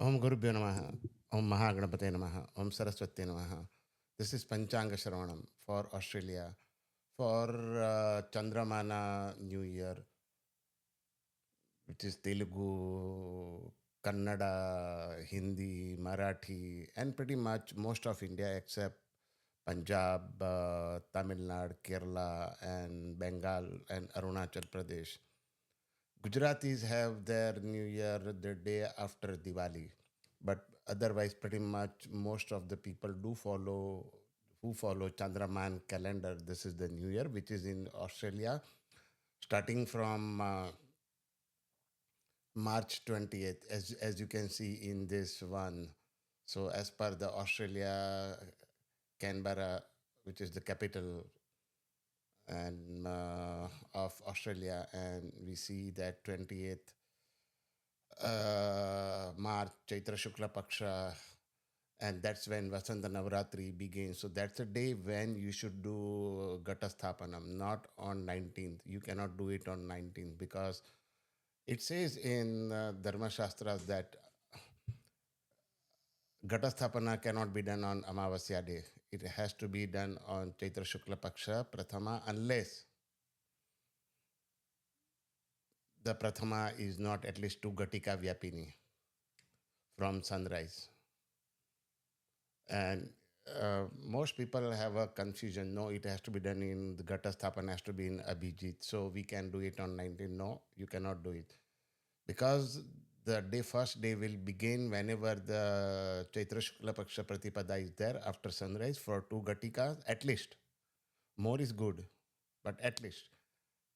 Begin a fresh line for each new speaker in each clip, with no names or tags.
Om Gurubhyo Namaha, Om Mahaganapate Namaha, Om Saraswati Namaha. This is Panchanga Sravanam for Australia, for Chandramana New Year, which is Telugu, Kannada, Hindi, Marathi, and pretty much most of India except Punjab, Tamil Nadu, Kerala, and Bengal, and Arunachal Pradesh. Gujaratis have their New Year the day after Diwali, but otherwise, pretty much most of the people do follow who follow Chandraman calendar. This is the New Year, which is in Australia, starting from March 20th, as you can see in this one. So, as per the Australia, Canberra, which is the capital and of Australia, and we see that 28th March, Chaitra Shukla Paksha, and that's when Vasanta Navratri begins. So that's a day when you should do Gata Sthapanam, not on 19th. You cannot do it on 19th because it says in Dharma Shastras that Gata Sthapana cannot be done on Amavasya day. It has to be done on Chaitra Shukla Paksha Prathama unless the Prathama is not at least 2 Gatika Vyapini from sunrise. And most people have a confusion. No, it has to be done in the Gata Sthapan has to be in Abhijit. So we can do it on 19. No, you cannot do it. Because the first day will begin whenever the Chaitra Shukla Paksha Pratipada is there after sunrise for 2 Gatikas at least. More is good, but at least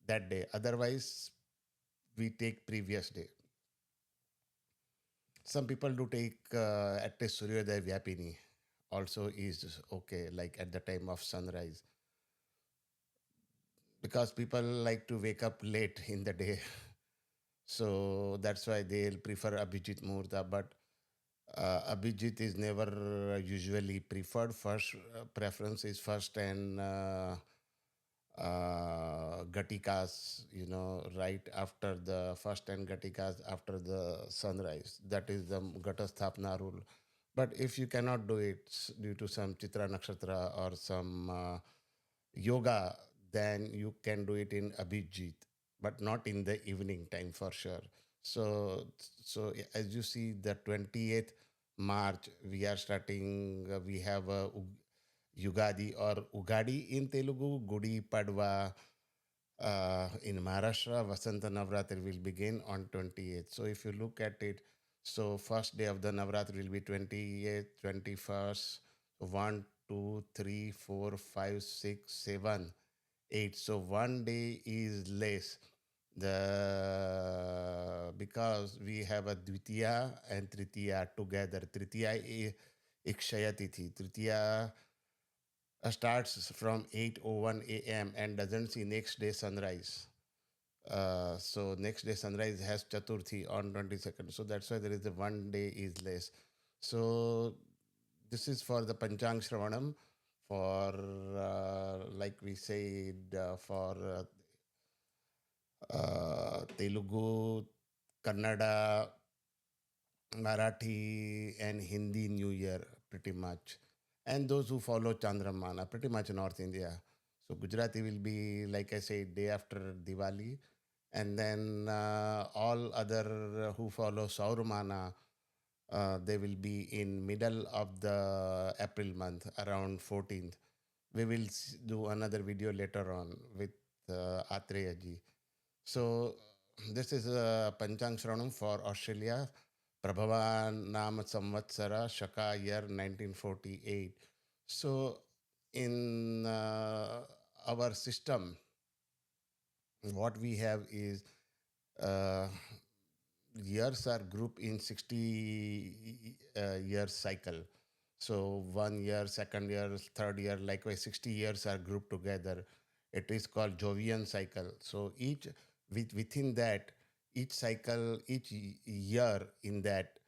that day. Otherwise, we take previous day. Some people do take at least Suryodaya Vyapini also is okay, like at the time of sunrise. Because people like to wake up late in the day. So that's why they'll prefer Abhijit Muhurta. But Abhijit is never usually preferred. First preference is first and Gatikas, right after the first and Gatikas after the sunrise. That is the Gata Sthapna rule. But if you cannot do it due to some Chitra Nakshatra or some yoga, then you can do it in Abhijit, but not in the evening time for sure. So as you see, the 28th March, we are starting, we have a Ugadi or Ugadi in Telugu, Gudi Padwa. In Maharashtra, Vasanta Navratri will begin on 28th. So if you look at it, so first day of the Navratri will be 28th, 21st, 1, 2, 3, 4, 5, 6, 7, 8. So one day is less. Because we have a Dvitiya and Tritiya together. Tritiya is Ikshaya Tithi. Tritiya starts from 8:01 a.m. and doesn't see next day sunrise. So next day sunrise has Chaturthi on 22nd. So that's why there is the one day is less. So this is for the Panchang Shravanam for like we said for Telugu, Kannada, Marathi, and Hindi New Year pretty much. And those who follow Chandramana, pretty much North India. So Gujarati will be, like I said, day after Diwali. And then all other who follow Saurmana, they will be in middle of the April month, around 14th. We will do another video later on with Atreya ji. So this is Panchang Shravanam for Australia. Parabhava Nama Samvatsara, Shaka year 1948. So in our system, what we have is uh, years are grouped in 60 year cycle. So 1 year, second year, third year, likewise 60 years are grouped together. It is called Jovian cycle. So within that, each cycle, each year in that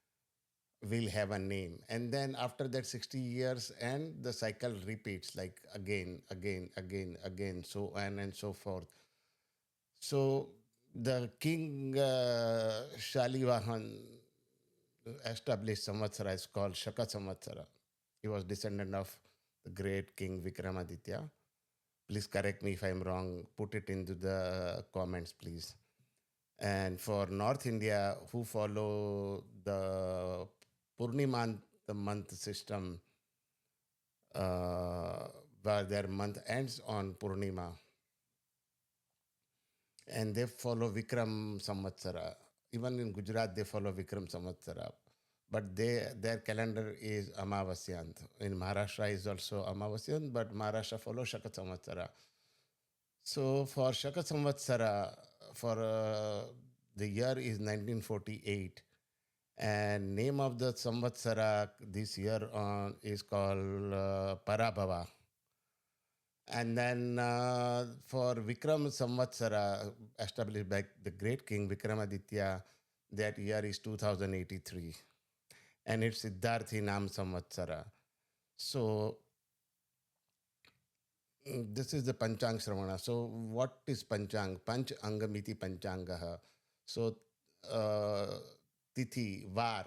will have a name. And then after that 60 years and the cycle repeats like again, again, again, again, so on and so forth. So the king Shalivahan, established Samvatsara is called Shaka Samvatsara. He was descendant of the great King Vikramaditya. Please correct me if I'm wrong. Put it into the comments, please. And for North India, who follow the Purnima the month system, uh, where their month ends on Purnima, and they follow Vikram Samvatsara. Even in Gujarat, they follow Vikram Samvatsara. But their calendar is Amavasyant. In Maharashtra is also Amavasyant, but Maharashtra follows Shaka Samvatsara. So for Shaka Samvatsara, for the year is 1948, and name of the Samvatsara this year on is called Parabhava. And then for Vikram Samvatsara, established by the great king Vikramaditya, that year is 2083. And it's Siddharthi Nam Samvatsara. So this is the Panchang Sravana. So what is Panchang? Panch Angamiti Panchangaha. So uh, Tithi, Var,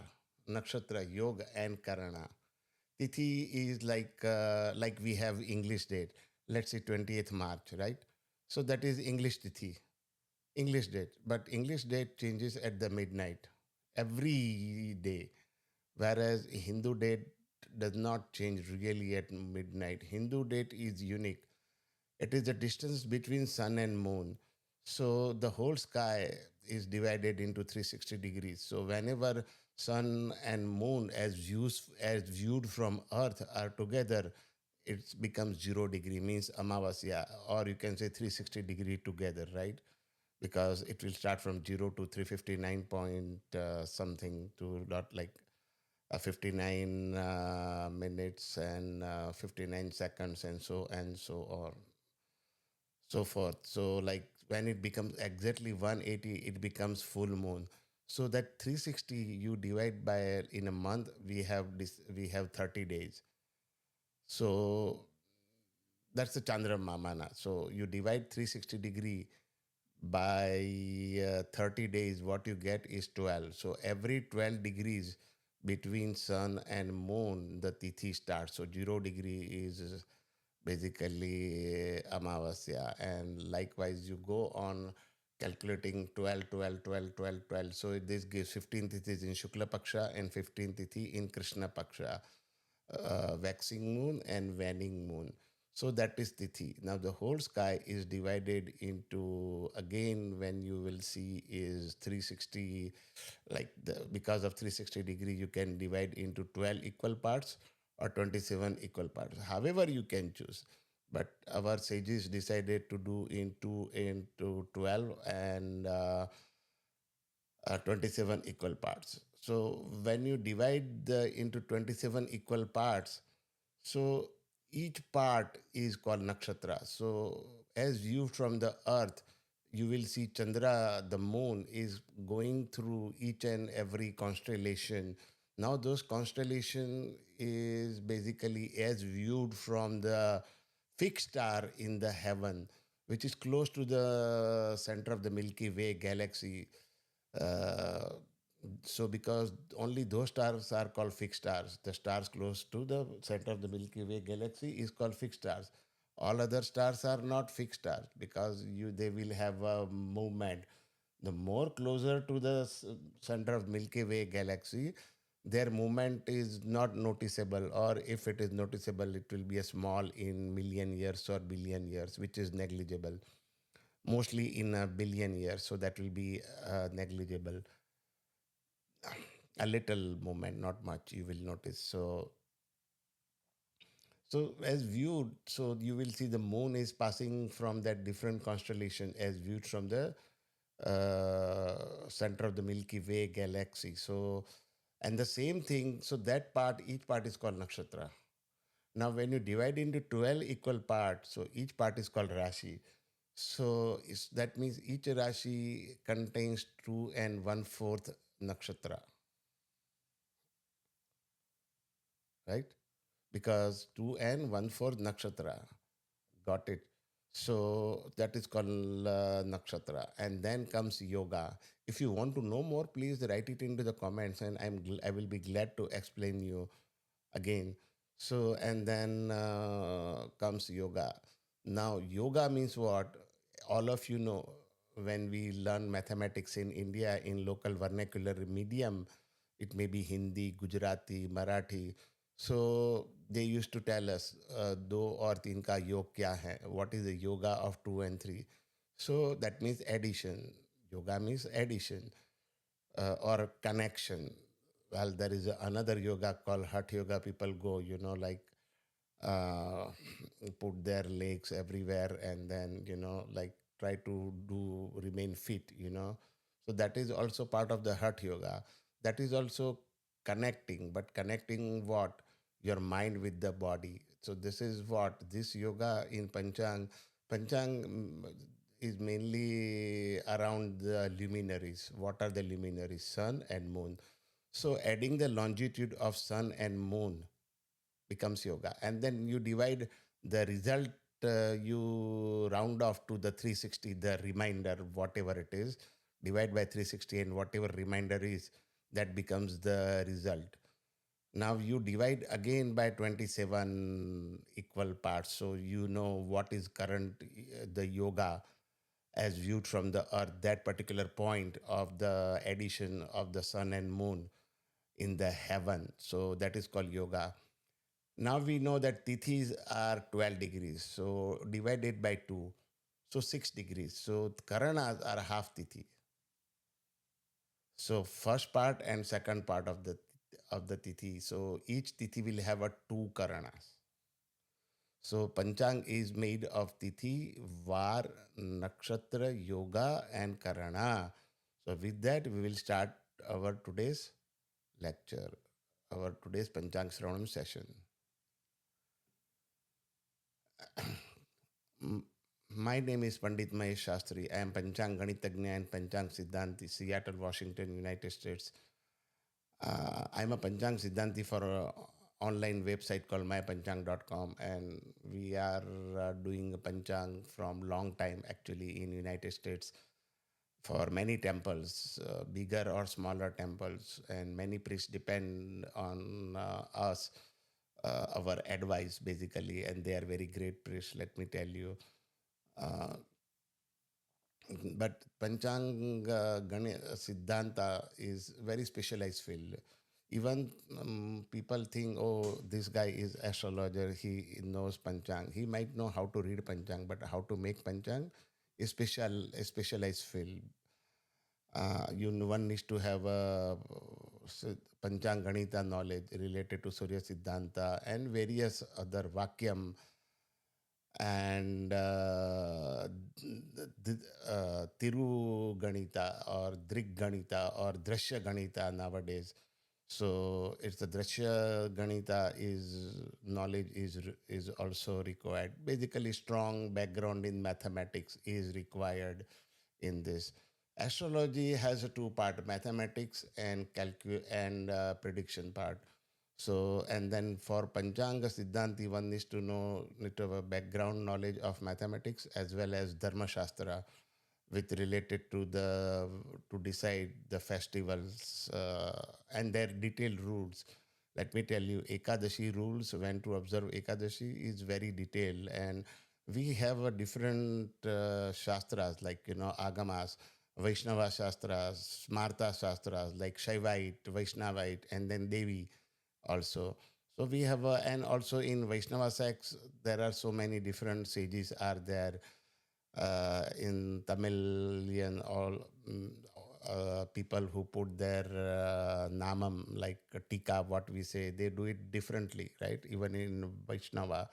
Nakshatra, Yoga, and Karana. Tithi is like we have English date. Let's say 20th March, right? So that is English Tithi, English date. But English date changes at the midnight every day, whereas Hindu date does not change really at midnight. Hindu date is unique. It is the distance between sun and moon. So the whole sky is divided into 360 degrees. So whenever sun and moon as viewed from earth are together, it becomes 0 degree, means Amavasya, or you can say 360-degree together, right? Because it will start from 0 to 359 point something to not like 59 minutes and 59 seconds and so on, so forth. So like when it becomes exactly 180, it becomes full moon. So that 360 you divide by in a month, we have 30 days. So that's the Chandra Mamana. So you divide 360-degree by 30 days, what you get is 12. So every 12 degrees between sun and moon, the tithi starts. So 0 degree is basically Amavasya. And likewise, you go on calculating 12, 12, 12, 12, 12. So this gives 15 tithis in Shukla Paksha and 15 tithi in Krishna Paksha, waxing moon and waning moon. So that is Tithi. Now the whole sky is divided into, again, when you will see is 360, like because of 360-degree, you can divide into 12 equal parts or 27 equal parts. However, you can choose. But our sages decided to do into 12 and 27 equal parts. So when you divide the into 27 equal parts, so each part is called nakshatra. So as viewed from the earth, you will see Chandra, the moon, is going through each and every constellation. Now those constellation is basically as viewed from the fixed star in the heaven, which is close to the center of the Milky Way galaxy. Uh, so because only those stars are called fixed stars, the stars close to the center of the Milky Way galaxy is called fixed stars. All other stars are not fixed stars because they will have a movement. The more closer to the center of Milky Way galaxy, their movement is not noticeable, or if it is noticeable, it will be a small in million years or billion years, which is negligible. Mostly in a billion years, so that will be negligible. A little movement, not much, you will notice. So as viewed, so you will see the moon is passing from that different constellation as viewed from the center of the Milky Way galaxy. So, and the same thing, so that part, each part is called nakshatra. Now, when you divide into 12 equal parts, so each part is called Rashi. So that means each Rashi contains two and one fourth nakshatra, right? Because two and one fourth nakshatra. Got it. So that is called nakshatra. And then comes yoga. If you want to know more, please write it into the comments, and I will be glad to explain you again. So and then comes yoga. Now yoga means what? All of you know, when we learn mathematics in India in local vernacular medium, it may be Hindi, Gujarati, Marathi. So they used to tell us, दो और तीन का योग क्या है? What is the yoga of two and three? So that means addition. Yoga means addition or connection. Well, there is another yoga called Hatha Yoga. People go, like uh, put their legs everywhere and then, like try to do remain fit. So that is also part of the Hatha Yoga. That is also connecting, but connecting what? Your mind with the body. So this is what this yoga in Panchang. Panchang is mainly around the luminaries. What are the luminaries? Sun and moon. So adding the longitude of sun and moon becomes yoga. And then you divide the result, you round off to the 360, the reminder, whatever it is, divide by 360, and whatever reminder is, that becomes the result. Now you divide again by 27 equal parts. So you know what is current, the yoga as viewed from the earth, that particular point of the addition of the sun and moon in the heaven. So that is called yoga. Now we know that tithis are 12 degrees. So divide it by 2. So 6 degrees. So karanas are half tithi. So first part and second part of the tithi. So each tithi will have a 2 karanas. So Panchang is made of tithi, var, nakshatra, yoga, and karana. So with that, we will start our today's lecture, our today's Panchang Sravanam session. M- My name is Pandit Mahesh Shastri. I am Panchang Ganitagnya and Panchang Siddhanti, Seattle, Washington, United States. I'm a Panchang Siddhanti for an online website called mypanchang.com, and we are doing a Panchang from long time actually in United States for many temples, bigger or smaller temples, and many priests depend on us, our advice basically, and they are very great priests, let me tell you. Uh, but Panchanga Siddhanta is very specialized field. Even people think, oh, this guy is astrologer, he knows Panchang. He might know how to read Panchang, but how to make Panchang is a specialized field. One needs to have a Panchang Ganita knowledge related to Surya Siddhanta and various other Vakyam and Tiru Ganita or Drik Ganita or Drashya Ganita nowadays. So it's the Drashya Ganita is knowledge is also required. Basically, strong background in mathematics is required in this. Astrology has a two part: mathematics and prediction part. So, and then for Panchanga Siddhanti, one needs to need to have a background knowledge of mathematics as well as Dharma Shastra, with related to to decide the festivals and their detailed rules. Let me tell you, Ekadashi rules, when to observe Ekadashi is very detailed, and we have a different shastras like Agamas, Vaishnava shastras, Smarta shastras like Shaivite, Vaishnavite, and then Devi also. So we have, and also in Vaishnava sects, there are so many different sages are there in Tamilian, all people who put their namam like tika, what we say, they do it differently, right? Even in Vaishnava.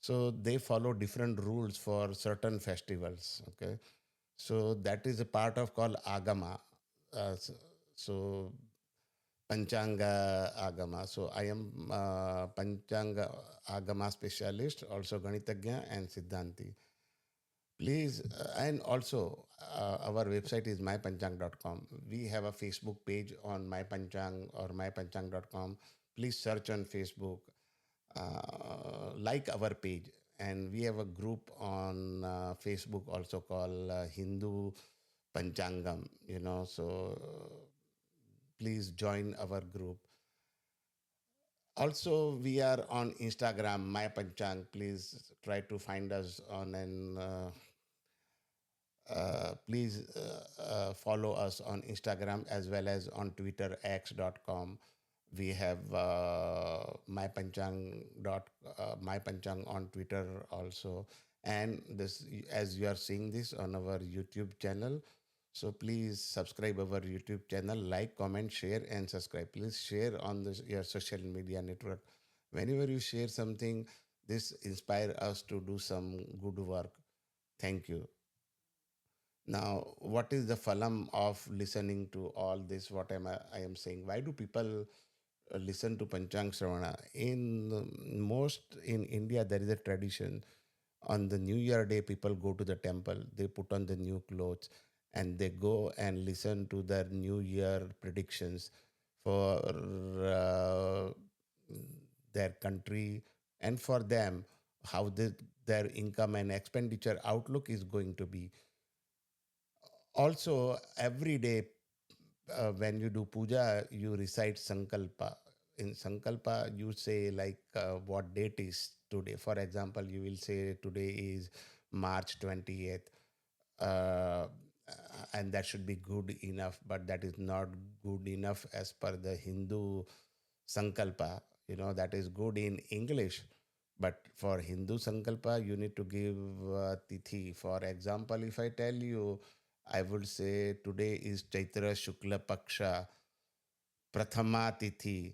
So they follow different rules for certain festivals. Okay. So that is a part of called agama. So Panchanga Agama. So I am Panchanga Agama specialist, also Ganitagnya and Siddhanti. Please, and also our website is mypanchang.com. We have a Facebook page on mypanchang or mypanchang.com. Please search on Facebook, like our page, and we have a group on Facebook also called Hindu Panchangam. So please join our group. Also, we are on Instagram, My Panchang. Please try to find us on an. Please follow us on Instagram as well as on Twitter, x.com. We have mypanchang on Twitter also. And this, as you are seeing this on our YouTube channel, so please subscribe our YouTube channel, like, comment, share, and subscribe. Please share on your social media network. Whenever you share something, this inspire us to do some good work. Thank you. Now, what is the phalam of listening to all this? What I am saying? Why do people listen to Panchang Shravana? In India, there is a tradition. On the New Year day, people go to the temple. They put on the new clothes, and they go and listen to their New Year predictions for their country and for them, how their income and expenditure outlook is going to be. Also, every day when you do puja, you recite Sankalpa. In Sankalpa, you say like what date is today. For example, you will say today is March 20th. Uh, and that should be good enough, but that is not good enough as per the Hindu Sankalpa. That is good in English. But for Hindu Sankalpa, you need to give Tithi. For example, if I tell you, I would say today is Chaitra Shukla Paksha Prathama Tithi,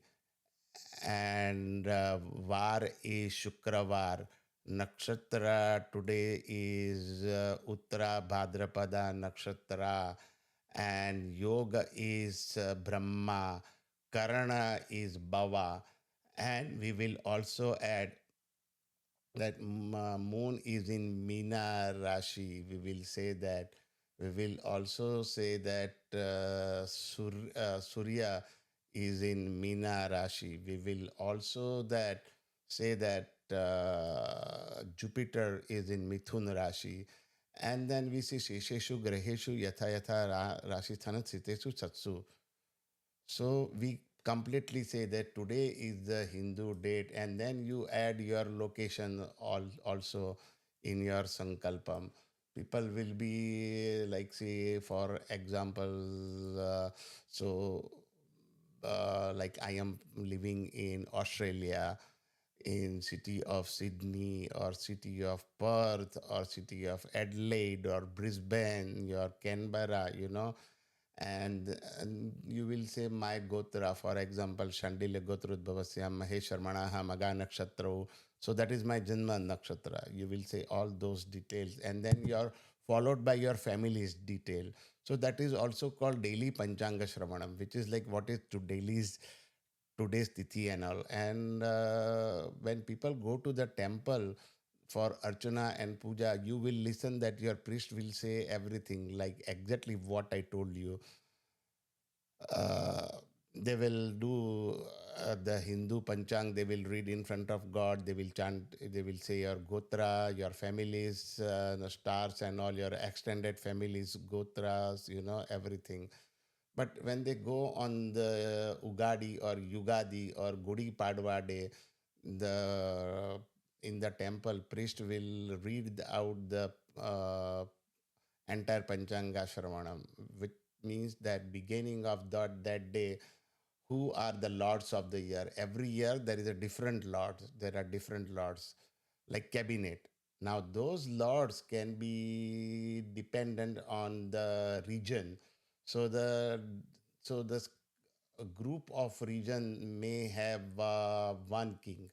and Var is Shukravar. Nakshatra today is Uttara Bhadrapada Nakshatra, and Yoga is Brahma, Karana is Bhava, and we will also add that moon is in Meena Rashi. We will say that. We will also say that Surya is in Meena Rashi. We will also say that Jupiter is in Mithun Rashi. And then we see Shesheshu Graheshu Yatha Yatha Rashi Thana Sitesu Satsu. So we completely say that today is the Hindu date, and then you add your location also in your Sankalpam. People will be like, say, for example, like I am living in Australia, in city of Sydney or city of Perth or city of Adelaide or Brisbane or Canberra, and you will say my gotra, for example, Shandile Gotrudbhavasyam Mahesh Sharmanaha Maga Nakshatra. So that is my Janma Nakshatra. You will say all those details, and then you're followed by your family's detail. So that is also called daily Panchanga Shravanam, which is like what is today's tithi and all. And when people go to the temple for archana and puja, you will listen that your priest will say everything like exactly what I told you. uh, they will do the Hindu Panchang, they will read in front of God, they will chant, they will say your Gotra, your families, the stars, and all your extended families, Gotras, everything. But when they go on the Ugadi or Yugadi or Gudi Padwa day, the in the temple, priest will read out the entire Panchanga Shravanam, which means that beginning of that day, who are the lords of the year. Every year there is a different lords. There are different lords, like cabinet. Now those lords can be dependent on the region. So the a group of region may have one king.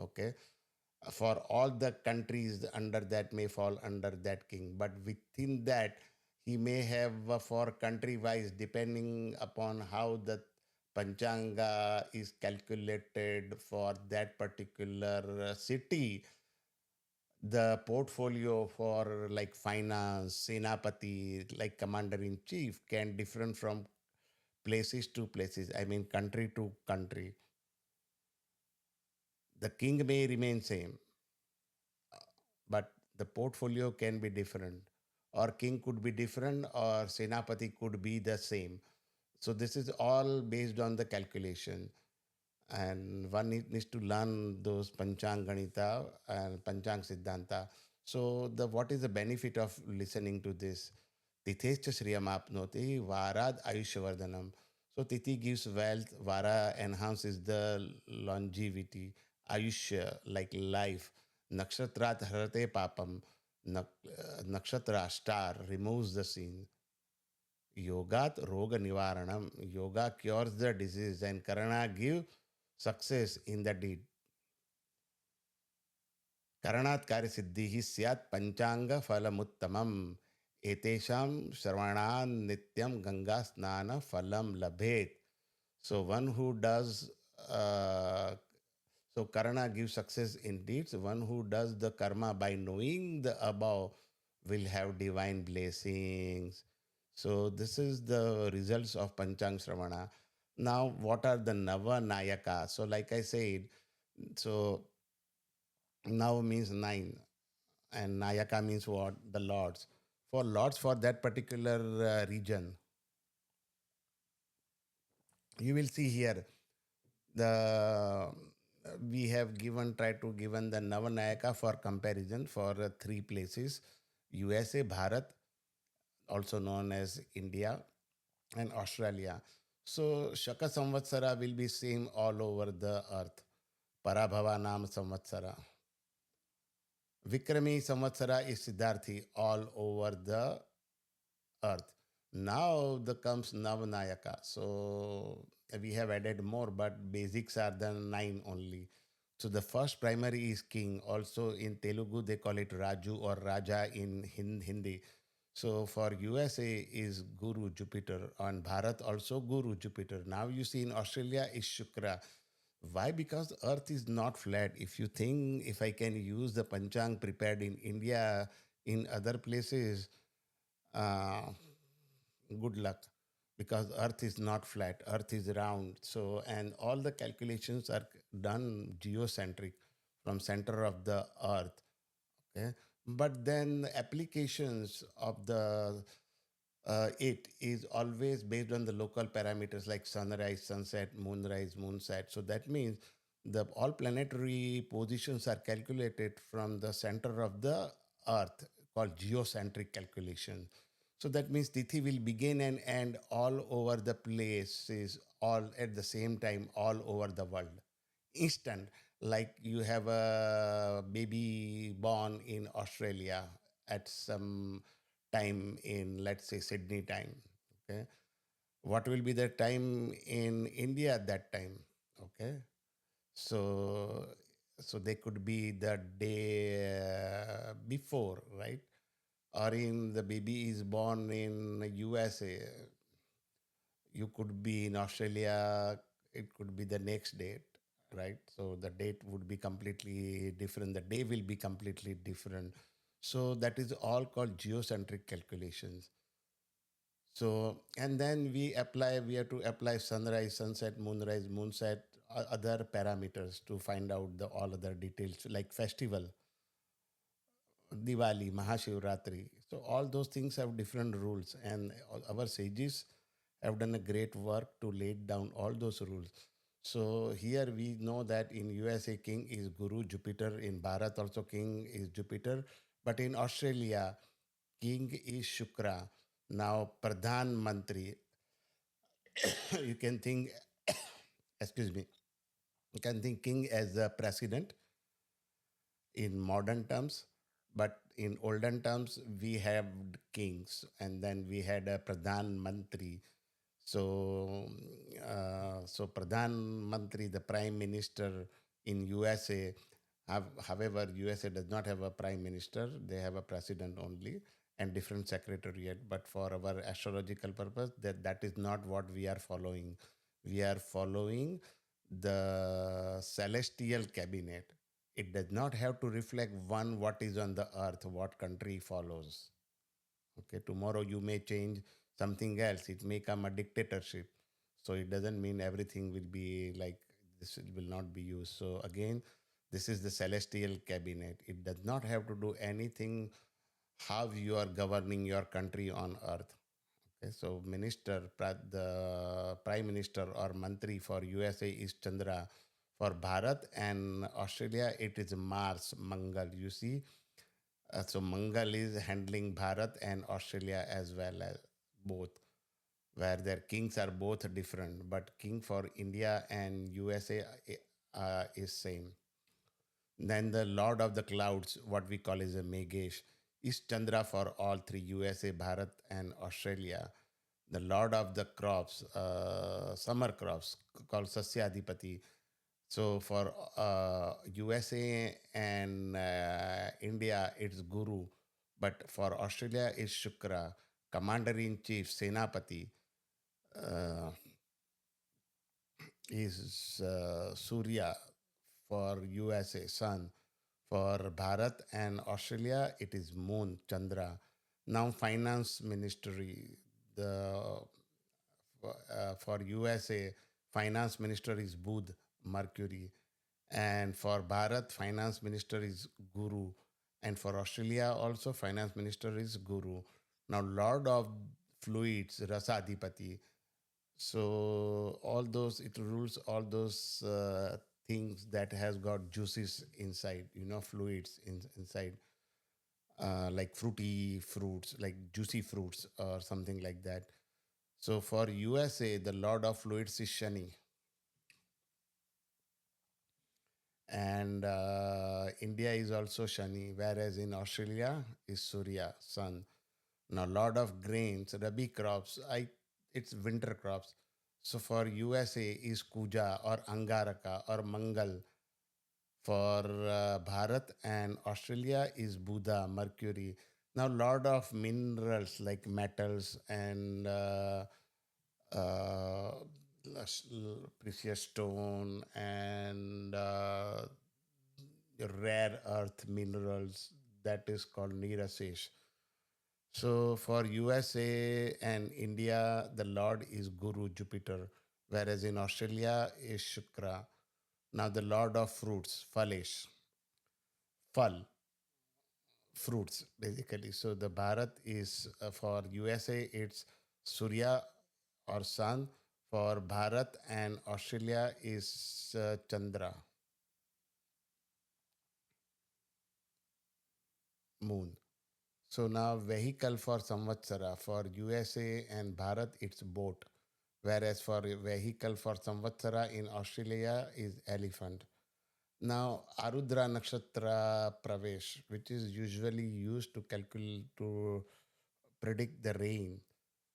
Okay, for all the countries under that may fall under that king, but within that he may have for country wise, depending upon how the panchanga is calculated for that particular city, the portfolio for like finance, senapati, like commander in chief, can different from places to places, I mean country to country. The king may remain same. but the portfolio can be different, or king could be different, or senapati could be the same. So this is all based on the calculation, and one needs to learn those Panchang Ganita and Panchang Siddhanta. So the what is the benefit of listening to this? Tithescha Shriyam Apnoti Varad Ayushvardhanam. So Tithi gives wealth, Vara enhances the longevity, Ayushya like life, Nakshatrat Harate Papam, Nakshatra star removes the sin. Yogat Roga Nivaranam. Yoga cures the disease and Karana give success in the deed. Karanat Karisiddhi Syat Panchanga Phalamuttamam. Etesham Shravanam Nityam Ganga Snana Phalam Labhet. So one who does uh, so karana gives success in deeds. One who does the karma by knowing the above will have divine blessings. So this is the results of Panchang Sravana. Now, what are the Navanayaka? So, like I said, so Nav means nine, and Nayaka means what? The lords. For lords for that particular region, you will see here the we have given try to given the Navanayaka for comparison for three places: USA, Bharat, also known as India, and Australia. So Shaka Samvatsara will be same all over the earth. Parabhava Nama Samvatsara. Vikrami Samvatsara is Siddharthi all over the earth. Now the comes Navanayaka. So we have added more, but basics are the nine only. So the first primary is king. Also in Telugu they call it Raju or Raja in Hindi. So for USA is Guru Jupiter, and Bharat also Guru Jupiter. Now you see in Australia is Shukra. Why? Because Earth is not flat. If you think if I can use the Panchang prepared in India in other places, uh, good luck, because Earth is not flat. Earth is round. So and all the calculations are done geocentric from center of the Earth. Okay, but then the applications of the it is always based on the local parameters like sunrise, sunset, moonrise, moonset. So that means the all planetary positions are calculated from the center of the Earth, called geocentric calculation. So that means Tithi will begin and end all over the places, all at the same time, all over the world. Instant, like you have a baby born in Australia at some time in, let's say, Sydney time. Okay, what will be the time in India at that time? Okay, so they could be the day before, right? Or in the baby is born in USA, you could be in Australia, it could be the next date, right? So the date would be completely different, the day will be completely different. So that is all called geocentric calculations. So, and then we have to apply sunrise, sunset, moonrise, moonset, other parameters to find out the all other details like festival, Diwali, Mahashivratri. So all those things have different rules, and our sages have done a great work to lay down all those rules. So here we know that in USA king is Guru Jupiter, in Bharat also king is Jupiter, but in Australia king is Shukra. Now Pradhan Mantri, you can think, excuse me, you can think king as the president in modern terms, but in olden terms we have kings, and then we had a pradhan mantri. So so pradhan mantri, the prime minister in USA, however USA does not have a prime minister, they have a president only and different secretariat. But for our astrological purpose, that is not what we are following. We are following the celestial cabinet. It does not have to reflect one what is on the earth, what country follows. Okay, tomorrow you may change something else. It may come a dictatorship. So it doesn't mean everything will be like this, it will not be used. So again, This is the celestial cabinet. It does not have to do anything how you are governing your country on earth. Okay, so the prime minister or mantri for USA is Chandra. For Bharat and Australia, it is Mars, Mangal. You see, so Mangal is handling Bharat and Australia as well as both, where their kings are both different, but king for India and USA is same. Then the Lord of the Clouds, what we call is a Megesh, is Chandra for all three USA, Bharat, and Australia. The Lord of the Crops, summer crops, called Sasyadipati. So for USA and India, it's Guru, but for Australia, it's Shukra. Commander in Chief, Senapati, uh, is Surya for USA, Sun. For Bharat and Australia, it is Moon, Chandra. Now, Finance Ministry, the for USA, Finance Minister is Budh, Mercury. And for Bharat, Finance Minister is Guru. And for Australia, also, Finance Minister is Guru. Now, Lord of Fluids, Rasadipati. So all those, it rules all those things that has got juices inside, fluids inside, like fruity fruits, like juicy fruits or something like that. So for USA, the Lord of Fluids is Shani, and India is also Shani, whereas in Australia is Surya, Sun. Now, Lord of Grains, Rabi crops, it's winter crops. So for USA is Kuja or Angaraka or Mangal. For Bharat and Australia is Buddha, Mercury. Now, Lord of Minerals like metals and uh, precious stone and rare earth minerals, that is called Nirasesh. So for USA and India, the Lord is Guru Jupiter, whereas in Australia is Shukra. Now the Lord of fruits, Phalesh, Phal, fruits basically. So the Bharat is for USA, it's Surya or Sun. For Bharat and Australia is Chandra, Moon. So now vehicle for Samvatsara for USA and Bharat it's boat, whereas for vehicle for Samvatsara in Australia is elephant. Now Arudra Nakshatra Pravesh, which is usually used to calculate to predict the rain.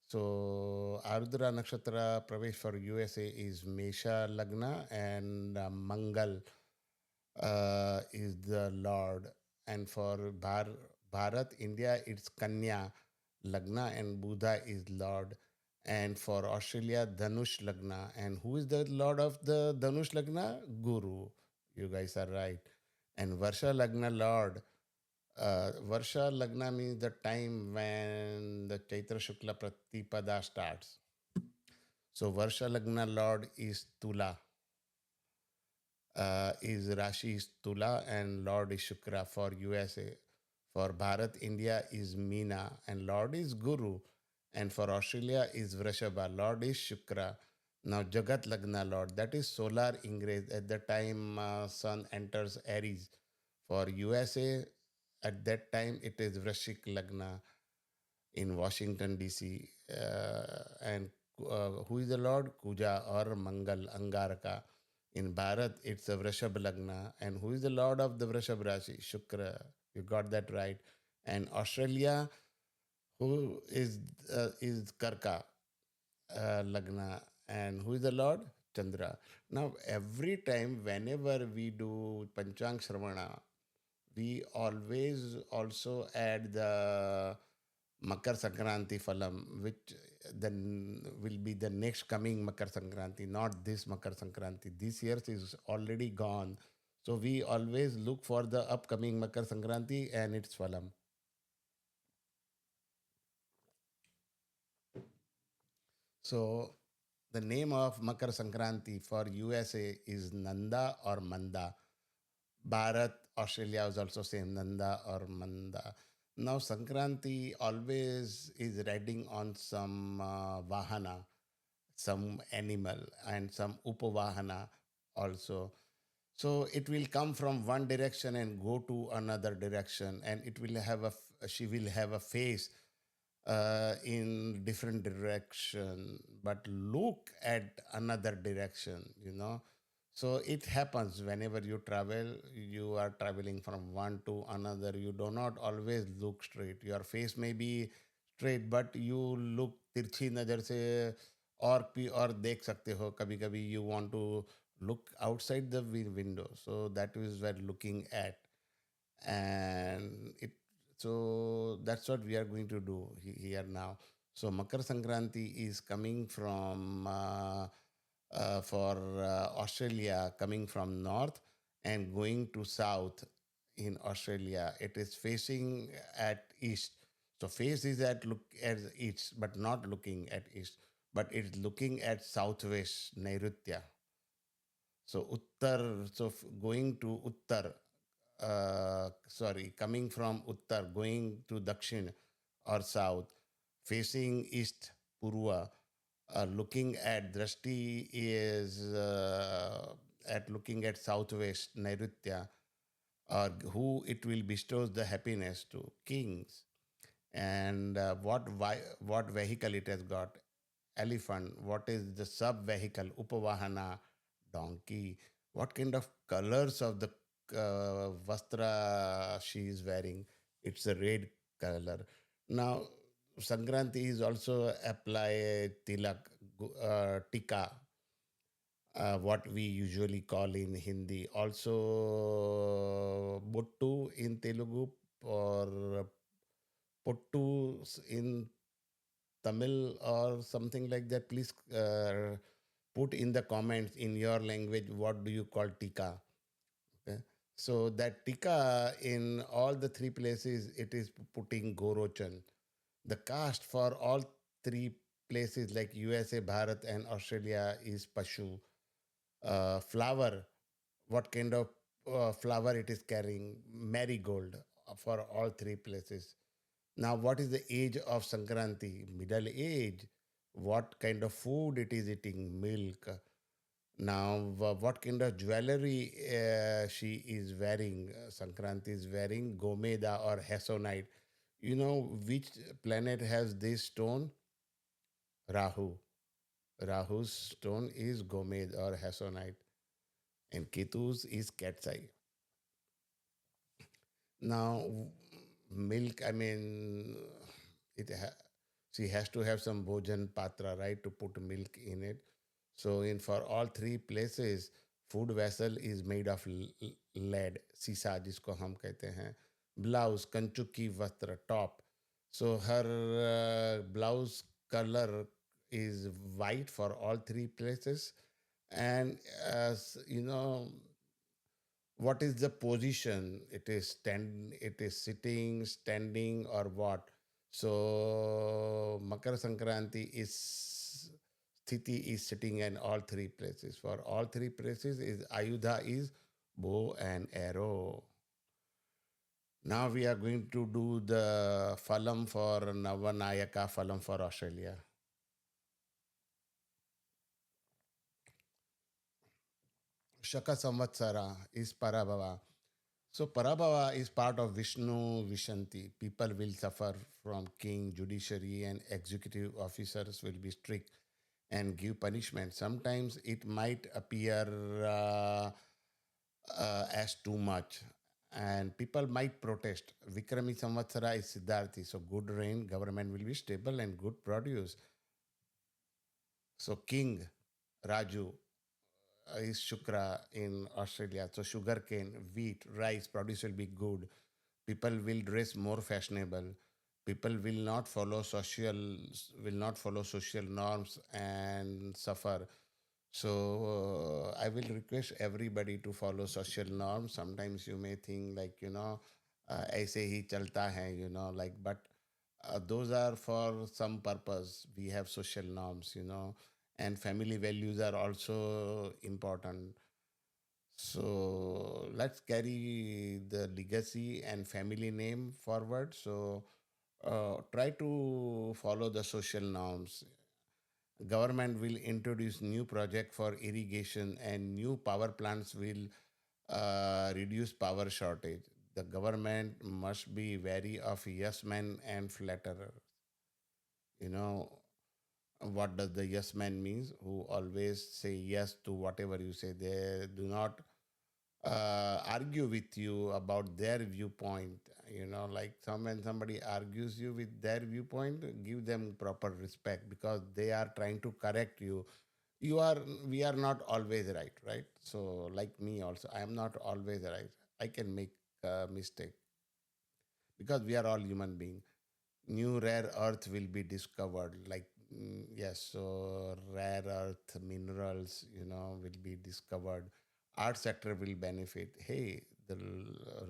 So Arudra Nakshatra Pravesh for USA is Mesha Lagna and Mangal is the Lord. And for Bharat, India, it's Kanya Lagna and Buddha is Lord. And for Australia, Dhanush Lagna. And who is the Lord of the Dhanush Lagna? Guru. You guys are right. And Varsha Lagna Lord. Varsha Lagna means the time when the Chaitra Shukla Pratipada starts. So Varsha Lagna Lord is Tula, is Rashi is Tula and Lord is Shukra for USA. For Bharat, India is Meena and Lord is Guru. And for Australia is Vrishabha, Lord is Shukra. Now Jagat Lagna Lord, that is solar ingress. At the time Sun enters Aries. For USA, at that time it is Vrishik Lagna in Washington DC. And who is the Lord? Kuja or Mangal, Angaraka. In Bharat, it's a Vrishabh Lagna. And who is the Lord of the Vrishabh Rashi? Shukra. You got that right. And Australia, who is Karka Lagna. And who is the Lord? Chandra. Now, every time, whenever we do Panchang Shravana, we always also add the Makar Sankranti Phalam, which then will be the next coming Makar Sankranti, not this Makar Sankranti. This year's is already gone. So we always look for the upcoming Makar Sankranti and its Phalam. So the name of Makar Sankranti for USA is Nanda or Manda. Bharat, Australia is also same, Nanda or Manda. Now Sankranti always is riding on some vahana, some animal, and some upavahana also. So it will come from one direction and go to another direction, and it will have she will have a face in different direction, but look at another direction. So it happens whenever you travel, you are traveling from one to another. You do not always look straight. Your face may be straight, but you look तिरछी नजर से और भी और देख सकते हो कभी कभी. You want to look outside the window, so that is where looking at. And it so that's what we are going to do here now. So Makar Sankranti is coming from for Australia, coming from north and going to south. In Australia it is facing at east. So face is at look at east but not looking at east, but it's looking at southwest Nairitya. So Uttar, so going to Uttar, sorry, coming from Uttar, going to Dakshin or south, facing east, Purva, looking at Drashti is at looking at southwest, Nairitya, or who it will bestows the happiness to kings. And what vehicle it has got? Elephant. What is the sub vehicle? Upavahana, donkey. What kind of colors of the vastra she is wearing? It's a red color. Now Sankranti is also apply tilak, tika, what we usually call in Hindi. Also, Buttu in Telugu, or Puttu in Tamil, or something like that. Please put in the comments in your language what do you call tika. Okay. So that tika in all the three places it is putting Gorochan. The caste for all three places like USA, Bharat, and Australia is Pashu. Flower, what kind of flower it is carrying? Marigold for all three places. Now, what is the age of Sankranti? Middle age. What kind of food it is eating? Milk. Now, what kind of jewelry she is wearing? Sankranti is wearing Gomeda or Hesonite. You know which planet has this stone? Rahu. Rahu's stone is Gomed or Hesonite, and Ketu's is cat's eye. Now, milk, I mean, she has to have some bhojan patra, right, to put milk in it. So, in for all three places, food vessel is made of lead, sisa, जिसको हम कहते हैं. Blouse, कंचुकी वस्त्र, top. So, her blouse color is white for all three places. And, as you know, what is the position? It is it is sitting, standing, or what? So Makar Sankranti is sthiti is sitting in all three places. For all three places is ayudha is bow and arrow. Now we are going to do the Phalam for Navanayaka, Phalam for Australia. Shaka Samvatsara is Parabhava. So Parabhava is part of Vishnu Vishanti. People will suffer from king, judiciary, and executive officers will be strict and give punishment. Sometimes it might appear as too much, and people might protest. Vikrami Samvatsara is Siddharthi, so good rain, government will be stable, and good produce. So King Raju is Shukra in Australia. So sugarcane, wheat, rice produce will be good. People will dress more fashionable. People will not follow social norms and suffer. So I will request everybody to follow social norms. Sometimes you may think like ऐसे ही चलता है, like, but those are for some purpose. We have social norms, and family values are also important. So let's carry the legacy and family name forward. So try to follow the social norms. Government will introduce new project for irrigation and new power plants will reduce power shortage. The government must be wary of yes men and flatterers. You know what does the yes man means? Who always say yes to whatever you say. They do not argue with you about their viewpoint. Like when somebody argues you with their viewpoint, give them proper respect because they are trying to correct you. You are We are not always right, right? So like me also, I am not always right. I can make a mistake because we are all human beings. New rare earth will be discovered, like yes, so rare earth minerals will be discovered. Art sector will benefit. Hey, the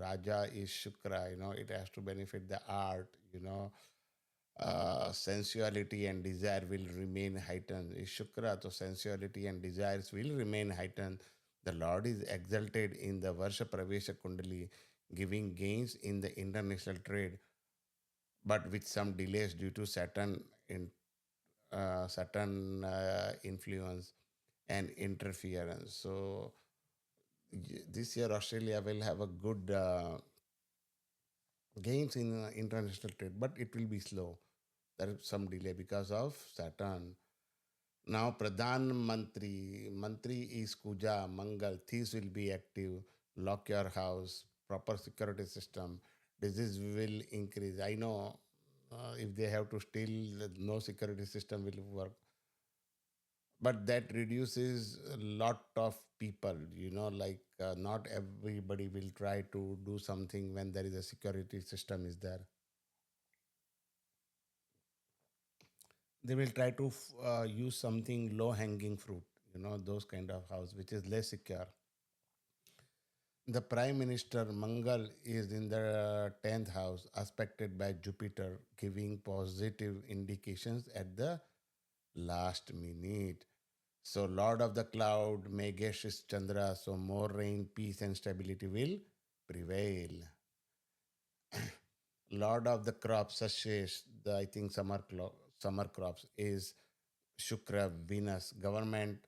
raja is shukra, it has to benefit the art. Sensuality and desire will remain heightened. Is shukra, so sensuality and desires will remain heightened. The lord is exalted in the varsha pravesha kundali, giving gains in the international trade, but with some delays due to Saturn influence and interference. So this year Australia will have a good gains in international trade, but it will be slow. There is some delay because of Saturn. Now Pradhan Mantri is Kuja, Mangal. Thieves will be active. Lock your house. Proper security system. Disease will increase. I know if they have to steal, no security system will work. But that reduces a lot of people. Like not everybody will try to do something when there is a security system is there. They will try to use something low hanging fruit. Those kind of house which is less secure. The Prime Minister Mangal is in the 10th house, aspected by Jupiter, giving positive indications at the last minute. So, Lord of the Cloud, Megesh is Chandra, so more rain, peace, and stability will prevail. Lord of the Crops, Sashesh, I think summer crops, is Shukra, Venus. Government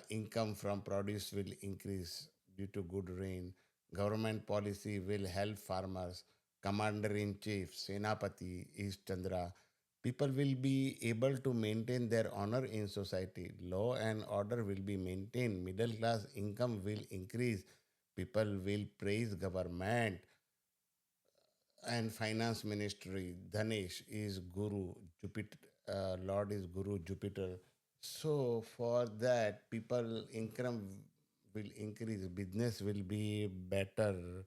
income from produce will increase due to good rain. Government policy will help farmers. Commander in chief, Senapati is Chandra. People will be able to maintain their honor in society. Law and order will be maintained. Middle class income will increase. People will praise government. And finance ministry, Dhanesh is Guru. Jupiter, Lord is Guru Jupiter. So for that, people income will increase, business will be better,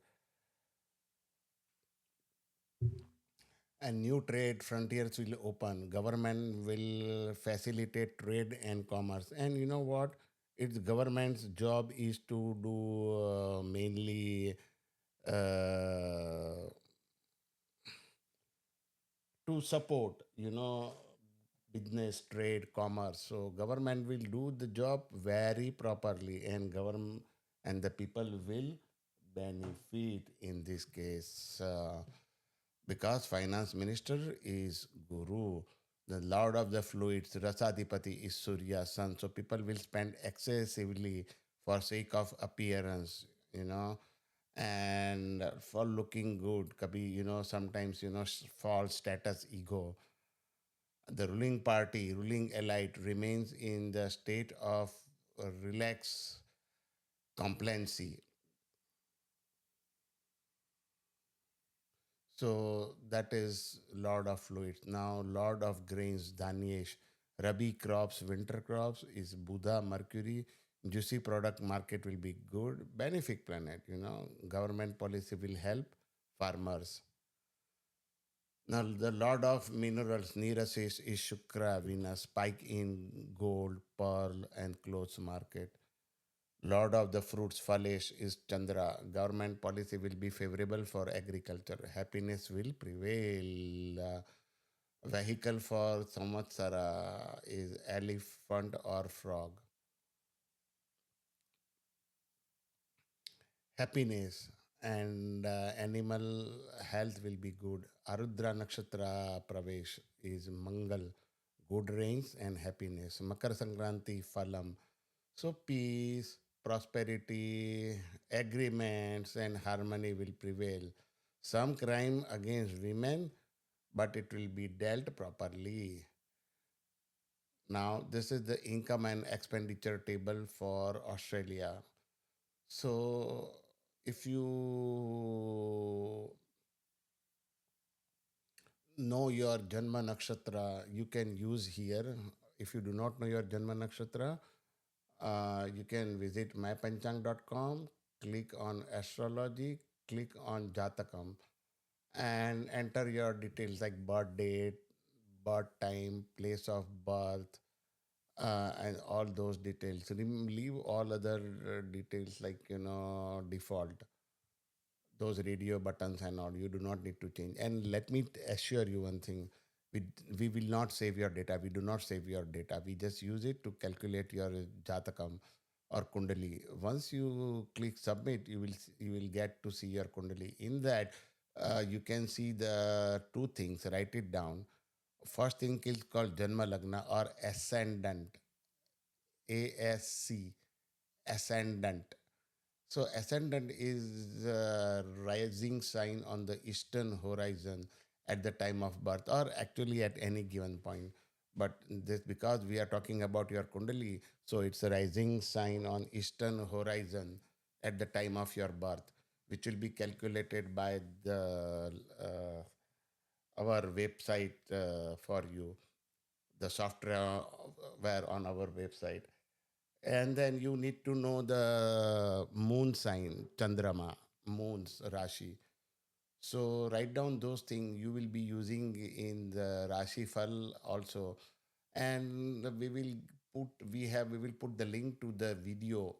and new trade frontiers will open. Government will facilitate trade and commerce. And you know what? Its government's job is to do mainly uh, to support, business, trade, commerce. So government will do the job very properly, and government and the people will benefit in this case because finance minister is Guru. The Lord of the fluids, Rasadipati is Surya, Sun. So people will spend excessively for sake of appearance, and for looking good. Kabhi, sometimes, false status ego. The ruling party, ruling elite remains in the state of relaxed complacency. So that is Lord of Fluids. Now, Lord of Grains, Dhanesh. Rabi crops, winter crops is Buddha, Mercury. Juicy product market will be good. Benefic planet, Government policy will help farmers. Now, the Lord of Minerals, Nirasis, is Shukra, Venus, spike in gold, pearl, and clothes market. Lord of the fruits, Phalesh, is Chandra. Government policy will be favorable for agriculture. Happiness will prevail. Vehicle for Samvatsara is elephant or frog. happiness, and animal health will be good. Arudra Nakshatra Pravesh is Mangal, good rains and happiness. Makar Sankranti Phalam. So peace, prosperity, agreements, and harmony will prevail. Some crime against women, but it will be dealt properly. Now, this is the income and expenditure table for Australia. So, if you know your Janma Nakshatra, you can use here. If you do not know your Janma Nakshatra, you can visit mypanchang.com, click on astrology, click on Jatakam, and enter your details like birth date, birth time, place of birth, and all those details. Leave all other details like default, those radio buttons and all. You do not need to change. And let me assure you one thing: we we will not save your data. We do not save your data. We just use it to calculate your jatakam or kundali. Once you click submit, you will get to see your kundali. In that, you can see the two things. Write it down. First thing is called Janma Lagna or ascendant, ASC, ascendant. So, ascendant is rising sign on the eastern horizon at the time of birth, or actually at any given point. But this because we are talking about your kundali, so it's a rising sign on eastern horizon at the time of your birth, which will be calculated by the our website for you, the software where on our website. And then you need to know the moon sign, Chandrama, moon's Rashi. So write down those things you will be using in the Rashi file also. And we will put the link to the video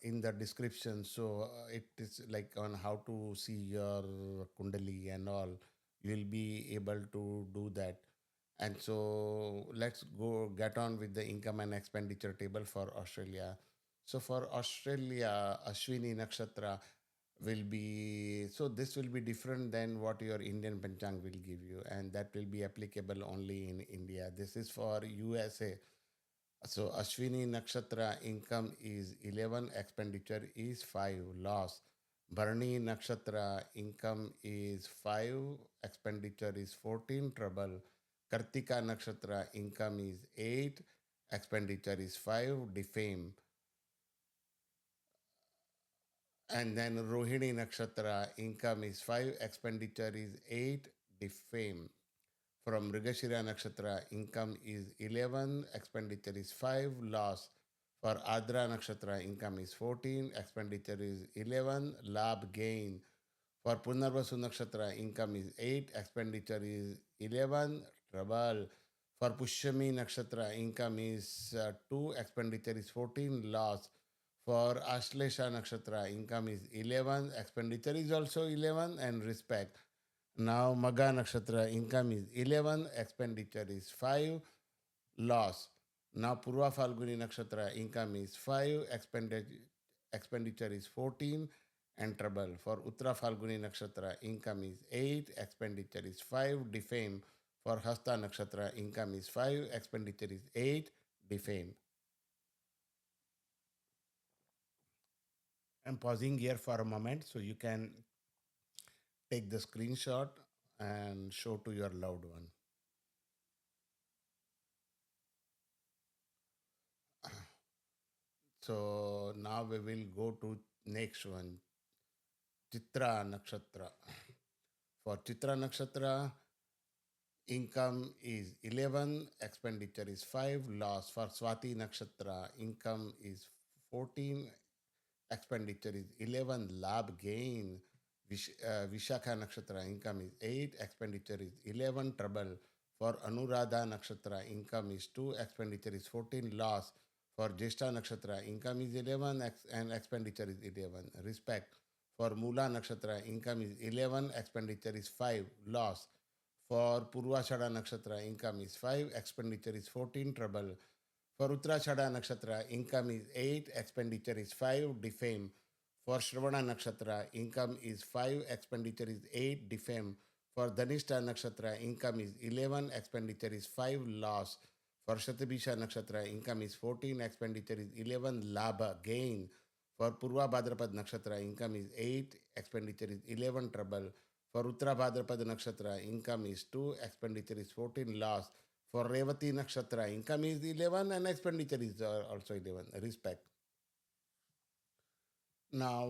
in the description. So it is like on how to see your kundali and all. You will be able to do that. And so let's go get on with the income and expenditure table for Australia. So for Australia, Ashwini Nakshatra will be, so this will be different than what your Indian Panchang will give you, and that will be applicable only in India. This is for USA. So Ashwini Nakshatra income is 11, expenditure is 5, loss. Bharani Nakshatra income is 5, expenditure is 14, trouble. Kartika Nakshatra income is 8, expenditure is 5, defame. And then Rohini Nakshatra income is 5, expenditure is 8, defame. From Mrigashira Nakshatra, income is 11, expenditure is 5, loss. For Adra Nakshatra, income is 14, expenditure is 11, labh gain. For Punarvasu Nakshatra, income is 8, expenditure is 11, trouble. For Pushyami Nakshatra, income is 2, expenditure is 14, loss. For Ashlesha Nakshatra, income is 11, expenditure is also 11, and respect. Now, Maga Nakshatra income is 11, expenditure is 5, loss. Now, Purva Falguni Nakshatra income is 5, expenditure is 14, and trouble. For Uttara Falguni Nakshatra income is 8, expenditure is 5, defame. For Hasta Nakshatra income is 5, expenditure is 8, defame. I'm pausing here for a moment so you can take the screenshot and show to your loved one. So now we will go to next one, Chitra Nakshatra. For Chitra Nakshatra, income is 11, expenditure is 5, loss. For Swati Nakshatra, income is 14, expenditure is 11, labh gain. Vishakha Nakshatra, income is 8, expenditure is 11, trouble. For Anuradha Nakshatra, income is 2, expenditure is 14, loss. For Jeshta Nakshatra, income is 11 and expenditure is 11, respect. For Mula Nakshatra, income is 11, expenditure is 5, loss. For Purvashada Nakshatra, income is 5, expenditure is 14, trouble. For Uttarashada Nakshatra, income is 8, expenditure is 5, defame. For Shravana Nakshatra, income is 5, expenditure is 8, defame. For Dhanishta Nakshatra, income is 11, expenditure is 5, loss. For Shatabisha Nakshatra, income is 14, expenditure is 11, labha, gain. For Purva Bhadrapad Nakshatra, income is 8, expenditure is 11, trouble. For Uttara Bhadrapad Nakshatra, income is 2, expenditure is 14, loss. For Revati Nakshatra, income is 11 and expenditure is also 11. Respect. Now,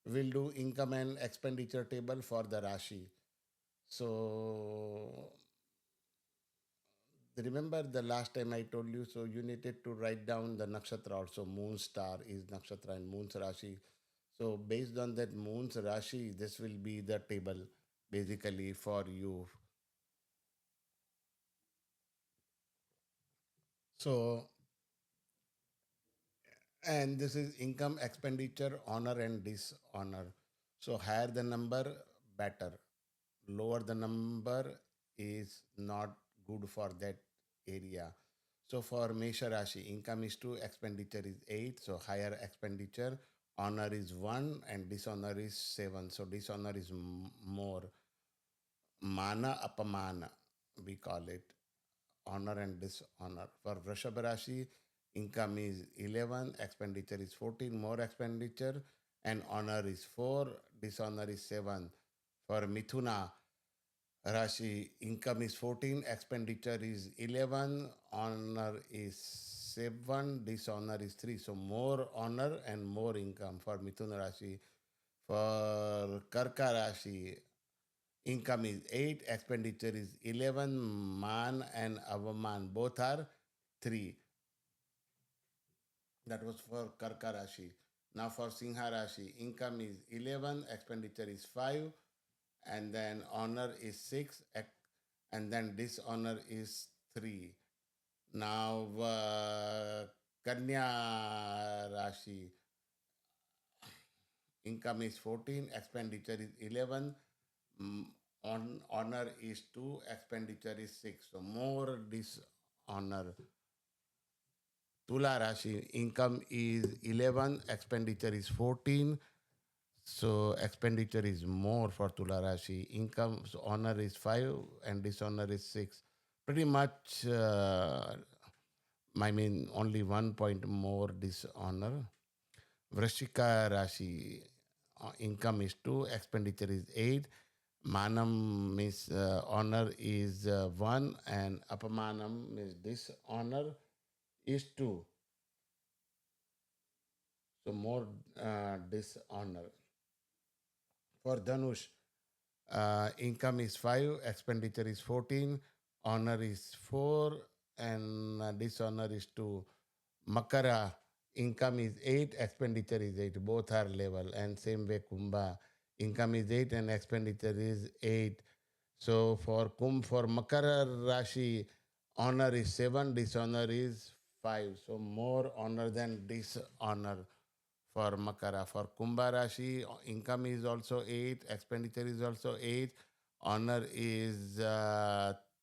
we'll do income and expenditure table for the Rashi. So, remember the last time I told you, so you needed to write down the nakshatra also. Moon star is nakshatra and moon's Rashi. So, based on that moon's Rashi, this will be the table basically for you. So, and this is income, expenditure, honor, and dishonor. So, higher the number, better. Lower the number is not good for that area. So, for Mesha Rashi, income is 2, expenditure is 8. So, higher expenditure, honor is 1, and dishonor is 7. So, dishonor is more. Mana apamana, we call it honor and dishonor. For Vrishabh Rashi, income is 11, expenditure is 14, more expenditure, and honor is 4, dishonor is 7. For Mithuna Rashi, income is 14, expenditure is 11, honor is 7, dishonor is 3. So more honor and more income for Mithuna Rashi. For Karka Rashi, income is 8, expenditure is 11, man and avaman both are 3. That was for Karka Rashi. Now for Simha Rashi, income is 11, expenditure is 5, and then honor is 6, and then dishonor is 3. Now Kanya Rashi, income is 14, expenditure is 11, mm, on honor is 2, expenditure is 6. So more dishonor. Tula Rashi, income is 11, expenditure is 14. So expenditure is more for Tula Rashi. Income, so honor is 5 and dishonor is 6. Pretty much, I mean, only 1 point more dishonor. Vrischika Rashi, income is 2, expenditure is 8. Manam means honor is 1 and apamanam means dishonor is 2. So more dishonor. For Dhanush, income is 5, expenditure is 14, honor is 4, and dishonor is 2. Makara, income is 8, expenditure is 8. Both are level. And same way Kumbha, income is 8 and expenditure is 8. So for Makara Rashi, honor is 7, dishonor is 5. So more honor than dishonor for Makara. For Kumbha Rashi, income is also 8, expenditure is also 8, honor is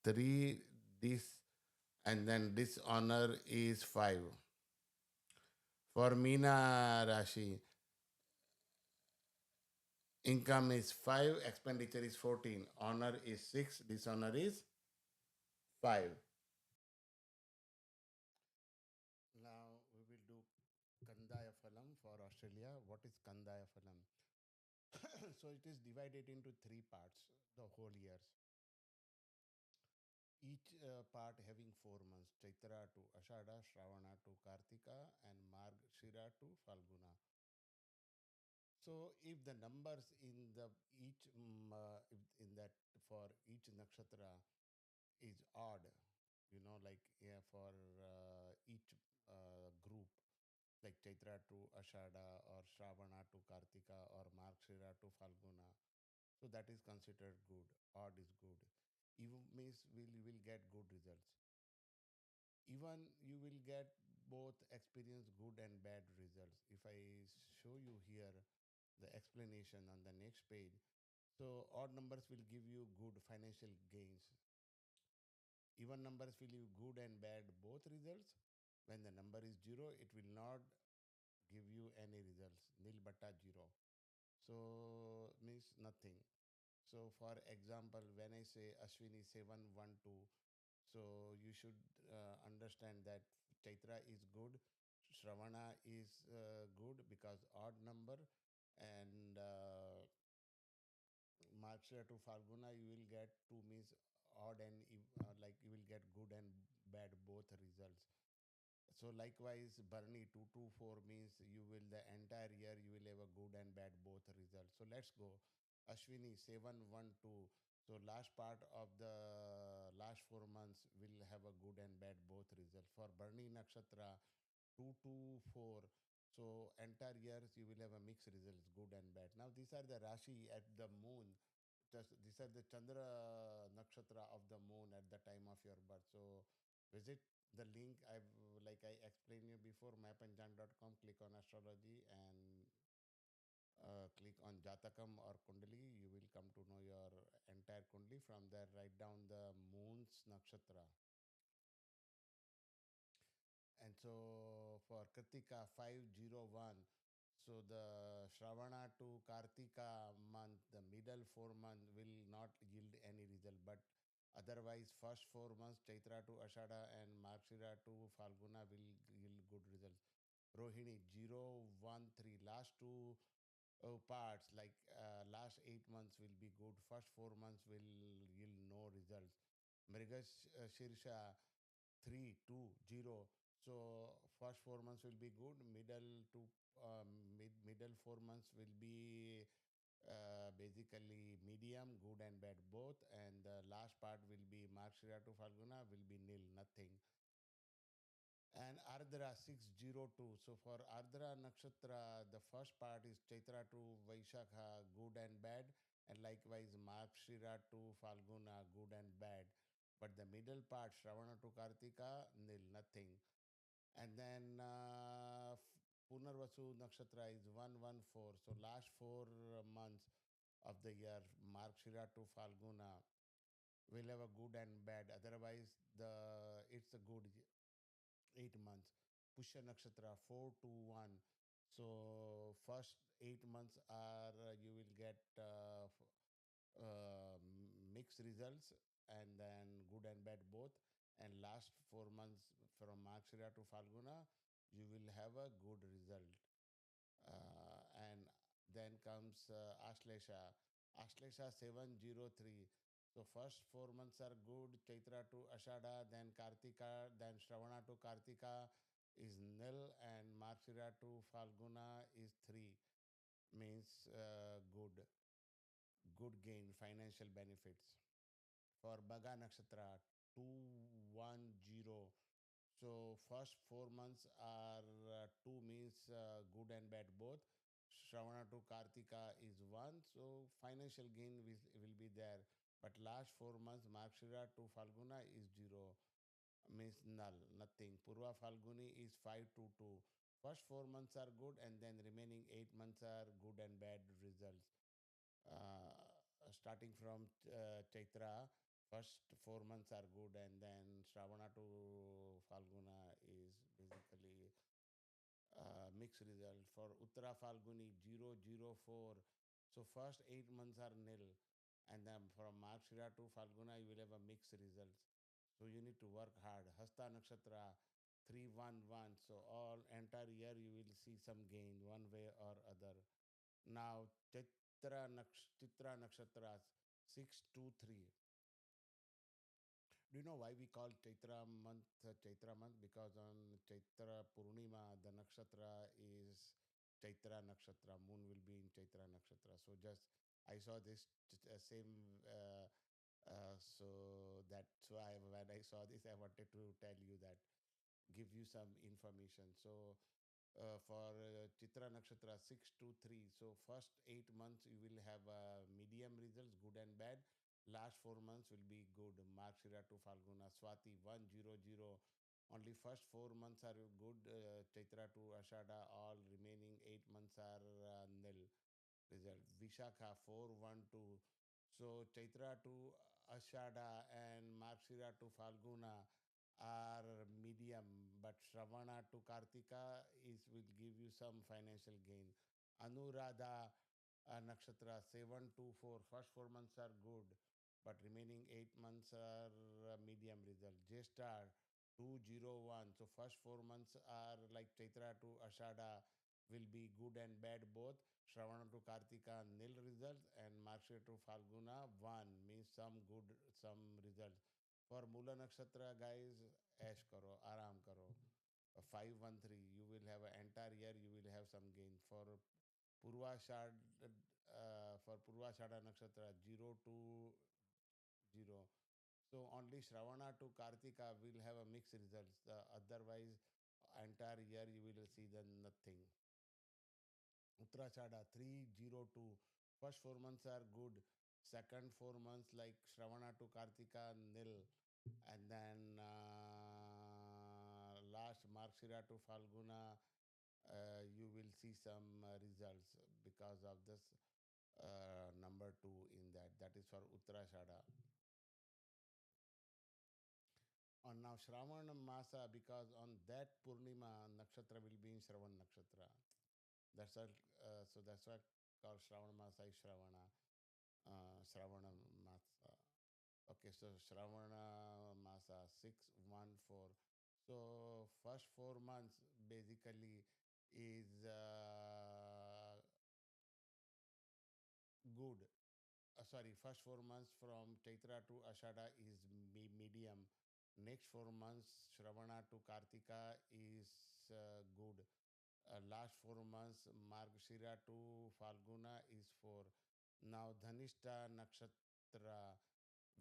3, this, and then dishonor is 5. For Meena Rashi, income is 5, expenditure is 14, honor is 6, dishonor is 5. Now we will do Kandaya Phalam for Australia. What is Kandaya Phalam? So it is divided into three parts, the whole years. Each part having 4 months, Chaitra to Ashada, Shravana to Kartika, and Margshira to Falguna. So if the numbers in the each in that for each nakshatra is odd, like yeah, for each group, like Chaitra to Ashada or Shravana to Kartika or Margshira to Falguna, so that is considered good. Odd is good. Even means will get good results. Even you will get both experience good and bad results. If I show you here the explanation on the next page, so odd numbers will give you good financial gains. Even numbers will give good and bad both results. When the number is zero, it will not give you any results. Nil bata zero. So means nothing. So for example, when I say Ashwini 712, so you should understand that Chaitra is good, Shravana is good because odd number, and Markshira to Falguna you will get two means odd and like you will get good and bad both results. So likewise, Barney 224 means you will the entire year you will have a good and bad both results. So let's go. Ashwini 712. So last part of the last 4 months will have a good and bad both results. For Barney Nakshatra 224. So entire years you will have a mixed results, good and bad. Now these are the Rashi at the moon. Just these are the Chandra nakshatra of the moon at the time of your birth. So visit the link I've like I explained you before, mapandjang.com, click on astrology and click on Jatakam or Kundali. You will come to know your entire Kundali. From there, write down the moon's nakshatra. And so for Kritika 501, so the Shravana to Kartika month, the middle 4 month will not yield any result. But otherwise, first 4 months, Chaitra to Ashada and Markshira to Falguna will yield good results. Rohini 013, last two parts like last 8 months will be good. First 4 months will yield no results. Mrigash Shirsha 320. So first 4 months will be good. Middle 4 months will be basically medium, good and bad both, and the last part will be Markshira to Falguna will be nil, nothing. And Ardra 602. So for Ardra Nakshatra, the first part is Chaitra to Vaishakha, good and bad, and likewise Markshira to Falguna, good and bad. But the middle part, Shravana to Kartika, nil, nothing. And then Punarvasu Nakshatra is 114. So last 4 months of the year, Markshira to Falguna will have a good and bad. Otherwise, the it's a good 8 months. Pushya Nakshatra 421. So first 8 months are you will get mixed results and then good and bad both. And last 4 months from Markshira to Falguna, you will have a good result. And then comes Ashlesha. Ashlesha 703. So first 4 months are good. Chaitra to Ashada, then Kartika, then Shravana to Kartika is nil, and Markshira to Falguna is 3. Means good gain, financial benefits. For Bhaga Nakshatra 210. So first 4 months are 2 means good and bad both. Shravana to Kartika is 1. So financial gain will be there. But last 4 months, Markshira to Falguna is 0. Means null, nothing. Purva Falguni is 5 to 2. First 4 months are good and then remaining 8 months are good and bad results. Starting from Chaitra, first 4 months are good, and then Shravana to Falguna is basically mixed result. For Uttara Falguni 004, so first 8 months are nil, and then from Markshira to Falguna you will have a mixed results. So you need to work hard. Hasta Nakshatra 311, so all entire year you will see some gain one way or other. Now, Chitra Nakshatras 623. Do you know why we call Chaitra month Chaitra month? Because on Chaitra Purnima, the nakshatra is Chaitra Nakshatra. Moon will be in Chaitra Nakshatra. So just I saw this same. So that's why when I saw this, I wanted to tell you that, give you some information. So for Chitra Nakshatra 623. So first 8 months you will have medium results, good and bad. Last 4 months will be good. Markshira to Falguna, Swati 100. Only first 4 months are good. Chaitra to Ashada, all remaining 8 months are nil result. Vishakha 412. So Chaitra to Ashada and Markshira to Falguna are medium, but Shravana to Kartika is will give you some financial gain. Anuradha nakshatra 7 to 4. First 4 months are good, but remaining 8 months are medium result. J-star 201. So first 4 months are like Chaitra to Ashada will be good and bad both. Shravana to Kartika nil results, and Markshira to Falguna 1 means some good, some results. For Mula Nakshatra guys, ash karo, aram karo. 513, you will have an entire year, you will have some gain. For Purvashada Nakshatra 0 to 0. So only Shravana to Kartika will have a mixed results. Otherwise, entire year you will see the nothing. Uttarachada 302. First 4 months are good. Second 4 months like Shravana to Kartika nil. And then last Markshira to Falguna, you will see some results because of this number two in that. That is for Uttarashada. On now Shravana Masa, because on that Purnima Nakshatra will be in Shravan Nakshatra. That's why, that's why called Shravana Masa is Shravana. Shravana Masa. Okay, so Shravana Masa 614. So first 4 months basically is good. Sorry, first 4 months from Chaitra to Ashada is medium. Next 4 months, Shravana to Kartika is good. Last 4 months, Margashira to Falguna is 4. Now, Dhanishta Nakshatra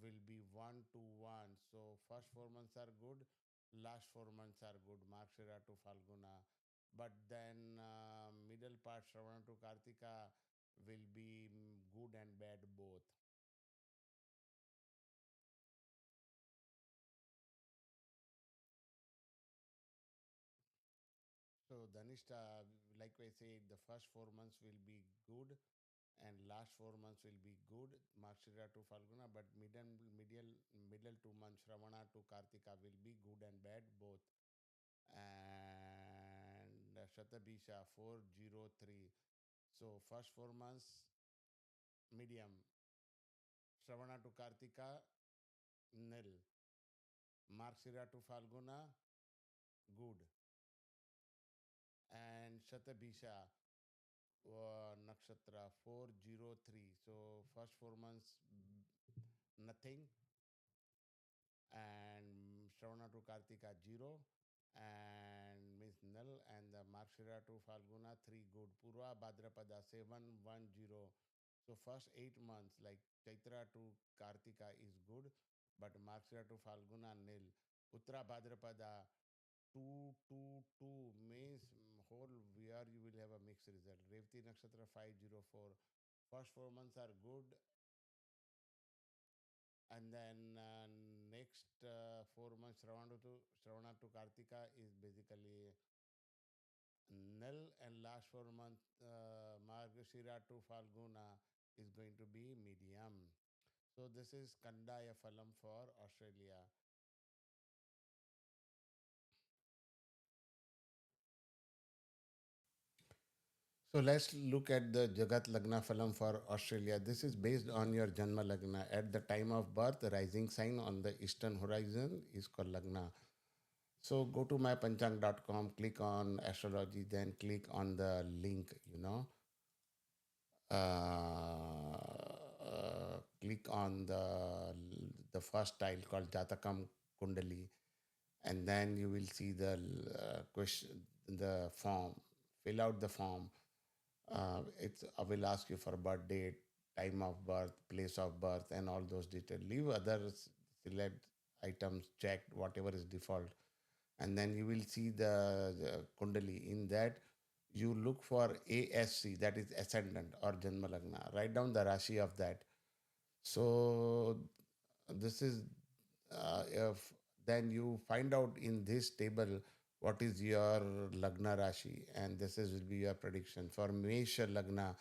will be 1 to 1. So, first 4 months are good, last 4 months are good, Margashira to Falguna. But then, middle part, Shravana to Kartika will be good and bad both. So, Dhanishta, like I said, the first 4 months will be good and last 4 months will be good, Markshira to Falguna, but middle 2 months, Shravana to Kartika will be good and bad both. And Shatabisha 403. So first 4 months medium, Shravana to Kartika nil, Markshira to Falguna good, and Shatabisha Nakshatra 403. So first 4 months nothing, and Shravana to Kartika 0, and Miss Nil, and the Markshira to Falguna 3 good. Purva Bhadrapada 710. So first 8 months like Chaitra to Kartika is good, but Markshira to Falguna nil. Uttara Bhadrapada 222 means whole year you will have a mixed result. Revati Nakshatra 504. First 4 months are good, and then next 4 months Shravana to Kartika is basically null, and last 4 months Margashira to Falguna is going to be medium. So this is Kandaya Phalam for Australia. So let's look at the Jagat Lagna Phalam for Australia. This is based on your Janma Lagna. At the time of birth, the rising sign on the eastern horizon is called Lagna. So go to mypanchang.com, click on astrology, then click on the link, click on the first tile called Jatakam Kundali, and then you will see the question, the form. Fill out the form. It's I will ask you for birth date, time of birth, place of birth, and all those details. Leave others, select items checked, whatever is default, and then you will see the Kundali. In that, you look for ASC, that is ascendant or Janma Lagna. Write down the Rashi of that. So this is if then you find out in this table what is your Lagna Rashi, and this is will be your prediction for Mesha Lagna.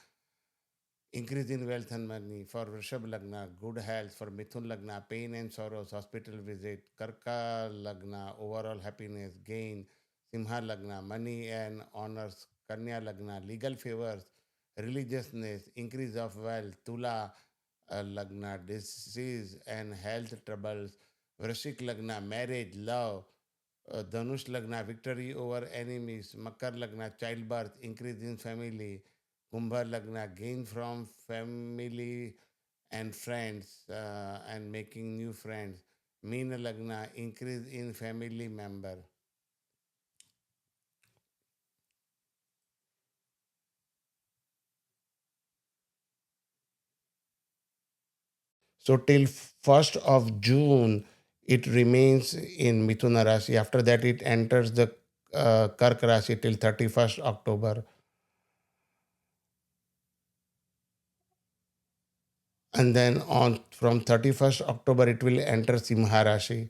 increase in wealth and money. For Vrishabh Lagna, good health. For Mithun Lagna, pain and sorrows, hospital visit. Karka Lagna, overall happiness, gain. Simha Lagna, money and honors. Kanya Lagna, legal favors, religiousness, increase of wealth. Tula Lagna, disease and health troubles. Vrishik Lagna, marriage, love. Dhanush Lagna, victory over enemies. Makar Lagna, childbirth, increase in family. Kumbha Lagna, gain from family and friends and making new friends. Meena Lagna, increase in family member. So till 1st of June, it remains in Mithuna Rashi. After that, it enters the Karka Rashi till 31st October. And then on from 31st October, it will enter Simha Rashi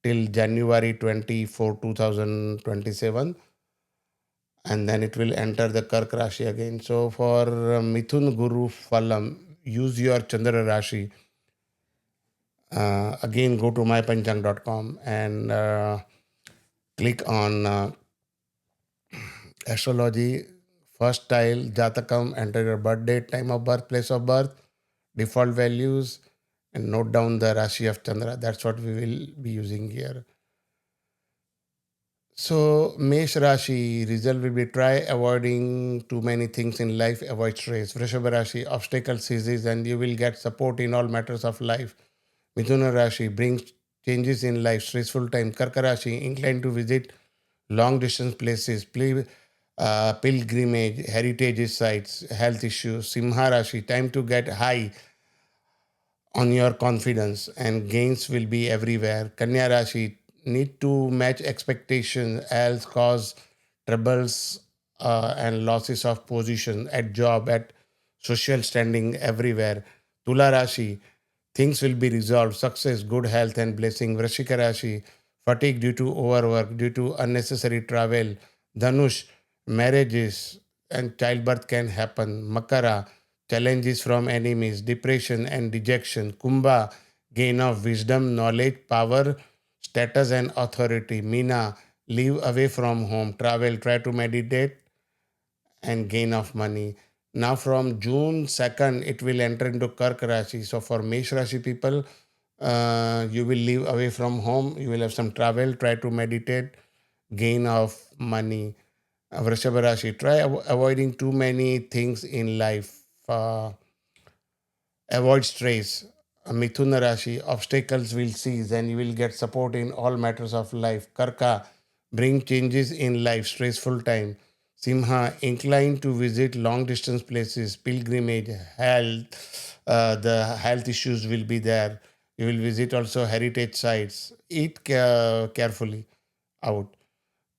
till January 24, 2027. And then it will enter the Kark Rashi again. So for Mithun Guru Phalam, use your Chandra Rashi. Again, go to mypanchang.com and click on astrology. First tile, Jatakam, enter your birth date, time of birth, place of birth, default values, and note down the Rashi of Chandra. That's what we will be using here. So, Mesh Rashi, result will be try avoiding too many things in life, avoid stress. Vrishabha Rashi, obstacle ceases and you will get support in all matters of life. Mithuna Rashi brings changes in life, stressful time. Karka Rashi, inclined to visit long distance places, pilgrimage, heritage sites, health issues. Simha Rashi, time to get high on your confidence and gains will be everywhere. Kanya Rashi need to match expectations else cause troubles and losses of position at job, at social standing everywhere. Tula Rashi things will be resolved, success, good health and blessing. Vrishika Rashi fatigue due to overwork, due to unnecessary travel. Dhanush marriages and childbirth can happen. Makara challenges from enemies, depression and dejection. Kumbha, gain of wisdom, knowledge, power, status, and authority. Meena, live away from home, travel, try to meditate, and gain of money. Now, from June 2nd, it will enter into Kark Rashi. So, for Mesh Rashi people, you will live away from home, you will have some travel, try to meditate, gain of money. Vrishabha Rashi, try avoiding too many things in life. Avoid stress. Mithuna Rashi, obstacles will cease and you will get support in all matters of life. Karka, bring changes in life, stressful time. Simha, inclined to visit long distance places, pilgrimage, health. The health issues will be there. You will visit also heritage sites. Eat carefully out.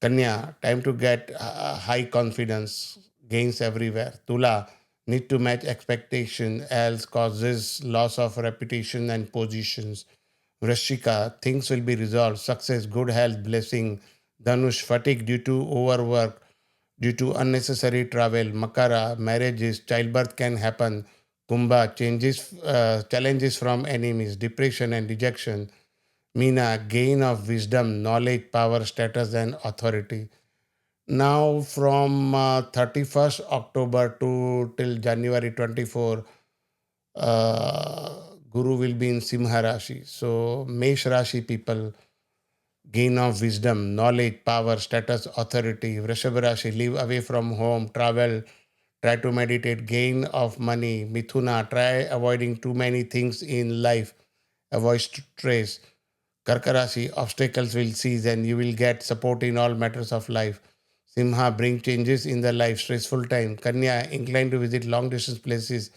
Kanya, time to get high confidence, gains everywhere. Tula, need to match expectation, else causes loss of reputation and positions. Vrishika, things will be resolved, success, good health, blessing. Dhanush, fatigue due to overwork, due to unnecessary travel. Makara, marriages, childbirth can happen. Kumbha, challenges from enemies, depression and dejection. Meena, gain of wisdom, knowledge, power, status, and authority. Now, from 31st October to till January 24, Guru will be in Simha Rashi. So, Mesh Rashi people, gain of wisdom, knowledge, power, status, authority. Vrishabh Rashi, live away from home, travel, try to meditate, gain of money. Mithuna, try avoiding too many things in life, avoid stress. Karka Rashi, obstacles will cease and you will get support in all matters of life. Simha, bring changes in the life, stressful time. Kanya, inclined to visit long distance places,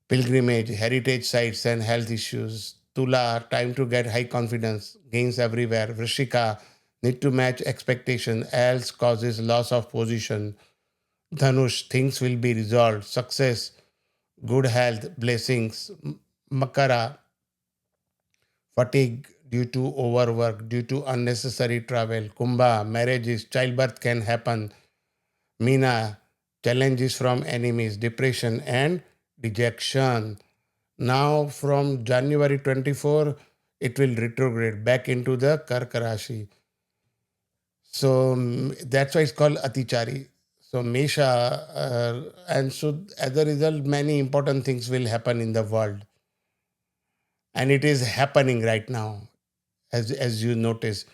pilgrimage, heritage sites, and health issues. Tula, time to get high confidence, gains everywhere. Vrishika, need to match expectation, else causes loss of position. Dhanush, things will be resolved, success, good health, blessings. Makara, fatigue due to overwork, due to unnecessary travel. Kumbha, marriages, childbirth can happen. Meena, challenges from enemies, depression and dejection. Now from January 24, it will retrograde back into the Karka Rashi. So that's why it's called Atichari. So Mesha, and so as a result, many important things will happen in the world, and it is happening right now, as you notice.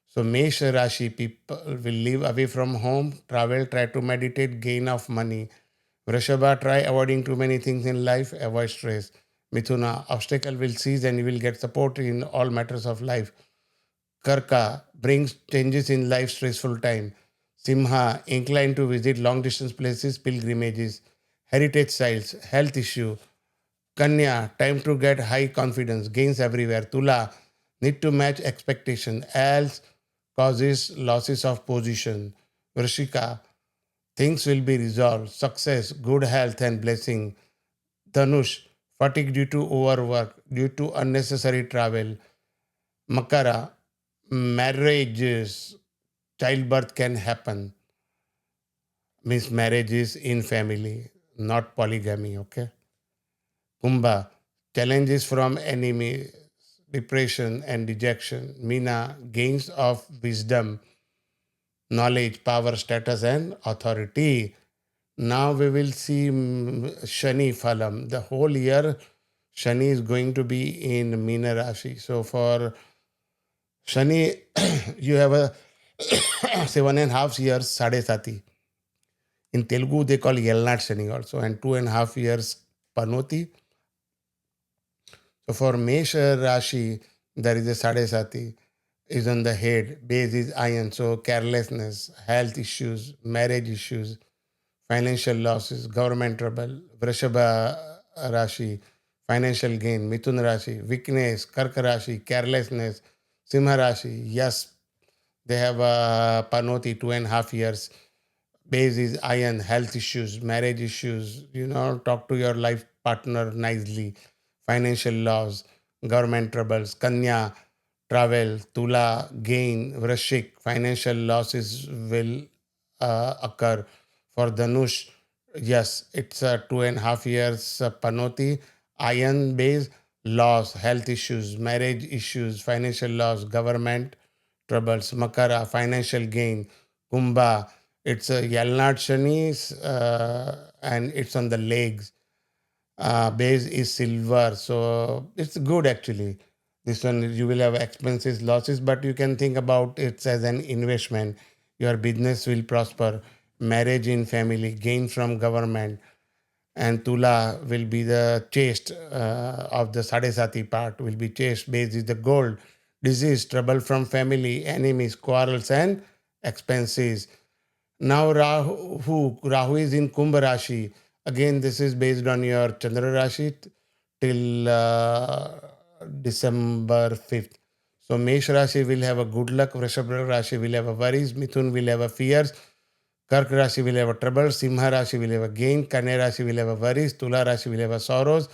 So Mesha Rashi people will live away from home, travel, try to meditate, gain of money. Vrishabha, try avoiding too many things in life, avoid stress. Mithuna, obstacle will cease and you will get support in all matters of life. Karka brings changes in life stressful time. Simha inclined to visit long distance places, pilgrimages, heritage sites, health issue. Kanya time to get high confidence, gains everywhere. Tula need to match expectation, else causes losses of position. Vrishika things will be resolved, success, good health and blessing. Dhanush fatigue due to overwork, due to unnecessary travel. Makara marriages, childbirth can happen, means marriages in family, not polygamy, okay? Kumbha, challenges from enemy, depression and dejection. Meena, gains of wisdom, knowledge, power, status and authority. Now we will see Shani Phalam. The whole year, Shani is going to be in Meena Rashi. So for Shani, you have a 7.5 years Sade Sati. In Telugu, they call Yelnat Shani also, and 2.5 years Panoti. So for Mesha Rashi, there is a Sadesati, is on the head, base is iron, so carelessness, health issues, marriage issues, financial losses, government trouble, Vrishabha Rashi, financial gain, Mithun Rashi, weakness, Karka Rashi, carelessness, Simha Rashi, yes, they have a Panoti 2.5 years. Base is iron, health issues, marriage issues, talk to your life partner nicely, financial loss, government troubles, Kanya, travel, Tula, gain, Vrishik, financial losses will occur. For Dhanush, yes, it's a 2.5 years Panoti, iron base, loss, health issues, marriage issues, financial loss, government troubles, Makara, financial gain, Kumbha, it's a Yalnad Shani, and it's on the legs. Base is silver, so it's good actually. This one you will have expenses, losses, but you can think about it as an investment. Your business will prosper, marriage in family, gain from government, and Tula will be the chaste of the Sadesati part, will be chaste. Base is the gold, disease, trouble from family, enemies, quarrels, and expenses. Now Rahu is in Kumbha Rashi. Again, this is based on your Chandra Rashi till December 5th. So Mesh Rashi will have a good luck, Vrishabh Rashi will have a worries, Mithun will have a fears, Kark Rashi will have a trouble, Simha Rashi will have a gain, Kanya Rashi will have a worries, Tula Rashi will have a sorrows,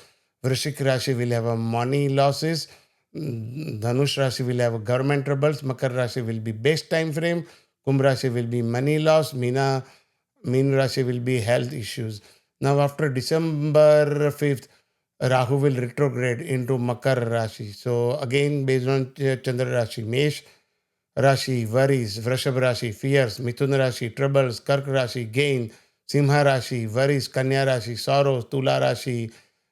Vrishik Rashi will have a money losses, Dhanush Rashi will have a government troubles, Makar Rashi will be best time frame, Kumbh Rashi will be money loss, Meen Rashi will be health issues. Now after December 5th, Rahu will retrograde into Makar Rashi. So again, based on Chandra Rashi, Mesh Rashi, worries, Vrishab Rashi, fears, Mithun Rashi, troubles, Kark Rashi, gain, Simha Rashi, worries, Kanya Rashi, sorrows, Tula Rashi,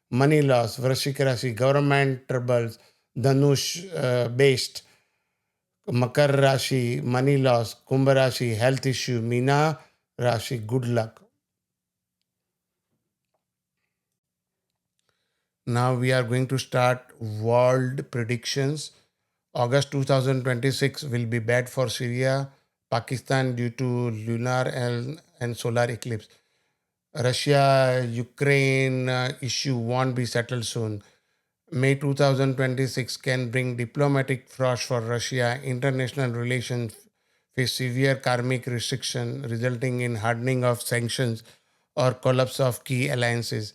money loss, Vrishik Rashi, government troubles, Dhanush based, Makar Rashi, money loss, Kumbh Rashi, health issue, Meena Rashi, good luck. Now we are going to start world predictions. August 2026 will be bad for Syria, Pakistan due to lunar and solar eclipse. Russia Ukraine issue won't be settled soon. May 2026 can bring diplomatic frost for Russia. International relations face severe karmic restriction, resulting in hardening of sanctions or collapse of key alliances.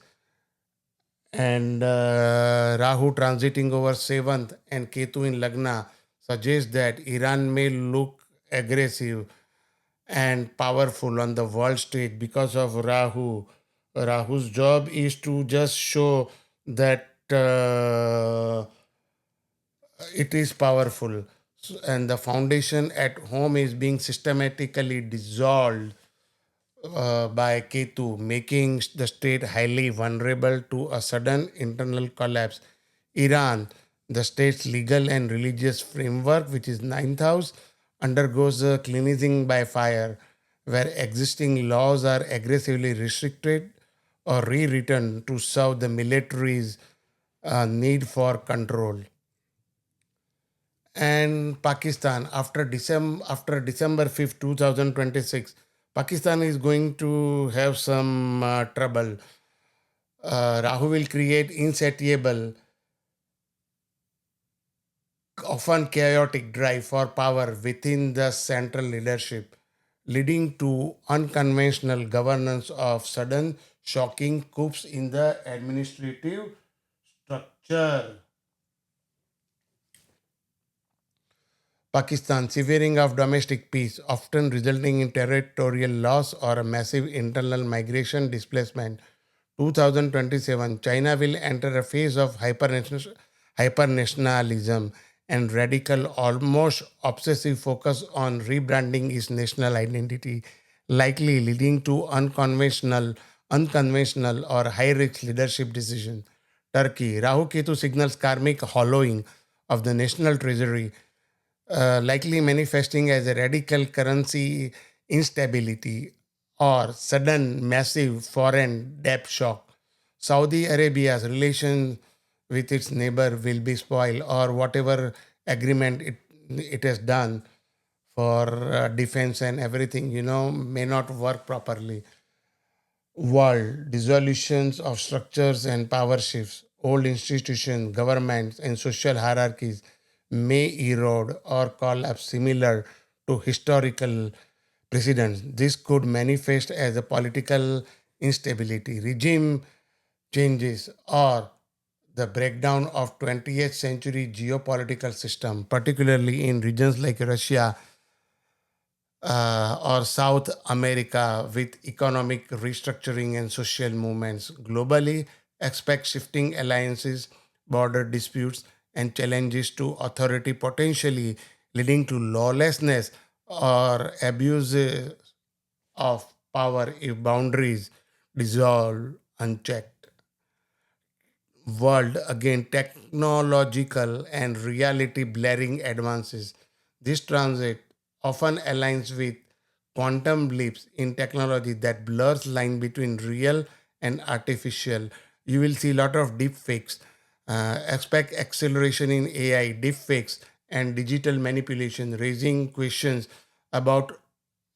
And Rahu transiting over 7th and Ketu in Lagna suggests that Iran may look aggressive and powerful on the world stage because of Rahu. Rahu's job is to just show that it is powerful. And the foundation at home is being systematically dissolved by Ketu, making the state highly vulnerable to a sudden internal collapse. Iran, the state's legal and religious framework, which is ninth house, undergoes a cleansing by fire, where existing laws are aggressively restricted or rewritten to serve the military's need for control. And Pakistan, after December 5th, 2026, Pakistan is going to have some trouble. Rahu will create insatiable, often chaotic drive for power within the central leadership, leading to unconventional governance of sudden shocking coups in the administrative structure. Pakistan, severing of domestic peace, often resulting in territorial loss or a massive internal migration displacement. 2027, China will enter a phase of hypernationalism and radical, almost obsessive focus on rebranding its national identity, likely leading to unconventional or high-risk leadership decisions. Turkey, Rahu-Ketu signals karmic hollowing of the national treasury, likely manifesting as a radical currency instability or sudden massive foreign debt shock. Saudi Arabia's relation with its neighbor will be spoiled, or whatever agreement it has done for defense and everything, may not work properly. World dissolutions of structures and power shifts, old institutions, governments, and social hierarchies may erode or collapse similar to historical precedents. This could manifest as a political instability, regime changes, or the breakdown of 20th century geopolitical system, particularly in regions like Russia or South America with economic restructuring and social movements. Globally, expect shifting alliances, border disputes, and challenges to authority, potentially leading to lawlessness or abuse of power if boundaries dissolve unchecked. World, again, technological and reality blurring advances. This transit often aligns with quantum leaps in technology that blurs line between real and artificial. You will see a lot of deep fakes. Expect acceleration in AI, deep fakes, and digital manipulation, raising questions about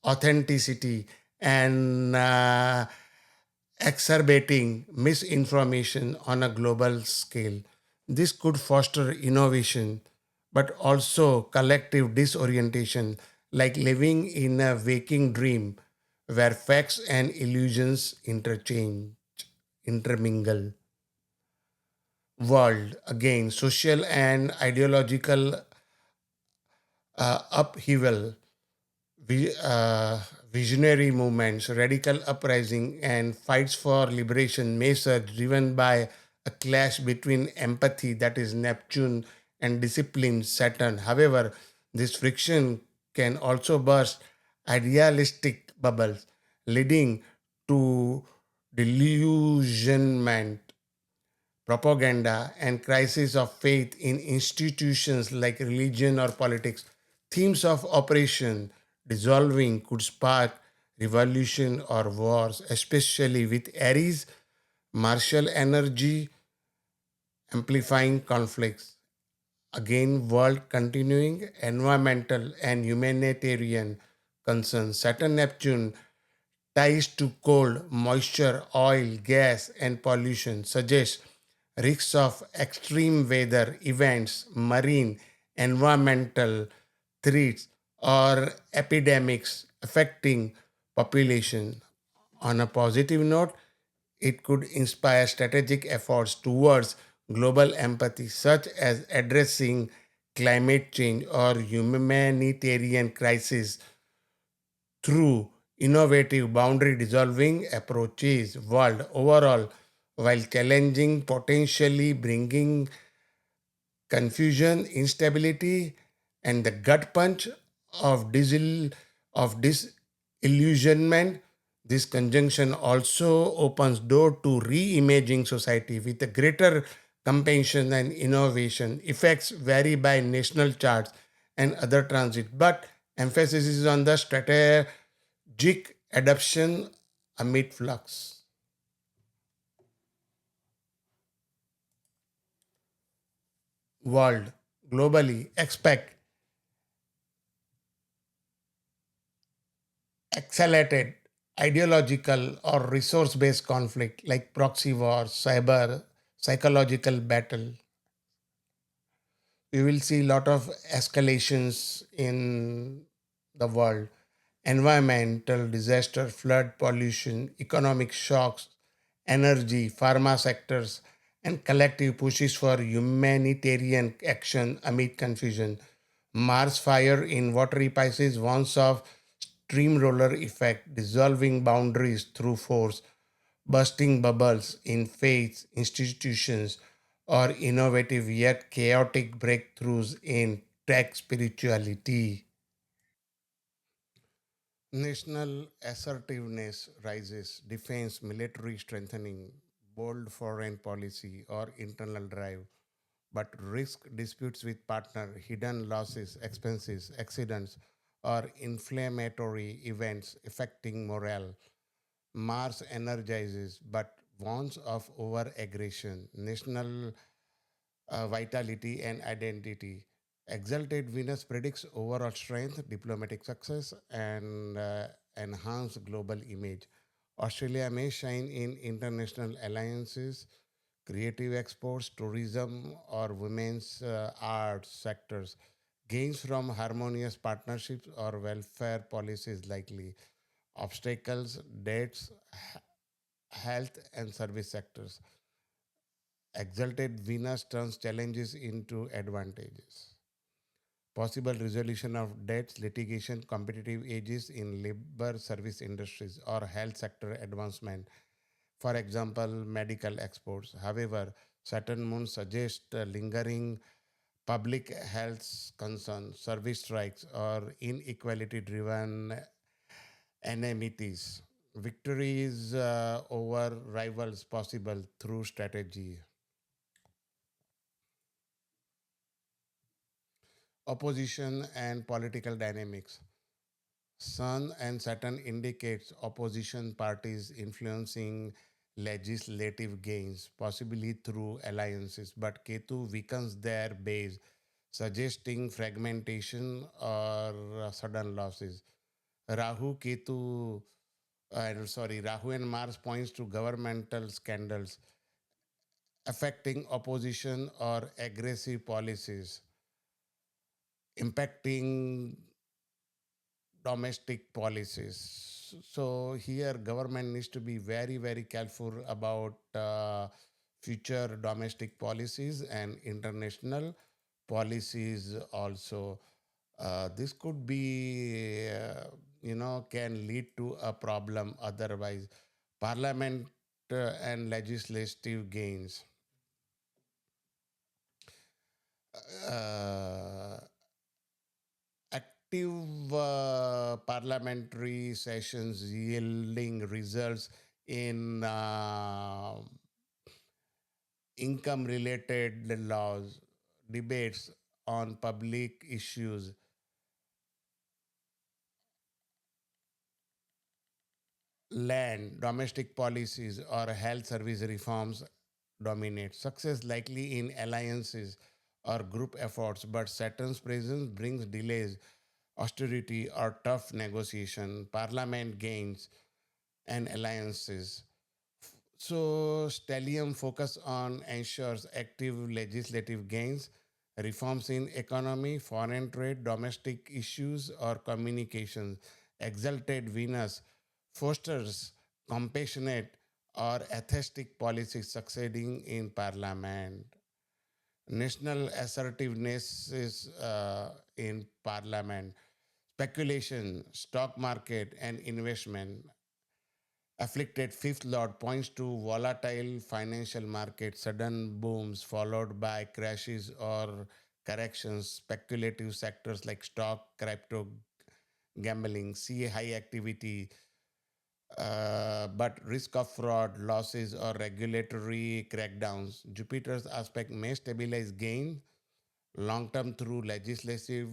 authenticity and exacerbating misinformation on a global scale. This could foster innovation, but also collective disorientation, like living in a waking dream where facts and illusions intermingle. World, again, social and ideological upheaval, vi- uh, visionary movements, radical uprising, and fights for liberation may surge, driven by a clash between empathy, that is Neptune, and discipline, Saturn. However, this friction can also burst idealistic bubbles, leading to delusionment, propaganda, and crisis of faith in institutions like religion or politics. Themes of operation dissolving could spark revolution or wars, especially with Aries, martial energy amplifying conflicts. Again, world continuing environmental and humanitarian concerns. Saturn Neptune ties to cold, moisture, oil, gas, and pollution suggest risks of extreme weather events, marine, environmental threats, or epidemics affecting population. On a positive note, it could inspire strategic efforts towards global empathy, such as addressing climate change or humanitarian crisis through innovative boundary dissolving approaches world overall while challenging potentially bringing confusion, instability, and the gut punch of disillusionment. This conjunction also opens door to re-imaging society with a greater compassion and innovation. Effects vary by national charts and other transit, but emphasis is on the strategic adoption amid flux. World globally expect accelerated ideological or resource based conflict like proxy wars, cyber, psychological battle. We will see a lot of escalations in the world. Environmental disaster, flood, pollution, economic shocks, energy, pharma sectors, and collective pushes for humanitarian action amid confusion. Mars fire in watery Pisces warns of steamroller effect, dissolving boundaries through force, bursting bubbles in faith, institutions, or innovative yet chaotic breakthroughs in tech spirituality. National assertiveness rises, defense, military strengthening, bold foreign policy, or internal drive, but risk disputes with partner, hidden losses, expenses, accidents, or inflammatory events affecting morale. Mars energizes but warns of over aggression, national vitality, and identity. Exalted Venus predicts overall strength, diplomatic success, and enhanced global image. Australia may shine in international alliances, creative exports, tourism, or women's arts sectors. Gains from harmonious partnerships or welfare policies likely. Obstacles, debts, health, and service sectors. Exalted Venus turns challenges into advantages. Possible resolution of debts, litigation, competitive edges in labor service industries, or health sector advancement. For example, medical exports. However, Saturn moon suggests lingering public health concerns, service strikes, or inequality driven enmities. Victories over rivals possible through strategy. Opposition and political dynamics. Sun and Saturn indicates opposition parties influencing legislative gains, possibly through alliances, but Ketu weakens their base, suggesting fragmentation or sudden losses. Rahu and Mars points to governmental scandals affecting opposition or aggressive policies, impacting domestic policies. So here, government needs to be very, very careful about future domestic policies and international policies also. This could be, can lead to a problem otherwise. Parliament and legislative gains. Uh, Active parliamentary sessions yielding results in income related laws, debates on public issues, land, domestic policies, or health service reforms dominate. Success likely in alliances or group efforts, but Saturn's presence brings delays, austerity, or tough negotiation. Parliament gains and alliances. So, Stellium focus on ensures active legislative gains, reforms in economy, foreign trade, domestic issues, or communications. Exalted Venus fosters compassionate or atheistic policies succeeding in parliament. National assertiveness is in parliament. Speculation, stock market, and investment. Afflicted fifth lord points to volatile financial markets, sudden booms followed by crashes or corrections. Speculative sectors like stock, crypto, gambling see high activity, but risk of fraud, losses, or regulatory crackdowns. Jupiter's aspect may stabilize gain long term through legislative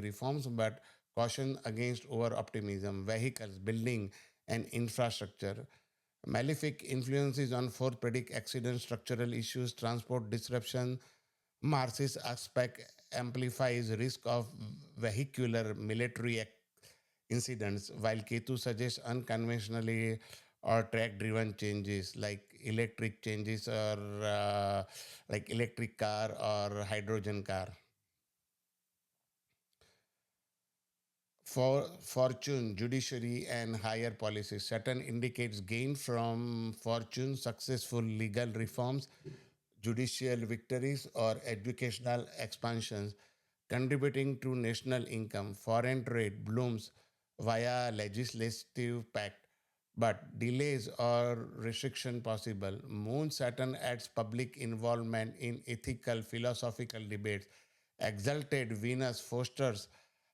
reforms, but caution against over optimism. Vehicles, building, and infrastructure. Malefic influences on fourth predict accident, structural issues, transport disruption. Mars's aspect amplifies risk of vehicular military incidents, while Ketu suggests unconventionally or track driven changes like electric changes or like electric car or hydrogen car. For fortune, judiciary, and higher policies, Saturn indicates gain from fortune, successful legal reforms, judicial victories, or educational expansions, contributing to national income. Foreign trade blooms via legislative pact, but delays or restriction possible. Moon Saturn adds public involvement in ethical, philosophical debates. Exalted Venus fosters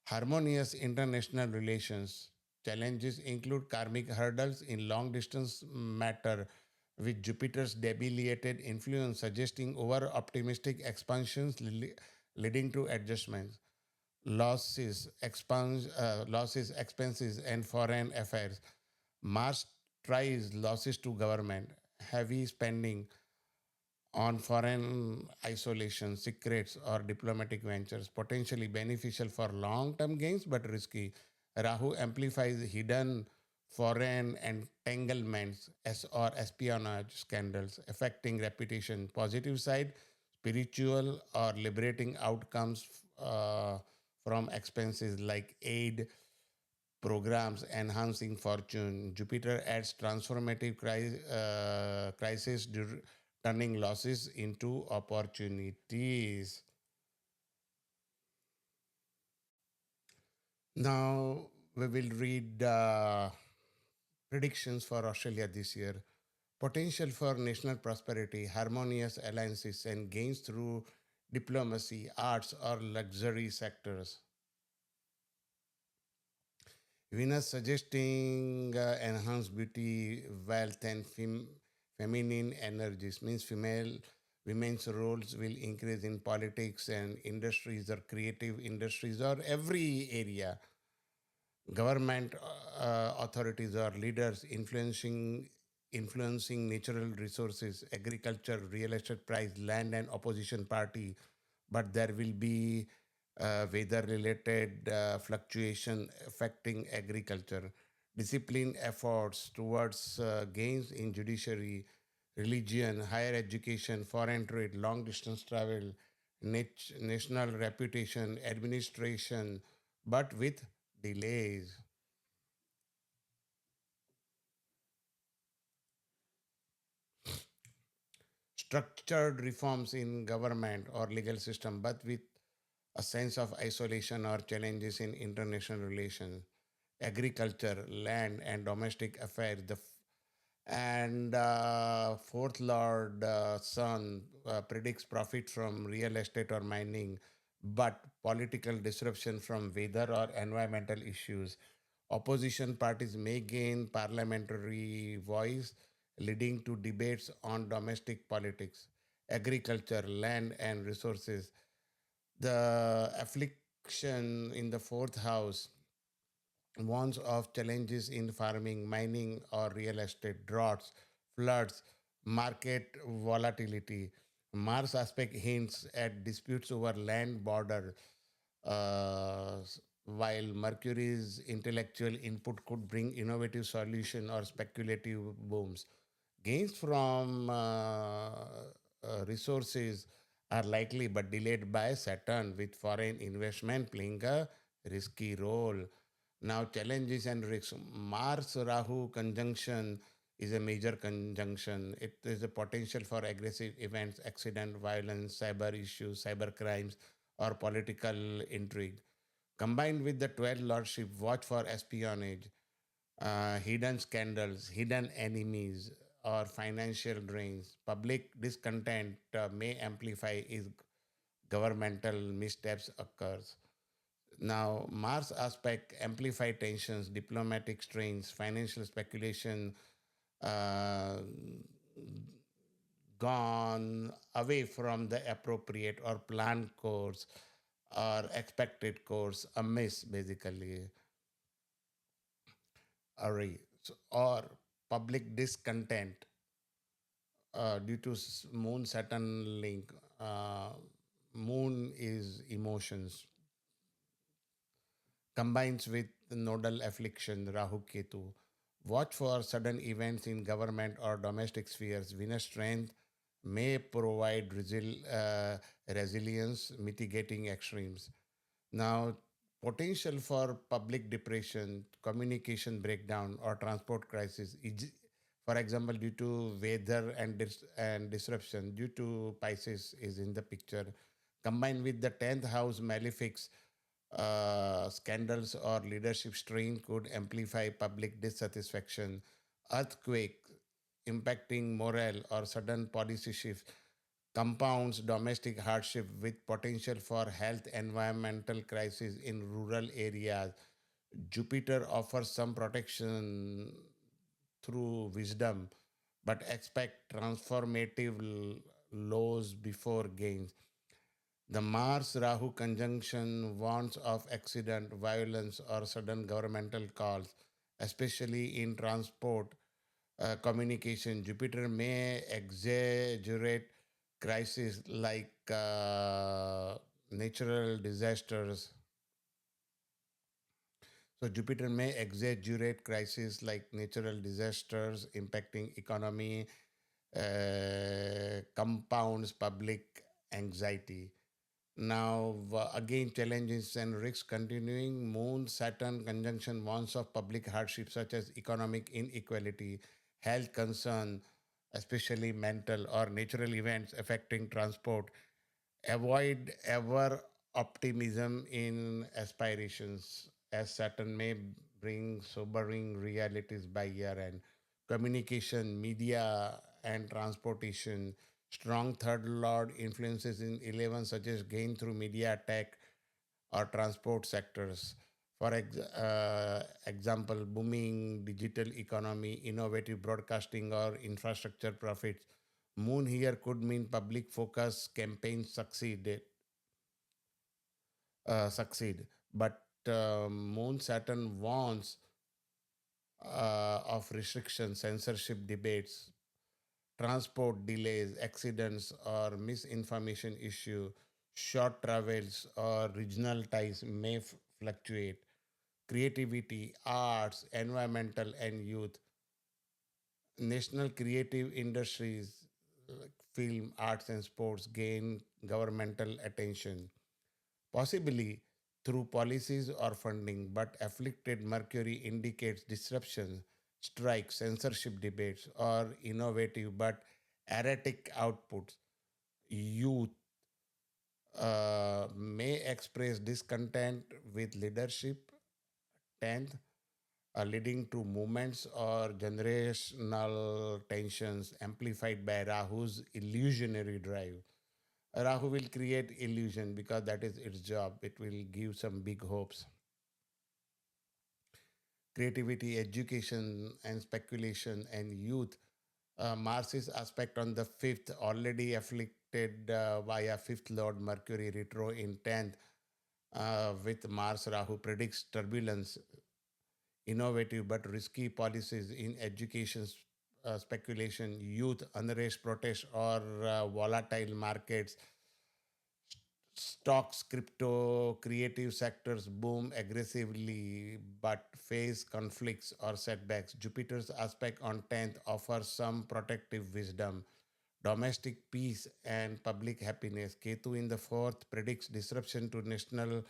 harmonious international relations. Challenges include karmic hurdles in long distance matter, with Jupiter's debilitated influence suggesting over optimistic expansions leading to adjustments. Losses, expenses, and foreign affairs. Mars tries losses to government, heavy spending on foreign isolation, secrets, or diplomatic ventures, potentially beneficial for long term gains but risky. Rahu amplifies hidden foreign entanglements or espionage scandals affecting reputation. Positive side, spiritual or liberating outcomes from expenses like aid programs enhancing fortune. Jupiter adds transformative crisis, turning losses into opportunities. Now we will read predictions for Australia this year. Potential for national prosperity, harmonious alliances, and gains through diplomacy, arts, or luxury sectors. Venus suggesting enhanced beauty, wealth, and feminine energies means female women's roles will increase in politics and industries or creative industries or every area. Government authorities or leaders influencing natural resources, agriculture, real estate price, land, and opposition party. But there will be weather-related fluctuation affecting agriculture, discipline efforts towards gains in judiciary, religion, higher education, foreign trade, long-distance travel, national reputation, administration, but with delays. Structured reforms in government or legal system, but with a sense of isolation or challenges in international relations, agriculture, land, and domestic affairs. And fourth Lord Sun predicts profit from real estate or mining, but political disruption from weather or environmental issues. Opposition parties may gain parliamentary voice, leading to debates on domestic politics, agriculture, land, and resources. The affliction in the fourth house warns of challenges in farming, mining, or real estate, droughts, floods, market volatility. Mars aspect hints at disputes over land border, while Mercury's intellectual input could bring innovative solution or speculative booms. Gains from resources are likely but delayed by Saturn, with foreign investment playing a risky role. Now, challenges and risks. Mars Rahu conjunction is a major conjunction. It is a potential for aggressive events, accident, violence, cyber issues, cyber crimes, or political intrigue. Combined with the 12 lordship, watch for espionage, hidden scandals, hidden enemies, or financial drains. Public discontent may amplify if governmental missteps occurs. Now, Mars aspect amplify tensions, diplomatic strains, financial speculation, uh, gone away from the appropriate or planned course or expected course, amiss basically, array, or public discontent due to Moon Saturn link. Uh, Moon is emotions, combines with the nodal affliction, Rahu-Ketu. Watch for sudden events in government or domestic spheres. Venus strength may provide resilience, mitigating extremes. Now, potential for public depression, communication breakdown, or transport crisis, for example, due to weather and disruption, due to Pisces is in the picture, combined with the 10th house malefics, scandals or leadership strain could amplify public dissatisfaction. Earthquake impacting morale or sudden policy shift compounds domestic hardship with potential for health environmental crisis in rural areas. Jupiter offers some protection through wisdom, but expect transformative lows before gains. The Mars Rahu conjunction warns of accident, violence, or sudden governmental calls, especially in transport, communication. Jupiter may exaggerate crises like natural disasters. So, Jupiter may exaggerate crises like natural disasters impacting economy, compounds public anxiety. Now, again, challenges and risks continuing. Moon Saturn conjunction warns of public hardship such as economic inequality, health concern, especially mental or natural events affecting transport. Avoid ever optimism in aspirations, as Saturn may bring sobering realities by year end. Communication, media, and transportation. Strong third lord influences in 11 such as gain through media, tech, or transport sectors. For example, booming digital economy, innovative broadcasting, or infrastructure profits. Moon here could mean public focus campaigns succeed, but Moon Saturn warns of restrictions, censorship debates, transport delays, accidents, or misinformation issue. Short travels or regional ties may fluctuate. Creativity, arts, environmental, and youth. National creative industries like film, arts, and sports gain governmental attention, possibly through policies or funding, but afflicted Mercury indicates disruption, strikes, censorship debates, or innovative but erratic outputs. Youth may express discontent with leadership, 10th, leading to movements or generational tensions amplified by Rahu's illusionary drive. Rahu will create illusion because that is its job. It will give some big hopes. Creativity, education, and speculation, and youth. Mars's aspect on the fifth, already afflicted via fifth Lord Mercury retro in 10th, with Mars Rahu predicts turbulence, innovative but risky policies in education, speculation, youth, unrest, protest, or volatile markets. Stocks, crypto, creative sectors boom aggressively but face conflicts or setbacks. Jupiter's aspect on 10th offers some protective wisdom, domestic peace, and public happiness. Ketu in the fourth predicts disruption to national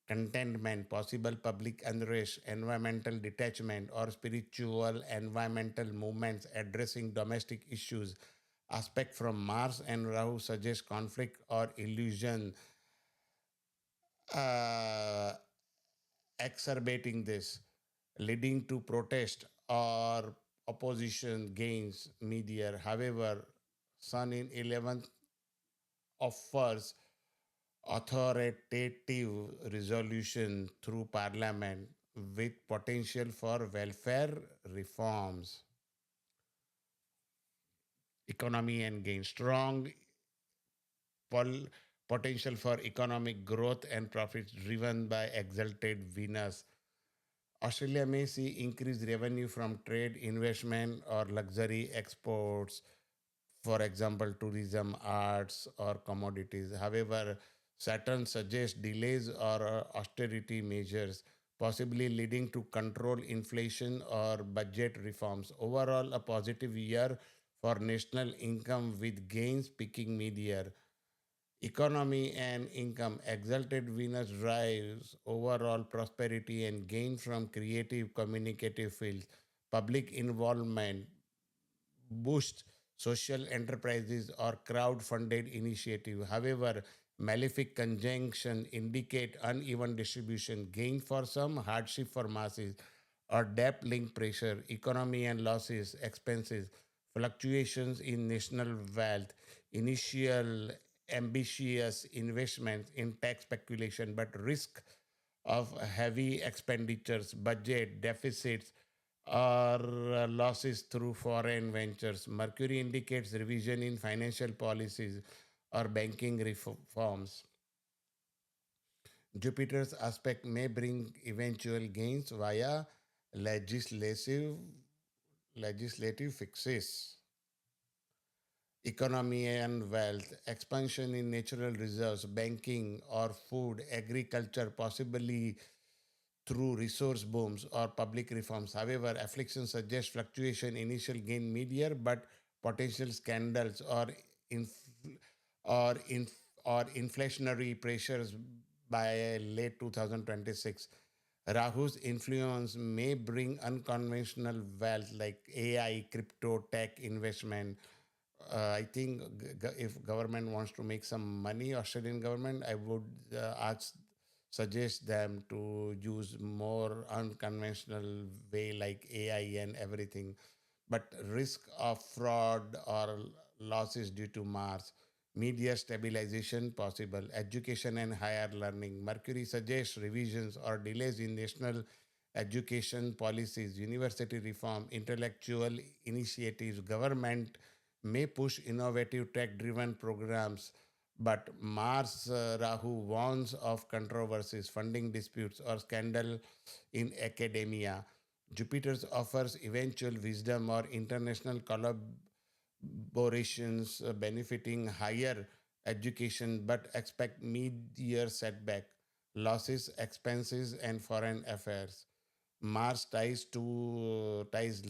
contentment, possible public unrest, environmental detachment, or spiritual environmental movements addressing domestic issues. Aspect from Mars and Rahu suggests conflict or illusion, uh, exacerbating this, leading to protest or opposition gains media. However, Sun in 11th offers authoritative resolution through parliament with potential for welfare reforms, economy and gain, strong pol- potential for economic growth and profits driven by exalted Venus. Australia may see increased revenue from trade, investment, or luxury exports, for example, tourism, arts, or commodities. However, Saturn suggests delays or austerity measures, possibly leading to control inflation or budget reforms. Overall, a positive year for national income with gains peaking mid-year. Economy and income, exalted Venus drives overall prosperity and gain from creative communicative fields. Public involvement boost social enterprises or crowd-funded initiative. However, malefic conjunction indicate uneven distribution, gain for some, hardship for masses, or debt-linked pressure, economy and losses, expenses, fluctuations in national wealth, initial ambitious investments in tax speculation, but risk of heavy expenditures, budget deficits, or losses through foreign ventures. Mercury indicates revision in financial policies or banking reforms. Jupiter's aspect may bring eventual gains via legislative legislative fixes. Economy and wealth, expansion in natural reserves, banking or food, agriculture, possibly through resource booms or public reforms. However, affliction suggests fluctuation, initial gain mid-year, but potential scandals inf- or inf- or inflationary pressures by late 2026. Rahu's influence may bring unconventional wealth like AI, crypto, tech investment. I think if government wants to make some money, Australian government, I would suggest them to use more unconventional way like AI and everything. But risk of fraud or losses due to Mars, media stabilization possible, education and higher learning. Mercury suggests revisions or delays in national education policies, university reform, intellectual initiatives. Government may push innovative tech driven programs, but Mars Rahu warns of controversies, funding disputes, or scandal in academia. Jupiter offers eventual wisdom or international collaborations benefiting higher education, but expect mid-year setback, losses, expenses, and foreign affairs. Mars ties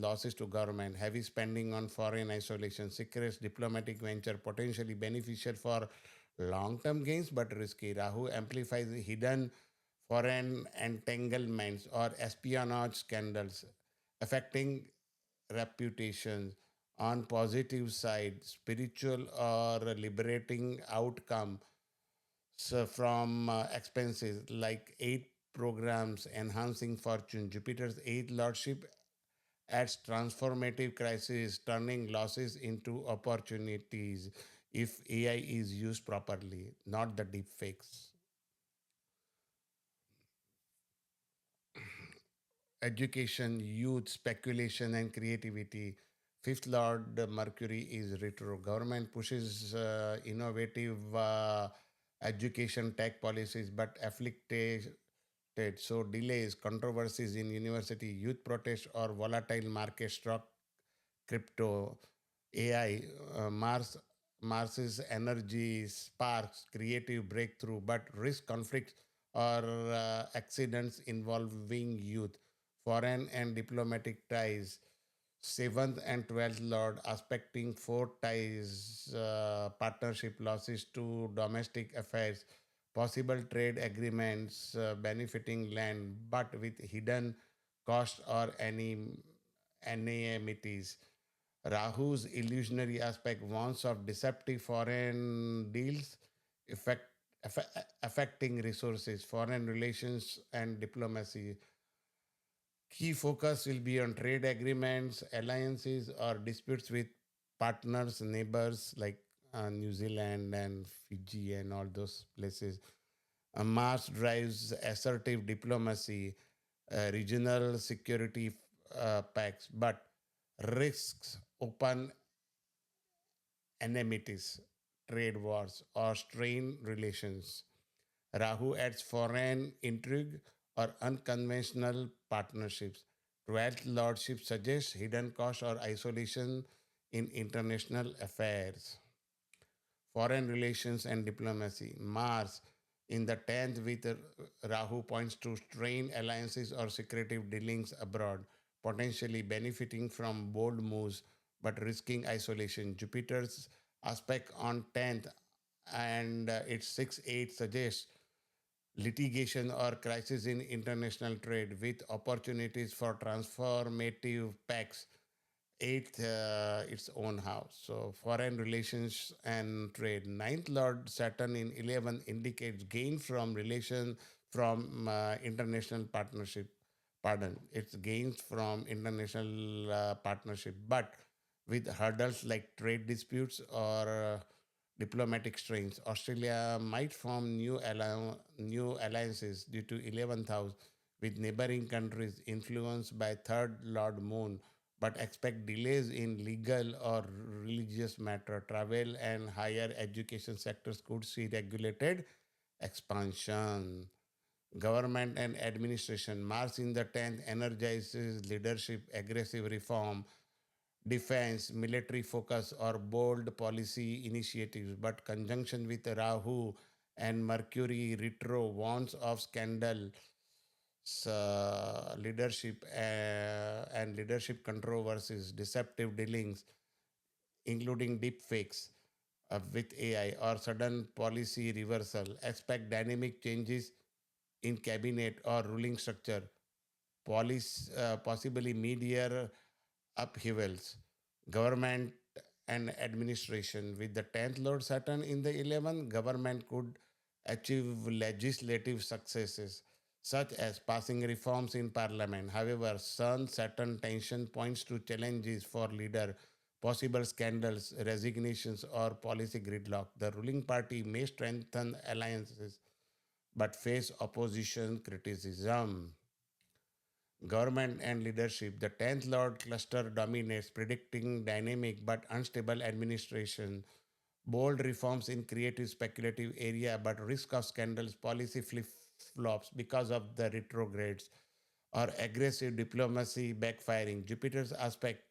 losses to government, heavy spending on foreign isolation, secrets, diplomatic venture, potentially beneficial for long-term gains but risky. Rahu amplifies hidden foreign entanglements or espionage scandals, affecting reputations. On positive side, spiritual or liberating outcome, so from expenses like eight programs enhancing fortune. Jupiter's eighth lordship adds transformative crises, turning losses into opportunities if AI is used properly, not the deep fakes. Education, youth, speculation, and creativity. Fifth Lord Mercury is retro. Government pushes innovative education tech policies, but afflicted. So delays, controversies in university, youth protest, or volatile market struck crypto, AI, Mars's energy sparks creative breakthrough, but risk conflicts or accidents involving youth, foreign and diplomatic ties. Seventh and 12th Lord aspecting fourth ties, partnership losses to domestic affairs, possible trade agreements benefiting land, but with hidden cost or any enmities. Rahu's illusionary aspect warns of deceptive foreign deals, effect, affecting resources, foreign relations, and diplomacy. Key focus will be on trade agreements, alliances, or disputes with partners, neighbors like New Zealand and Fiji and all those places. Mars drives assertive diplomacy, regional security pacts, but risks open enmities, trade wars, or strained relations. Rahu adds foreign intrigue or unconventional partnerships. 12th Lordship suggests hidden cost or isolation in international affairs. Foreign relations and diplomacy. Mars in the 10th with Rahu points to strained alliances or secretive dealings abroad, potentially benefiting from bold moves but risking isolation. Jupiter's aspect on 10th and its 6-8 suggests litigation or crisis in international trade with opportunities for transformative pacts. Eighth, its own house. So, foreign relations and trade. Ninth Lord Saturn in 11 indicates gain from relation from international partnership. Pardon, it's gains from international partnership, but with hurdles like trade disputes or diplomatic strains. Australia might form new alliances due to 11th house with neighboring countries influenced by third Lord Moon, but expect delays in legal or religious matter. Travel and higher education sectors could see regulated expansion. Government and administration. Mars in the 10th energizes leadership, aggressive reform, defense, military focus, or bold policy initiatives. But conjunction with Rahu and Mercury retro warns of scandal, leadership and leadership controversies, deceptive dealings, including deep fakes with AI or sudden policy reversal. Expect dynamic changes in cabinet or ruling structure, possibly mid-year upheavals, government and administration. With the 10th Lord Saturn in the 11th, government could achieve legislative successes such as passing reforms in parliament. However, Sun Saturn tension points to challenges for leader, possible scandals, resignations, or policy gridlock. The ruling party may strengthen alliances but face opposition criticism. Government and leadership. The 10th Lord cluster dominates, predicting dynamic but unstable administration, bold reforms in creative speculative area, but risk of scandals, policy flip-flops because of the retrogrades, or aggressive diplomacy backfiring. Jupiter's aspect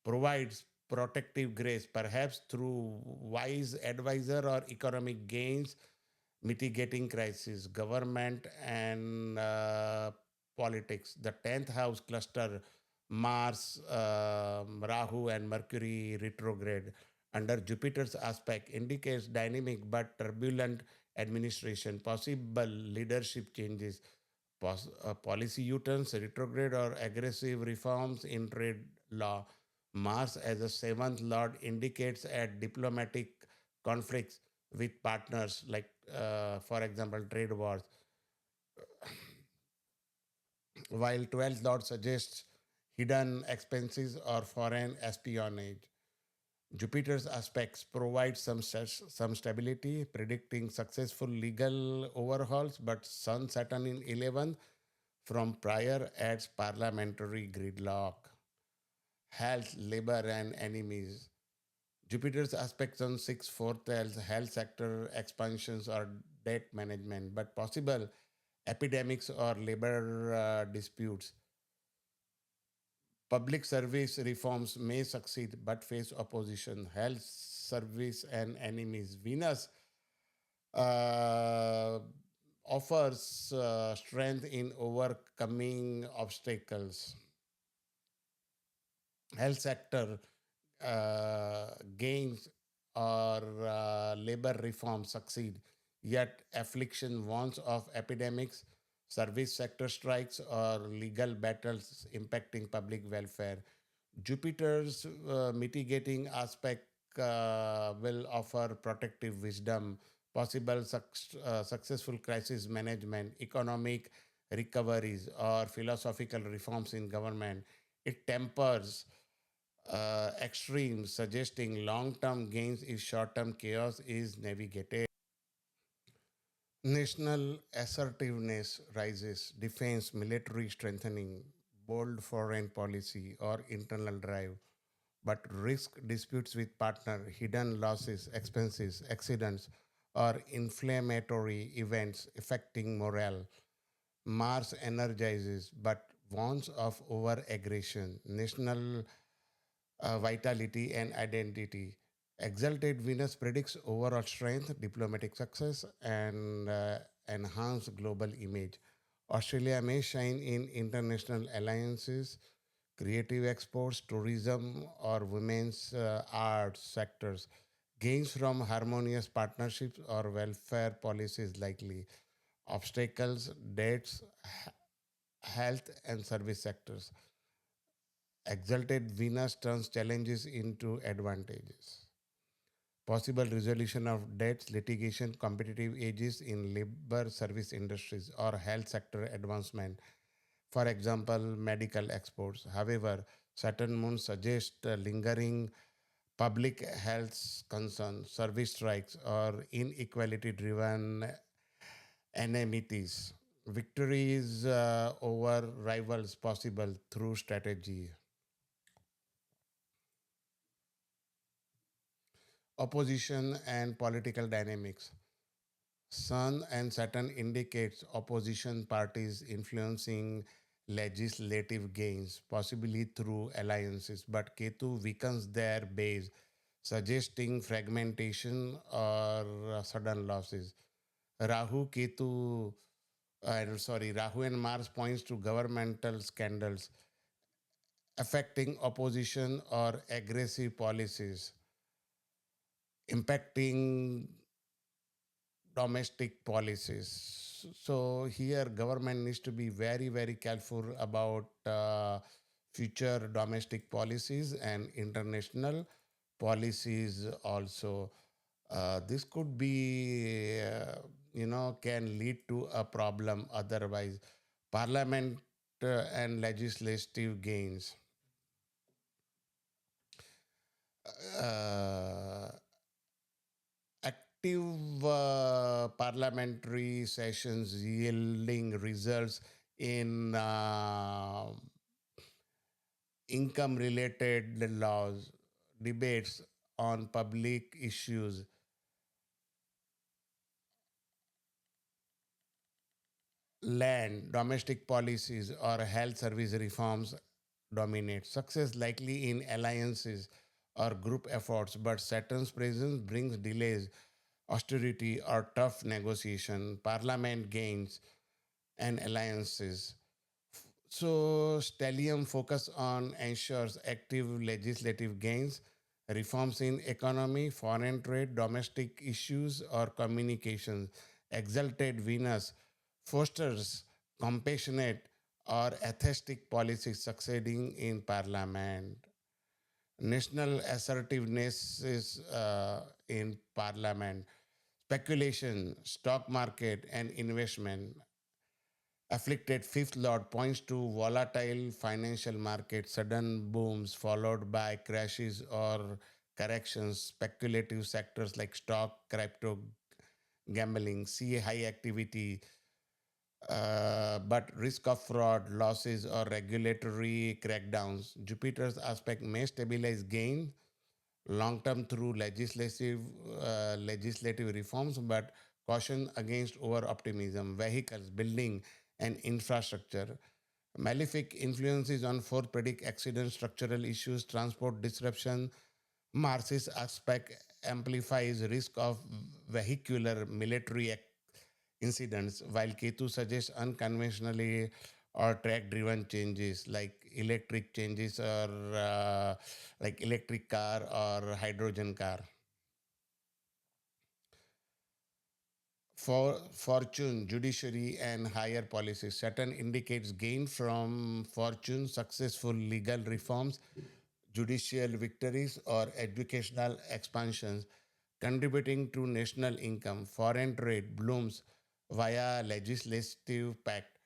provides protective grace, perhaps through wise advisor or economic gains, mitigating crisis, government and politics. The 10th house cluster, Mars, Rahu, and Mercury retrograde under Jupiter's aspect indicates dynamic but turbulent administration, possible leadership changes, policy U-turns, retrograde or aggressive reforms in trade law. Mars as a seventh lord indicates at diplomatic conflicts with partners like, for example, trade wars, while 12th lord suggests hidden expenses or foreign espionage. Jupiter's aspects provide some stability, predicting successful legal overhauls, but Sun Saturn in 11th from prior adds parliamentary gridlock, health, labor, and enemies. Jupiter's aspects on 6 fourth health sector expansions or debt management, but possible epidemics or labor disputes. Public service reforms may succeed but face opposition. Health service and enemies. Venus uh, offers strength in overcoming obstacles. Health sector gains or labor reforms succeed, yet affliction warns of epidemics, service sector strikes, or legal battles impacting public welfare. Jupiter's mitigating aspect will offer protective wisdom, possible successful crisis management, economic recoveries, or philosophical reforms in government. It tempers extremes, suggesting long term gains if short term chaos is navigated. National assertiveness rises, defense, military strengthening, bold foreign policy, or internal drive, but risk disputes with partner, hidden losses, expenses, accidents, or inflammatory events affecting morale. Mars energizes but warns of over aggression, national vitality, and identity. Exalted Venus predicts overall strength, diplomatic success, and enhanced global image. Australia may shine in international alliances, creative exports, tourism, or women's arts sectors. Gains from harmonious partnerships or welfare policies likely. Obstacles, debts, health, and service sectors. Exalted Venus turns challenges into advantages. Possible resolution of debts, litigation, competitive edges in labor service industries, or health sector advancement. For example, medical exports. However, Saturn moon suggests lingering public health concerns, service strikes, or inequality driven enmities. Victories over rivals possible through strategy. Opposition and political dynamics. Sun and Saturn indicates opposition parties influencing legislative gains, possibly through alliances, but Ketu weakens their base, suggesting fragmentation or sudden losses. Rahu Ketu, Rahu and Mars points to governmental scandals affecting opposition or aggressive policies, impacting domestic policies. So here, government needs to be very, very careful about future domestic policies and international policies also. This could be, can lead to a problem otherwise. Parliament and legislative gains. Uh, Active parliamentary sessions yielding results in income related laws, debates on public issues, land, domestic policies, or health service reforms dominate. Success likely in alliances or group efforts, but Saturn's presence brings delays, austerity, or tough negotiation. Parliament gains and alliances. So, Stellium focus on ensures active legislative gains, reforms in economy, foreign trade, domestic issues, or communications. Exalted Venus fosters compassionate or atheistic policies succeeding in parliament. National assertiveness is in parliament. Speculation, stock market, and investment. Afflicted fifth lord points to volatile financial markets, sudden booms followed by crashes or corrections. Speculative sectors like stock, crypto, gambling see high activity, but risk of fraud, losses, or regulatory crackdowns. Jupiter's aspect may stabilize gain long term through legislative reforms, but caution against over optimism. Vehicles, building, and infrastructure. Malefic influences on fourth predict accidents, structural issues, transport disruption. Mars's aspect amplifies risk of vehicular military incidents, while Ketu suggests unconventionally or track driven changes like electric changes or like electric car or hydrogen car. For fortune, judiciary, and higher policies, Saturn indicates gain from fortune, successful legal reforms, judicial victories, or educational expansions. contributing to national income. Foreign trade blooms via legislative pact,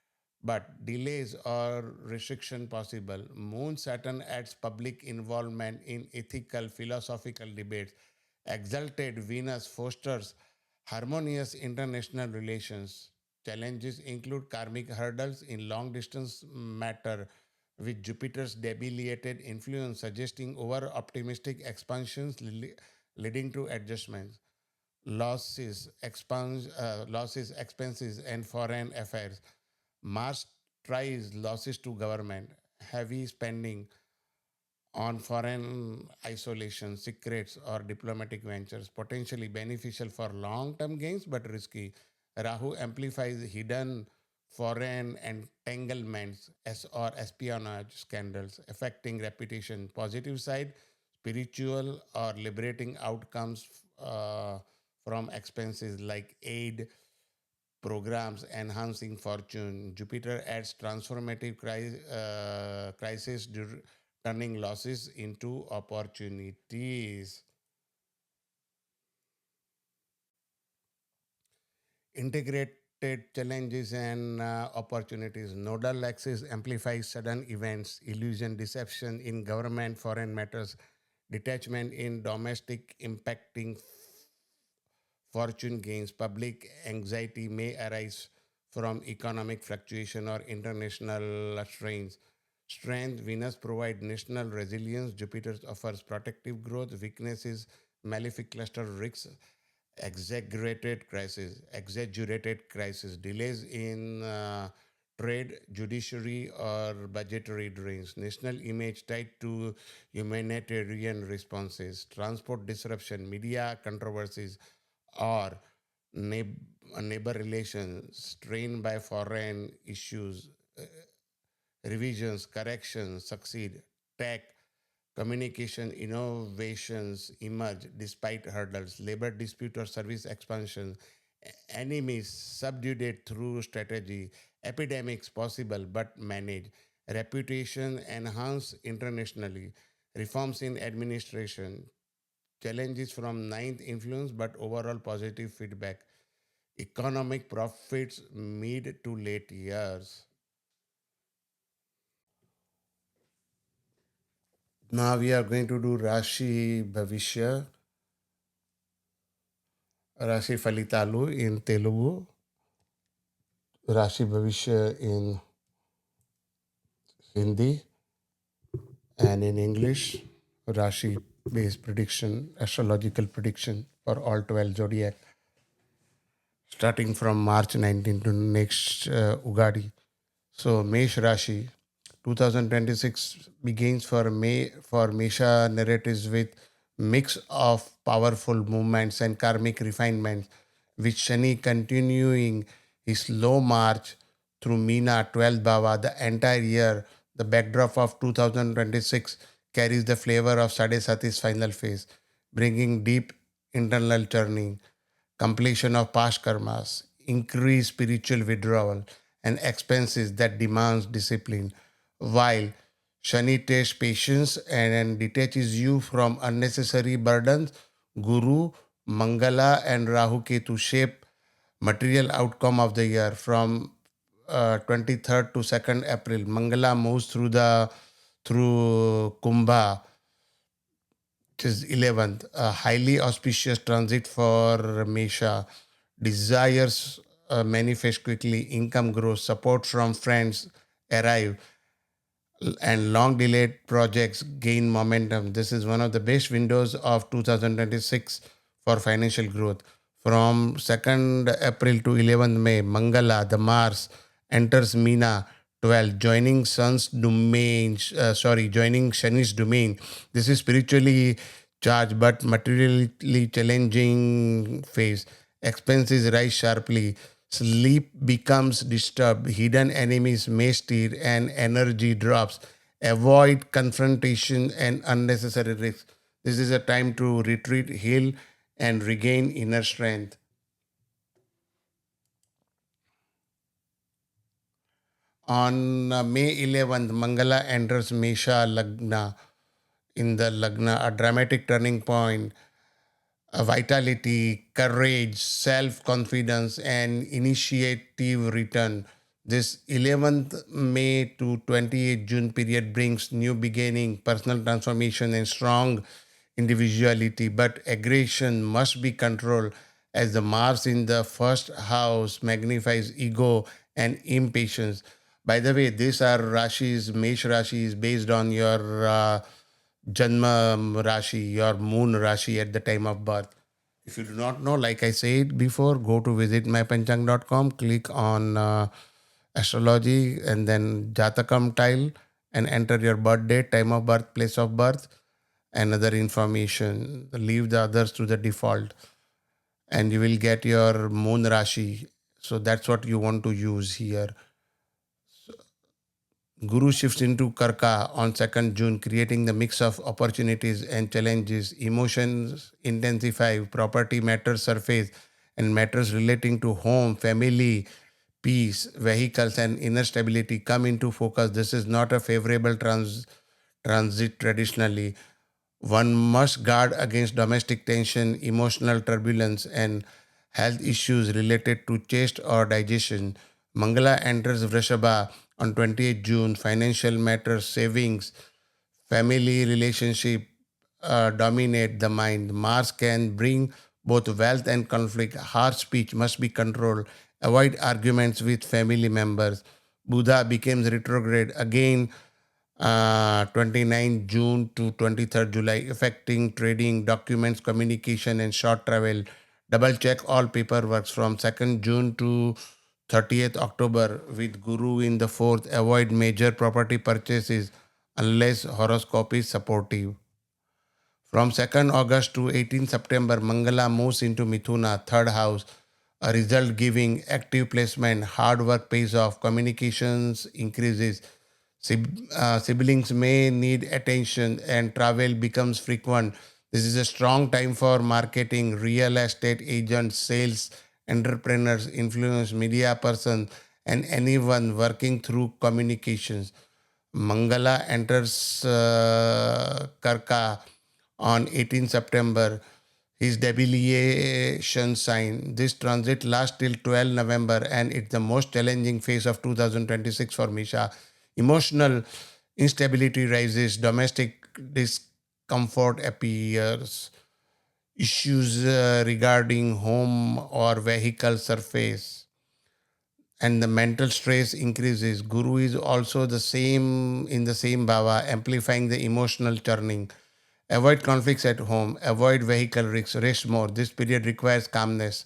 but delays or restriction possible. Moon Saturn adds public involvement in ethical, philosophical debates. Exalted Venus fosters harmonious international relations. Challenges include karmic hurdles in long distance matter, with Jupiter's debilitated influence suggesting over optimistic expansions leading to adjustments. Losses, expenses, and foreign affairs. Mars tries losses to government, heavy spending on foreign isolation, secrets, or diplomatic ventures, potentially beneficial for long term gains but risky. Rahu amplifies hidden foreign entanglements or espionage scandals, affecting reputation. Positive side, spiritual or liberating outcomes from expenses like aid programs enhancing fortune. Jupiter adds transformative crisis, turning losses into opportunities. Integrated challenges and opportunities. Nodal axis amplifies sudden events, illusion, deception in government, foreign matters, detachment in domestic, impacting fortune gains. Public anxiety may arise from economic fluctuation or international strains. Strength, Venus provides national resilience. Jupiter offers protective growth. Weaknesses, malefic cluster risks, exaggerated crisis, delays in trade, judiciary, or budgetary drains, national image tied to humanitarian responses, transport disruption, media controversies, or neigh- neighbor relations strained by foreign issues, revisions, corrections succeed, tech, communication innovations emerge despite hurdles, labor dispute or service expansion, enemies subdued through strategy, epidemics possible but managed, reputation enhanced internationally, reforms in administration, challenges from ninth influence but overall positive feedback, economic profits mid to late years. Now we are going to do Rashi Bhavishya, Rashi Falitalu in Telugu, Rashi Bhavishya in Hindi, and in English, Rashi based prediction, astrological prediction for all 12 zodiac, starting from March 19 to next Ugadi. So, Mesh Rashi 2026 begins for Mesha narratives with mix of powerful movements and karmic refinements, with Shani continuing his slow march through Meena 12th Bhava the entire year. The backdrop of 2026 carries the flavor of Sade Sati's final phase, bringing deep internal turning, completion of past karmas, increased spiritual withdrawal, and expenses that demands discipline, while Shani tests patience and detaches you from unnecessary burdens. Guru, Mangala, and Rahu-Ketu shape material outcome of the year from 23rd to 2nd April. Mangala moves through Kumbha, which is 11th, a highly auspicious transit for Mesha. Desires manifest quickly, income grows, support from friends arrive, and long delayed projects gain momentum. This is one of the best windows of 2026 for financial growth. From 2nd April to 11th May, Mangala, the Mars, enters Meena 12, joining Shani's domain. This is spiritually charged but materially challenging phase. Expenses rise sharply. Sleep becomes disturbed. Hidden enemies may stir and energy drops. Avoid confrontation and unnecessary risks. This is a time to retreat, heal, and regain inner strength. On May 11th, Mangala enters Mesha Lagna in the Lagna, a dramatic turning point. vitality, courage, self confidence, and initiative return. This 11th May to 28th June period brings new beginning, personal transformation, and strong individuality. But aggression must be controlled as the Mars in the first house magnifies ego and impatience. By the way, these are Rashi's, Mesh Rashi is based on your Janma Rashi, your moon Rashi at the time of birth. If you do not know, like I said before, go to visitmypanchang.com, click on astrology and then Jatakam tile and enter your birth date, time of birth, place of birth, and other information. Leave the others to the default and you will get your moon Rashi. So that's what you want to use here. Guru shifts into Karka on 2nd June, creating the mix of opportunities and challenges. Emotions intensify, property matters surface, and matters relating to home, family, peace, vehicles, and inner stability come into focus. This is not a favorable transit traditionally. One must guard against domestic tension, emotional turbulence, and health issues related to chest or digestion. Mangala enters Vrishabha on 28th June. Financial matters, savings, family relationship dominate the mind. Mars can bring both wealth and conflict. Harsh speech must be controlled. Avoid arguments with family members. Buddha becomes retrograde again 29 June to 23rd July, affecting trading, documents, communication, and short travel. Double check all paperwork from 2nd June to 30th October with Guru in the fourth. Avoid major property purchases unless horoscope is supportive. From 2nd August to 18th September, Mangala moves into Mithuna, third house, a result giving active placement, hard work pays off, communications increases, siblings may need attention, and travel becomes frequent. This is a strong time for marketing, real estate agents, sales, entrepreneurs, influence, media persons, and anyone working through communications. Mangala enters Karka on 18 September, his debilitation sign. This transit lasts till 12 November and it's the most challenging phase of 2026 for Misha. Emotional instability rises, domestic discomfort appears, issues regarding home or vehicle surface, and the mental stress increases. Guru is also the same in the same bhava, amplifying the emotional churning. Avoid conflicts at home. Avoid vehicle risks. Rest more. This period requires calmness.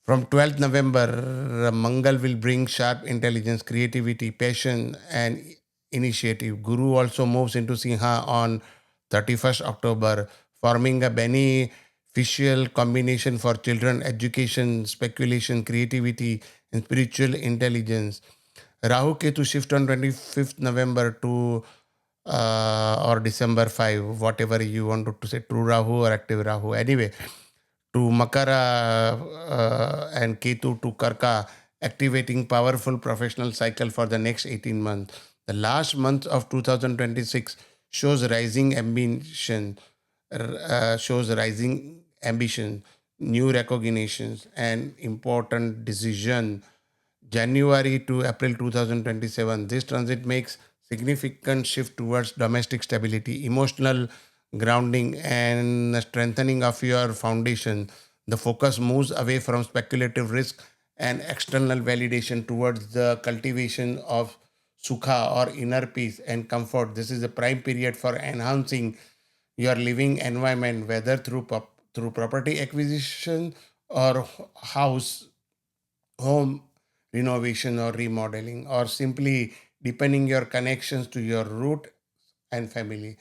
From 12th November, Mangal will bring sharp intelligence, creativity, passion, and initiative. Guru also moves into Simha on 31st October, forming a beneficial combination for children, education, speculation, creativity, and spiritual intelligence. Rahu-Ketu shift on 25th November to or December 5, whatever you want to say, true Rahu or active Rahu. Anyway, to Makara and Ketu to Karka, activating powerful professional cycle for the next 18 months. The last month of 2026 shows rising ambition, new recognitions, and important decision. January to April 2027. This transit makes significant shift towards domestic stability, emotional grounding, and strengthening of your foundation. The focus moves away from speculative risk and external validation towards the cultivation of sukha or inner peace and comfort. This is a prime period for enhancing your living environment, whether through property acquisition or house home renovation or remodeling, or simply deepening your connections to your root and family.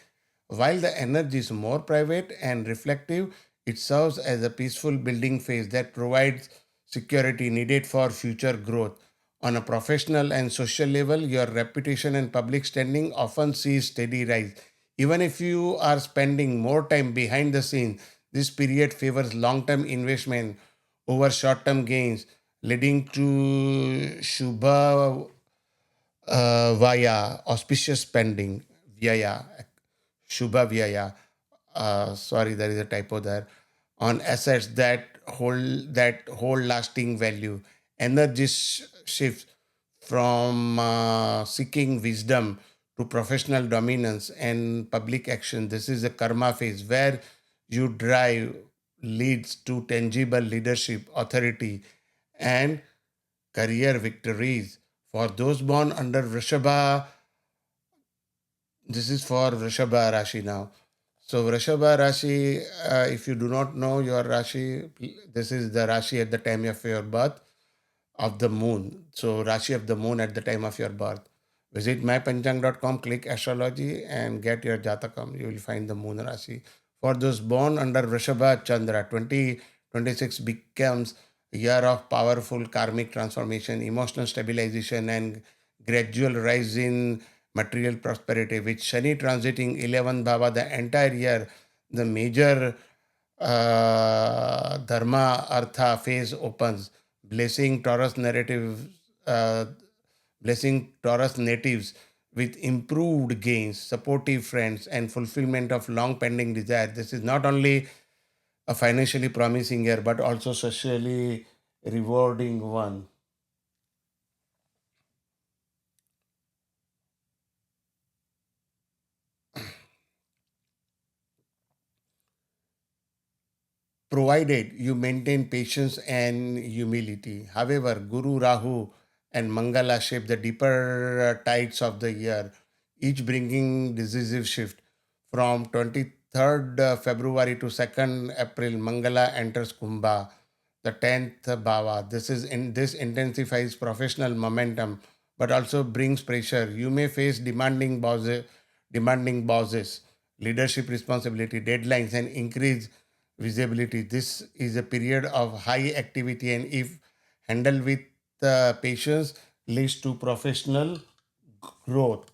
While the energy is more private and reflective, it serves as a peaceful building phase that provides security needed for future growth. On a professional and social level, your reputation and public standing often sees steady rise. Even if you are spending more time behind the scenes, this period favors long term investment over short term gains, leading to Shubha via auspicious spending, Vyaya, Shubha Vyaya. sorry, there is a typo there, on assets that hold lasting value. Energy shifts from seeking wisdom to professional dominance and public action. This is a karma phase where you drive leads to tangible leadership, authority, and career victories. For those born under Vrishabha, this is for Vrishabha Rashi now. So Vrishabha Rashi, if you do not know your Rashi, this is the Rashi at the time of your birth of the moon. So Rashi of the moon at the time of your birth. Visit mypanchang.com, click astrology and get your Jatakam. You will find the moon Rashi. For those born under Vrishabha Chandra, 2026 becomes a year of powerful karmic transformation, emotional stabilization, and gradual rise in material prosperity. With Shani transiting 11th Bhava the entire year, the major Dharma Artha phase opens, blessing Taurus narrative, uh, blessing Taurus natives with improved gains, supportive friends, and fulfillment of long pending desire. This is not only a financially promising year, but also socially rewarding one. Provided you maintain patience and humility. However, Guru Rahu and Mangala shape the deeper tides of the year, each bringing decisive shift. From 23rd February to 2nd April, Mangala enters Kumbha, the 10th Bhava. This intensifies professional momentum, but also brings pressure. You may face demanding bosses, leadership responsibility, deadlines, and increased visibility. This is a period of high activity, and if handled with patience, leads to professional growth.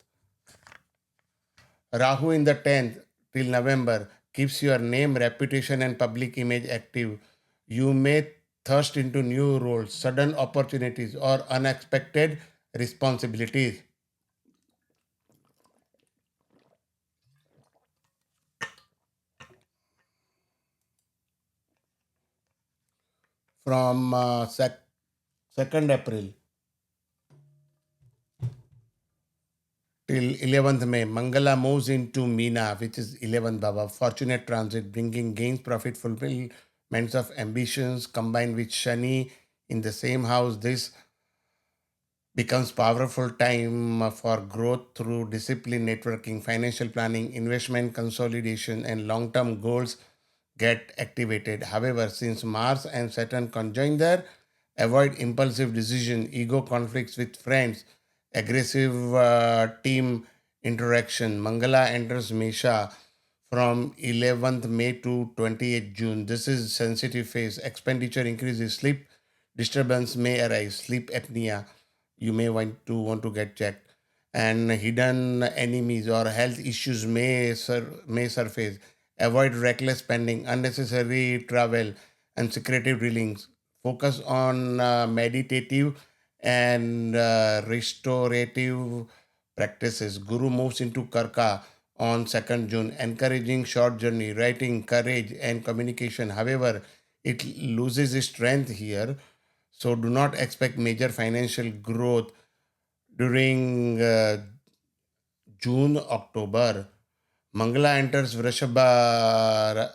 Rahu in the 10th till November keeps your name, reputation, and public image active. You may thrust into new roles, sudden opportunities, or unexpected responsibilities. From 2nd April till 11th May, Mangala moves into Meena, which is 11th Baba, fortunate transit, bringing gains, profit, fulfillments of ambitions, combined with Shani in the same house. This becomes powerful time for growth through discipline, networking, financial planning, investment consolidation, and long-term goals get activated. However, since Mars and Saturn conjoin there, avoid impulsive decision, ego conflicts with friends, aggressive team interaction. Mangala enters Mesha from 11th May to 28th June. This is sensitive phase. Expenditure increases. Sleep disturbance may arise. Sleep apnea. You may want to get checked. And hidden enemies or health issues may surface. Avoid reckless spending, unnecessary travel, and secretive dealings. Focus on meditative and restorative practices. Guru moves into Karka on 2nd June, encouraging short journey, writing, courage, and communication. However, it loses its strength here, so do not expect major financial growth during June, October. Mangala enters Vrishabha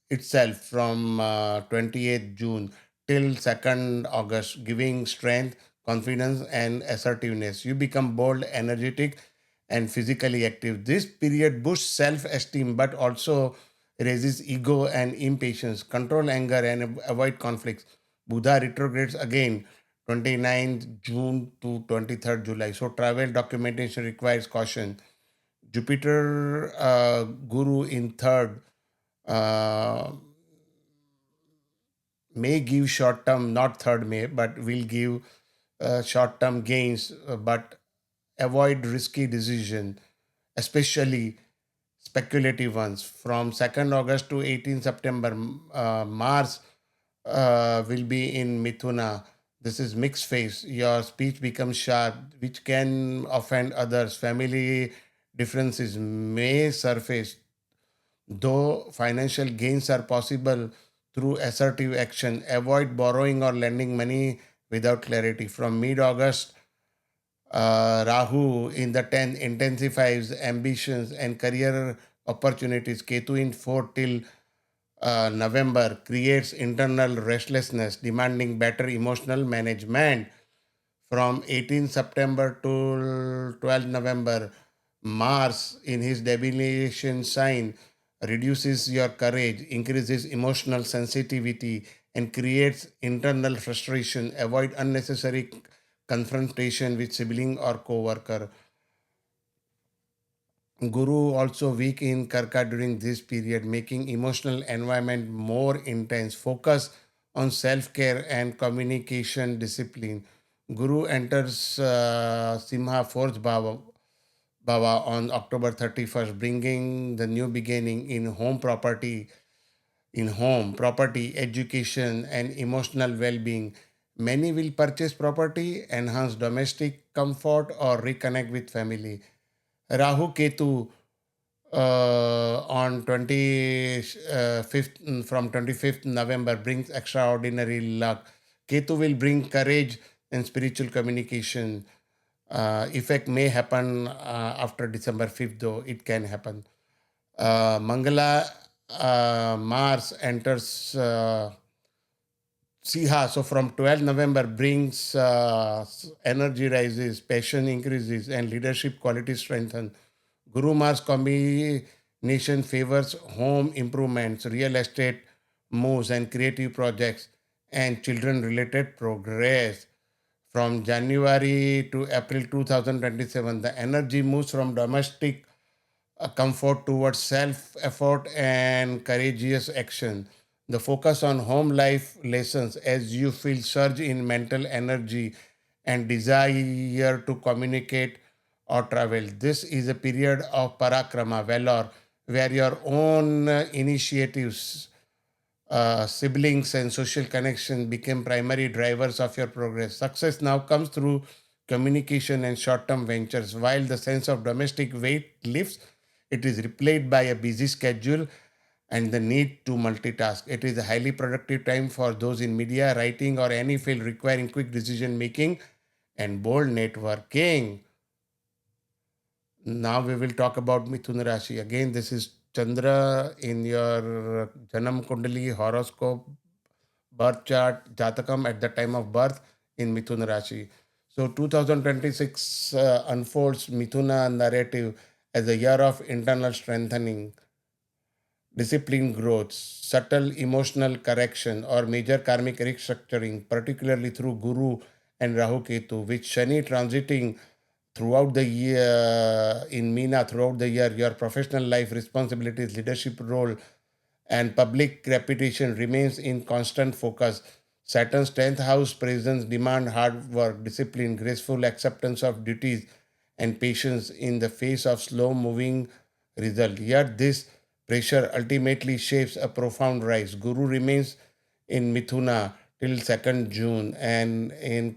itself from 28th June till 2nd August, giving strength, confidence, and assertiveness. You become bold, energetic, and physically active. This period boosts self esteem but also raises ego and impatience. Control anger and avoid conflicts. Buddha retrogrades again 29th June to 23rd July. So, travel documentation requires caution. Jupiter Guru in third uh, may give short term, not third May, but will give short term gains, but avoid risky decision, especially speculative ones. From 2nd August to 18th September, Mars will be in Mithuna. This is mixed phase. Your speech becomes sharp, which can offend others. Family differences may surface, Though financial gains are possible through assertive action, avoid borrowing or lending money without clarity. From mid August, Rahu in the 10th intensifies ambitions and career opportunities. Ketu in 4th till November creates internal restlessness, demanding better emotional management. From 18 September to 12 November, Mars in his debilation sign reduces your courage, increases emotional sensitivity, and creates internal frustration. Avoid unnecessary confrontation with sibling or co-worker. Guru also weak in Karka during this period, making emotional environment more intense. Focus on self-care and communication discipline. Guru enters Simha fourth Bhava on October 31st, bringing the new beginning in home, property, education, and emotional well-being. Many will purchase property, enhance domestic comfort, or reconnect with family. Rahu Ketu on 25th from 25th November brings extraordinary luck. Ketu will bring courage and spiritual communication. Effect may happen after December 5th, though it can happen. Mangala Mars enters Siha. So from 12th November brings energy rises, passion increases, and leadership quality strengthen. Guru Mars combination favors home improvements, real estate moves, and creative projects, and children related progress. From January to April 2027, the energy moves from domestic comfort towards self effort and courageous action. The focus on home life lessons as you feel surge in mental energy and desire to communicate or travel. This is a period of parakrama, valor, where your own initiatives, siblings, and social connection became primary drivers of your progress. Success now comes through communication and short term ventures. While the sense of domestic weight lifts, it is replaced by a busy schedule and the need to multitask. It is a highly productive time for those in media, writing, or any field requiring quick decision making and bold networking. Now we will talk about Mithuna Rashi. Again, this is Chandra in your Janam Kundali horoscope birth chart, Jatakam at the time of birth in Mithuna Rashi. So 2026 unfolds Mithuna narrative as a year of internal strengthening, discipline growth, subtle emotional correction, or major karmic restructuring, particularly through Guru and Rahu Ketu, with Shani transiting throughout the year in Meena throughout the year, your professional life responsibilities, leadership role, and public reputation remains in constant focus. Saturn's 10th house presence demand hard work, discipline, graceful acceptance of duties, and patience in the face of slow moving result. Yet this pressure ultimately shapes a profound rise. Guru remains in Mithuna till 2nd June and in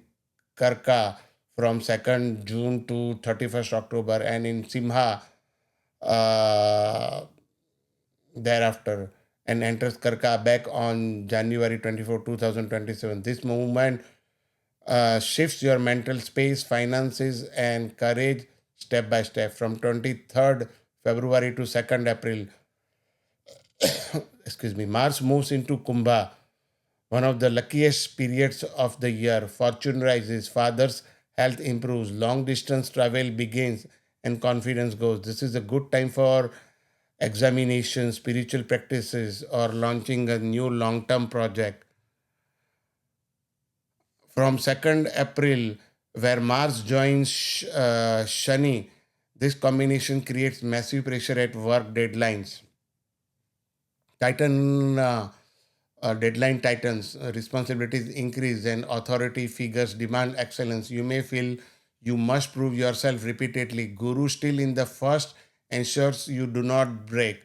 Karka from 2nd June to 31st October and in Simha uh, thereafter and enters Karka back on January 24, 2027. This movement shifts your mental space, finances, and courage step by step. From 23rd February to 2nd April, excuse me, Mars moves into Kumbha, one of the luckiest periods of the year. Fortune rises, father's health improves, long distance travel begins, and confidence goes. This is a good time for examinations, spiritual practices, or launching a new long term project. From 2nd April, where Mars joins Shani, this combination creates massive pressure at work deadlines. Titan deadline tightens, responsibilities increase, and authority figures demand excellence. You may feel you must prove yourself repeatedly. Guru still in the first ensures you do not break.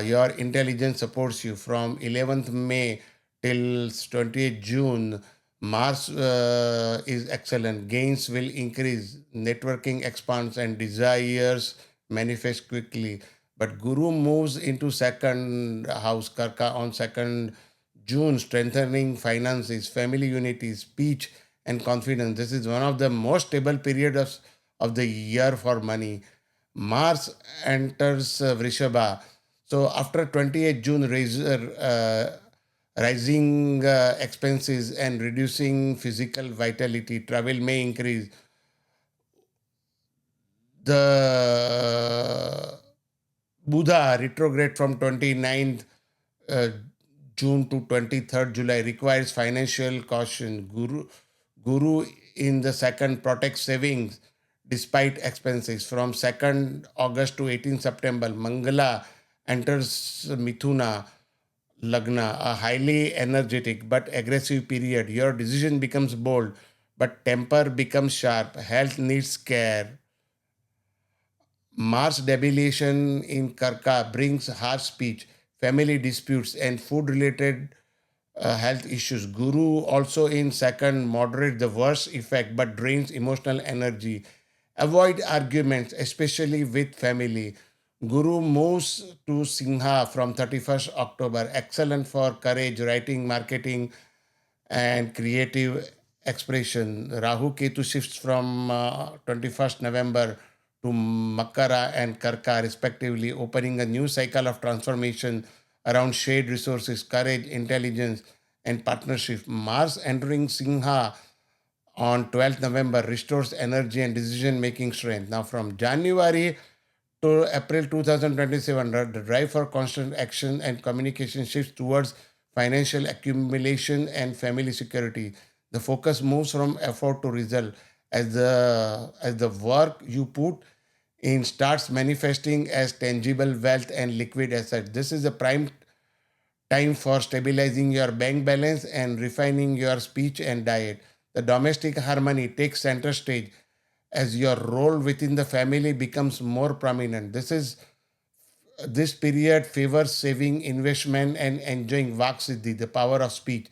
Your intelligence supports you from 11th May till 20th June. Mars is excellent. Gains will increase. Networking expands and desires manifest quickly. But Guru moves into second house, Karka, on 2nd June, strengthening finances, family unity, speech, and confidence. This is one of the most stable periods of the year for money. Mars enters Vrishabha. So after 28th June, rising expenses and reducing physical vitality, travel may increase. The Buddha retrograde from 29th uh, June to 23rd July requires financial caution. Guru in the second protects savings despite expenses. From 2nd August to 18th September, Mangala enters Mithuna, Lagna, a highly energetic but aggressive period. Your decision becomes bold, but temper becomes sharp. Health needs care. Mars debilation in Karka brings harsh speech, family disputes, and food related health issues. Guru also in second moderates the worst effect but drains emotional energy. Avoid arguments, especially with family. Guru moves to Simha from 31st October. Excellent for courage, writing, marketing, and creative expression. Rahu-Ketu shifts from 21st November to Makara and Karka, respectively, opening a new cycle of transformation around shared resources, courage, intelligence, and partnership. Mars entering Simha on 12th November restores energy and decision making strength. Now, from January to April 2027, the drive for constant action and communication shifts towards financial accumulation and family security. The focus moves from effort to result as the work you put in starts manifesting as tangible wealth and liquid assets. This is a prime time for stabilizing your bank balance and refining your speech and diet. The domestic harmony takes center stage as your role within the family becomes more prominent. This period favors saving, investment, and enjoying Vaksiddhi, the power of speech.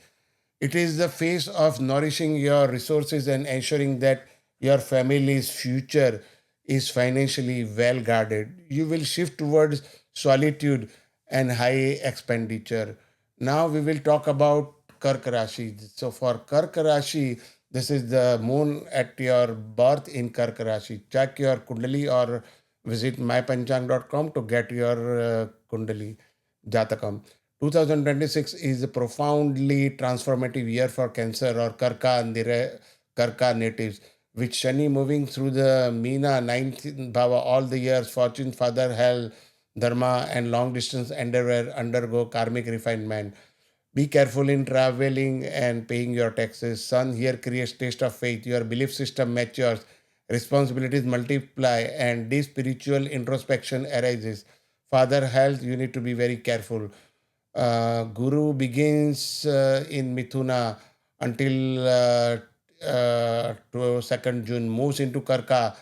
It is the phase of nourishing your resources and ensuring that your family's future is financially well guarded. You will shift towards solitude and high expenditure. Now we will talk about Karka Rashi. So for Karka Rashi, this is the moon at your birth in Karka Rashi. Check your Kundali or visit mypanchang.com to get your Kundali Jatakam. 2026 is a profoundly transformative year for Cancer or Karka natives, with Shani moving through the Meena 9th Bhava all the years, fortune, father, health, dharma, and long distance endeavor undergo karmic refinement. Be careful in traveling and paying your taxes. Sun here creates taste of faith. Your belief system matures, responsibilities multiply, and deep spiritual introspection arises. Father health, you need to be very careful. Guru begins in Mithuna until to 2nd June, moves into Karka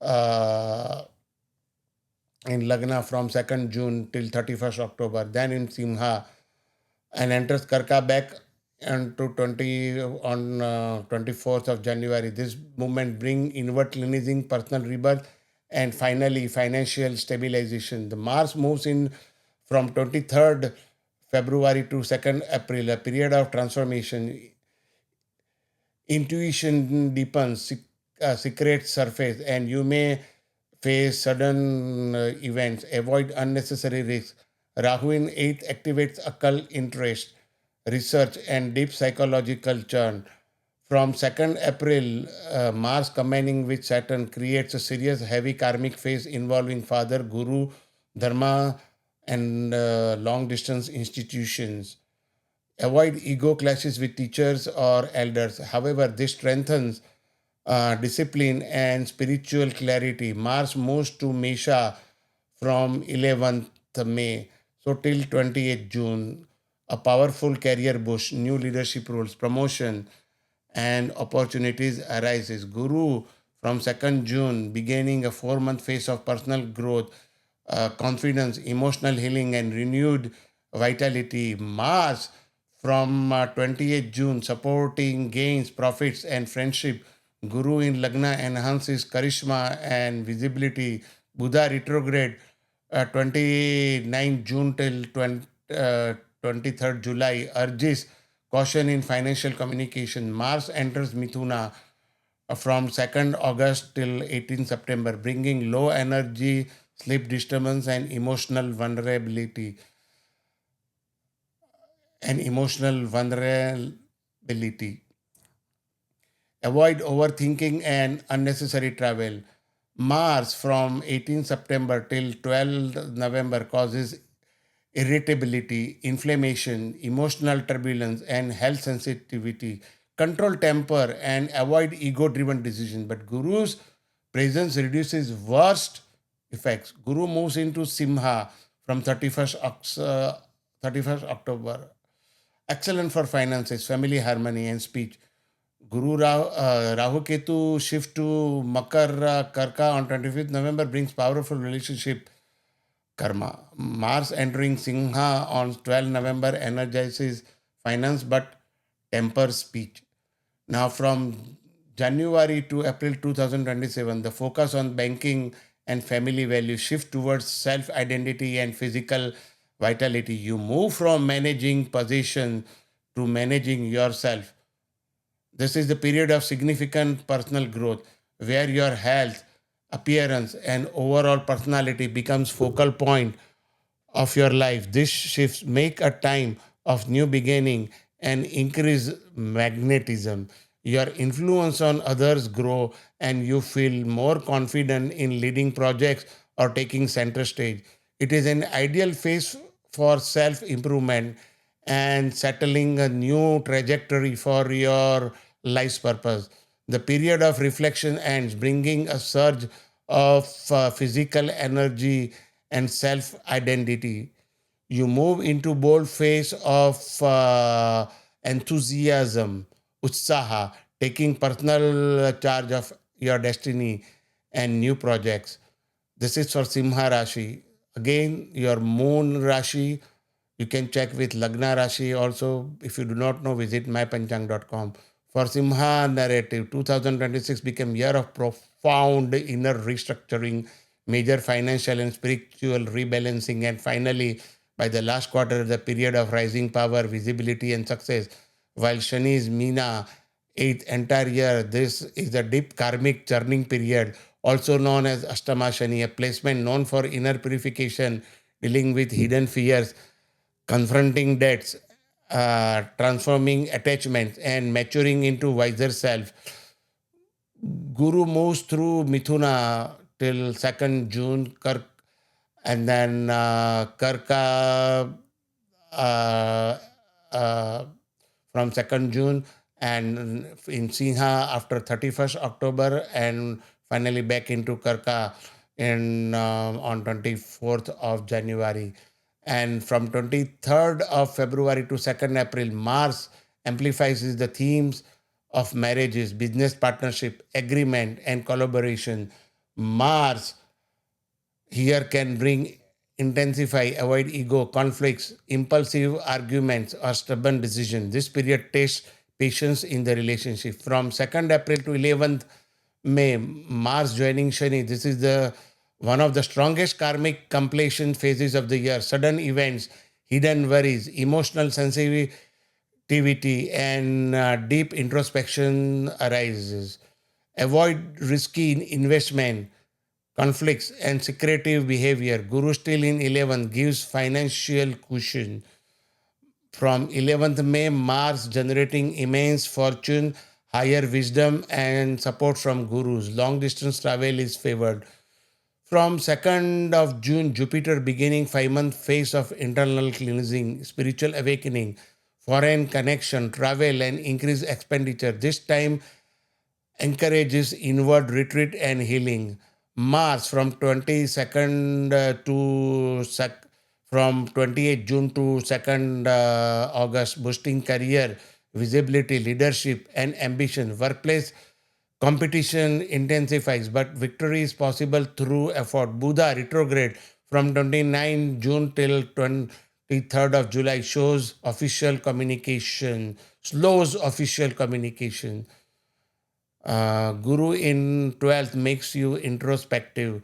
uh, in Lagna from 2nd June till 31st October, then in Simha and enters Karka back and to 20 on 24th of January. This movement bring inward cleansing, personal rebirth, and finally financial stabilization. The Mars moves in from 23rd February to 2nd April, a period of transformation. Intuition deepens, secrets surface, and you may face sudden events. Avoid unnecessary risks. Rahu in 8th activates occult interest, research, and deep psychological churn. From 2nd April, Mars combining with Saturn creates a serious heavy karmic phase involving father, guru, dharma, and long distance institutions. Avoid ego clashes with teachers or elders. However, this strengthens discipline and spiritual clarity. Mars moves to Mesha from 11th May, so till 28th June. A powerful career boost, new leadership roles, promotion, and opportunities arises. Guru from 2nd June, beginning a 4 month phase of personal growth, confidence, emotional healing, and renewed vitality. Mars from 28th June, supporting gains, profits, and friendship. Guru in Lagna enhances charisma and visibility. Buddha retrograde 29 June till 23rd July urges caution in financial communication. Mars enters Mithuna from 2nd August till 18 September, bringing low energy, sleep disturbance, and emotional vulnerability. Avoid overthinking and unnecessary travel. Mars from 18 September till 12 November causes irritability, inflammation, emotional turbulence, and health sensitivity. Control temper and avoid ego driven decisions. But Guru's presence reduces worst effects. Guru moves into Simha from 31st October. Excellent for finances, family harmony, and speech. Rahu-Ketu shift to Makara Karka on 25th November brings powerful relationship karma. Mars entering Simha on 12 November energizes finance but tempers speech. Now, from January to April 2027, the focus on banking and family values shift towards self identity and physical vitality. You move from managing possession to managing yourself. This is the period of significant personal growth where your health, appearance, and overall personality becomes focal point of your life. These shifts make a time of new beginning and increase magnetism. Your influence on others grow and you feel more confident in leading projects or taking center stage. It is an ideal phase for self improvement and settling a new trajectory for your life's purpose. The period of reflection ends, bringing a surge of physical energy and self identity. You move into bold phase of enthusiasm, utsaha, taking personal charge of your destiny and new projects. This is for Simha Rashi. Again, your moon Rashi. You can check with Lagna Rashi also. If you do not know, visit mypanchang.com. For Simha narrative, 2026 became year of profound inner restructuring, major financial and spiritual rebalancing, and finally, by the last quarter, the period of rising power, visibility, and success. While Shani is Meena, eighth entire year, this is the deep karmic churning period, also known as Ashtama Shani, a placement known for inner purification, dealing with hidden fears, confronting debts, transforming attachments, and maturing into wiser self. Guru moves through Mithuna till 2nd June, and then Karka uh, uh, from 2nd June, and in Simha after 31st October, and finally back into Karka on 24th of January. And from 23rd of February to 2nd April, Mars amplifies the themes of marriages, business partnership, agreement, and collaboration. Mars here can bring intensify, avoid ego, conflicts, impulsive arguments, or stubborn decisions. This period tests patience in the relationship. From 2nd April to 11th May, Mars joining Shani. This is the one of the strongest karmic completion phases of the year. Sudden events, hidden worries, emotional sensitivity, and deep introspection arises. Avoid risky investment, conflicts, and secretive behavior. Guru still in 11th gives financial cushion. From 11th May, Mars generating immense fortune, higher wisdom, and support from gurus. Long distance travel is favored. From 2nd of June, Jupiter beginning 5-month phase of internal cleansing, spiritual awakening, foreign connection, travel, and increased expenditure. This time encourages inward retreat and healing. Mars from 22nd from 28th June to 2nd August, boosting career, visibility, leadership, and ambition. Workplace competition intensifies, but victory is possible through effort. Buddha retrograde from 29 June till 23rd of July shows official communication, slows official communication. Guru in 12th makes you introspective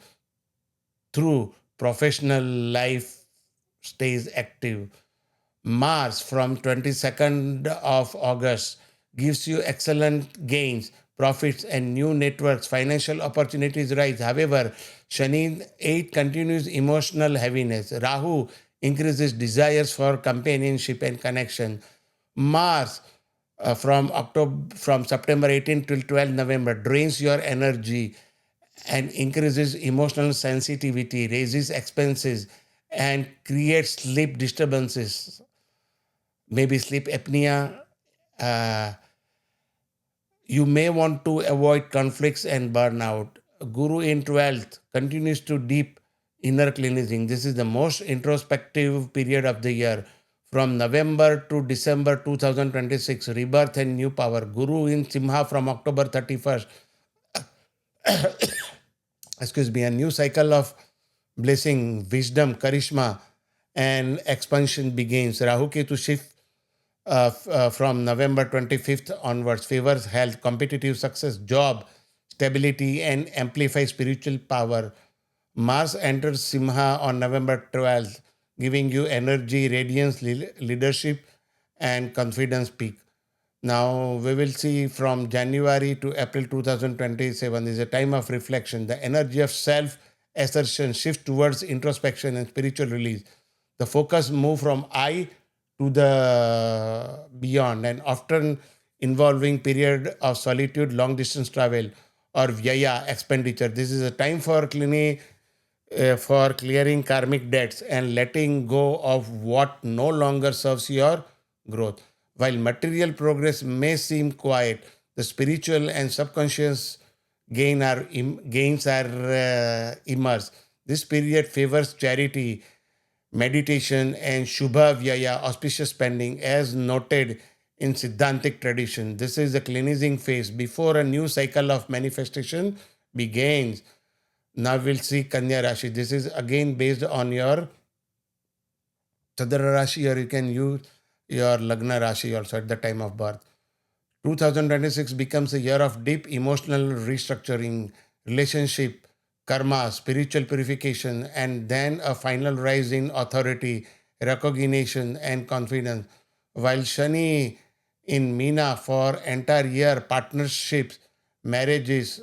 through professional life stays active. Mars from 22nd of August gives you excellent gains, profits, and new networks. Financial opportunities rise. However, Shani 8 continues emotional heaviness. Rahu increases desires for companionship and connection. Mars from September 18 till 12 November drains your energy and increases emotional sensitivity, raises expenses, and creates sleep disturbances, maybe sleep apnea. Uh, you may want to avoid conflicts and burnout. Guru in 12th continues to deep inner cleansing. This is the most introspective period of the year. From November to December 2026, rebirth and new power. Guru in Simha from October 31st, excuse me, a new cycle of blessing, wisdom, charisma, and expansion begins. Rahu-Ketu shift from November 25th onwards favors health, competitive success, job, stability, and amplify spiritual power. Mars enters Simha on November 12th, giving you energy, radiance, leadership, and confidence peak. Now, we will see from January to April 2027 is a time of reflection. The energy of self assertion shifts towards introspection and spiritual release. The focus move from I to the beyond and often involving period of solitude, long distance travel, or vyaya expenditure. This is a time for clearing karmic debts and letting go of what no longer serves your growth. While material progress may seem quiet, the spiritual and subconscious gains are immersed. This period favors charity, meditation, and Shubha Vyaya, auspicious spending, as noted in Siddhantic tradition. This is the cleansing phase before a new cycle of manifestation begins. Now we'll see Kanya Rashi. This is again based on your Chadra Rashi, or you can use your Lagna Rashi also at the time of birth. 2026 becomes a year of deep emotional restructuring, relationship, karma, spiritual purification, and then a final rise in authority, recognition, and confidence. While Shani in Meena for entire year, partnerships, marriages,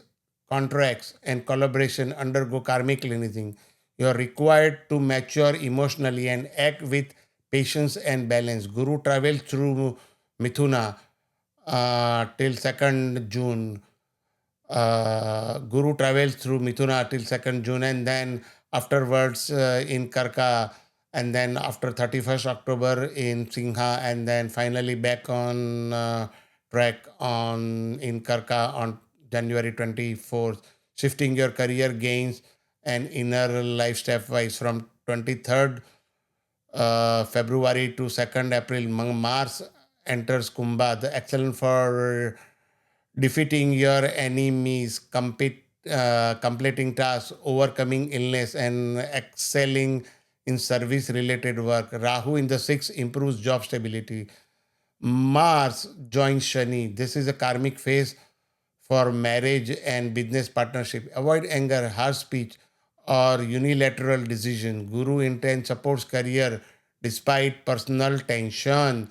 contracts, and collaboration undergo karmic cleansing. You are required to mature emotionally and act with patience and balance. Guru travels through Mithuna till 2nd June. Guru travels through Mithuna till 2nd June, and then afterwards in Karka, and then after 31st October in Simha, and then finally back on track on in Karka on January 24th, shifting your career gains and inner life stepwise from 23rd February to 2nd April. Mars enters Kumbha, the excellent for defeating your enemies, completing tasks, overcoming illness, and excelling in service related work. Rahu in the sixth improves job stability. Mars joins Shani. This is a karmic phase for marriage and business partnership. Avoid anger, harsh speech, or unilateral decision. Guru intent supports career despite personal tension.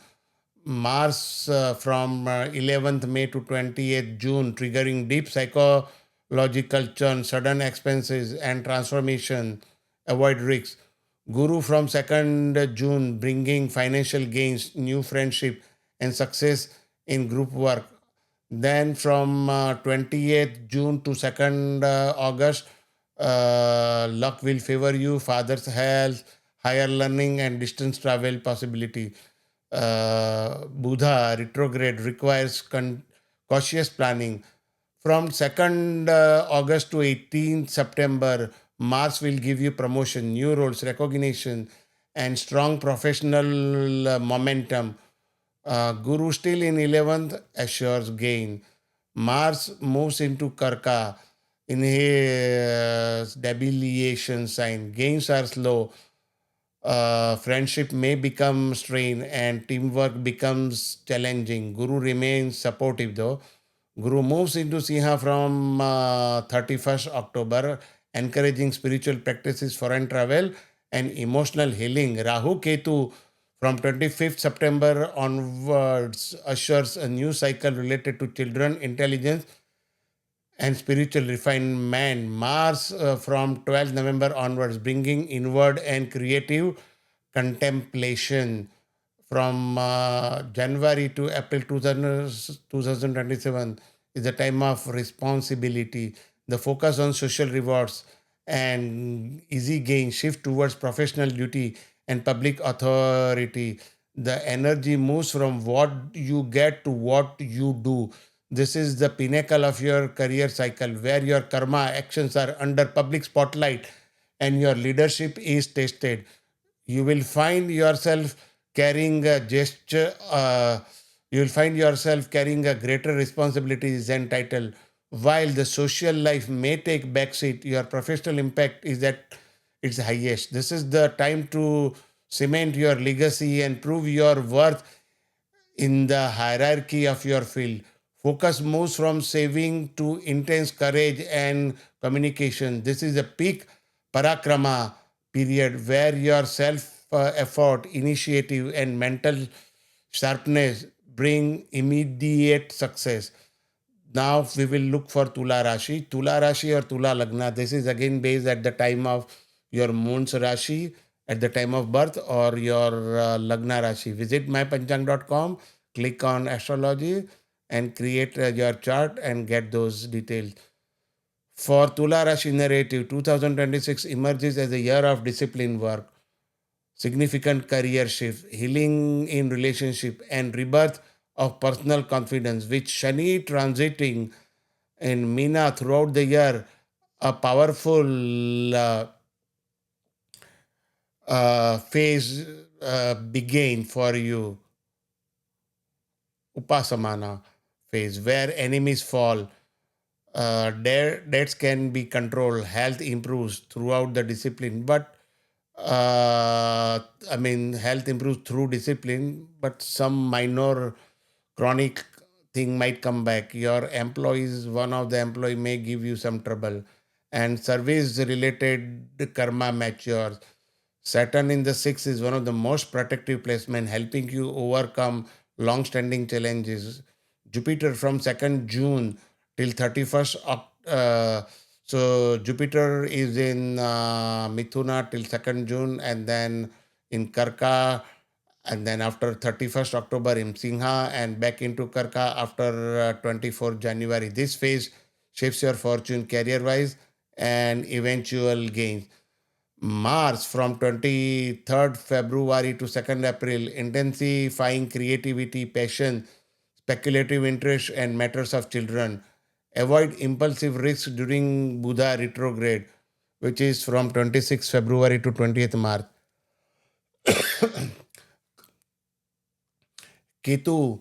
Mars from 11th May to 28th June, triggering deep psychological churn, sudden expenses, and transformation. Avoid risks. Guru from 2nd June, bringing financial gains, new friendship, and success in group work. Then from 28th June to 2nd August, luck will favor you, father's health, higher learning, and distance travel possibility. Buddha retrograde requires cautious planning. From 2nd August to 18th September, Mars will give you promotion, new roles, recognition, and strong professional momentum. Guru still in 11th assures gain. Mars moves into Karka in his debilitation sign. Gains are slow. Friendship may become strained and teamwork becomes challenging. Guru remains supportive though. Guru moves into Simha from 31st October, encouraging spiritual practices, foreign travel, and emotional healing. Rahu-Ketu from 25th September onwards ushers a new cycle related to children, intelligence, and spiritual refinement. Mars from 12th November onwards, bringing inward and creative contemplation. From January to April 2027 is the time of responsibility. The focus on social rewards and easy gain shift towards professional duty and public authority. The energy moves from what you get to what you do. This is the pinnacle of your career cycle where your karma actions are under public spotlight and your leadership is tested. You will find yourself carrying a gesture, you will find yourself carrying a greater responsibilities and title. While the social life may take backseat, your professional impact is at its highest. This is the time to cement your legacy and prove your worth in the hierarchy of your field. Focus moves from saving to intense courage and communication. This is a peak parakrama period where your self effort, initiative, and mental sharpness bring immediate success. Now we will look for Tula Rashi. Tula Rashi or Tula Lagna. This is again based at the time of your moon's Rashi, at the time of birth, or your Lagna Rashi. Visit mypanchang.com, click on astrology, and create your chart and get those details. For Tula Rashi narrative, 2026 emerges as a year of discipline work, significant career shift, healing in relationship, and rebirth of personal confidence, with Shani transiting in Meena throughout the year, a powerful phase began for you, Upasamana phase, where enemies fall. Debts can be controlled, health improves throughout the discipline, but health improves through discipline, but some minor chronic thing might come back. Your employees, one of the employee may give you some trouble, and service related karma matures. Saturn in the sixth is one of the most protective placement, helping you overcome long-standing challenges. Jupiter from 2nd June till 31st so Jupiter is in Mithuna till 2nd June, and then in Karka, and then after 31st October in Simha, and back into Karka after 24th January. This phase shapes your fortune career-wise and eventual gains. Mars from 23rd February to 2nd April, intensifying creativity, passion, speculative interest, and matters of children. Avoid impulsive risks during Buddha retrograde, which is from 26th February to 20th March. Ketu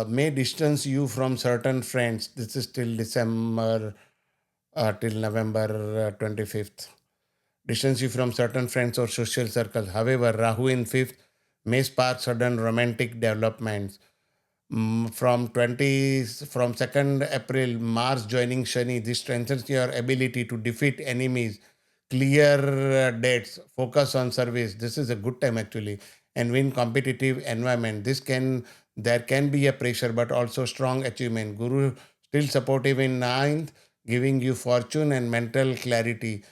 may distance you from certain friends. This is till December, till November 25th. Distance you from certain friends or social circles. However, Rahu in 5th may spark sudden romantic developments. From 2nd April, Mars joining Shani, this strengthens your ability to defeat enemies, clear debts, focus on service. This is a good time actually, and win competitive environment. There can be a pressure, but also strong achievement. Guru still supportive in ninth, giving you fortune and mental clarity.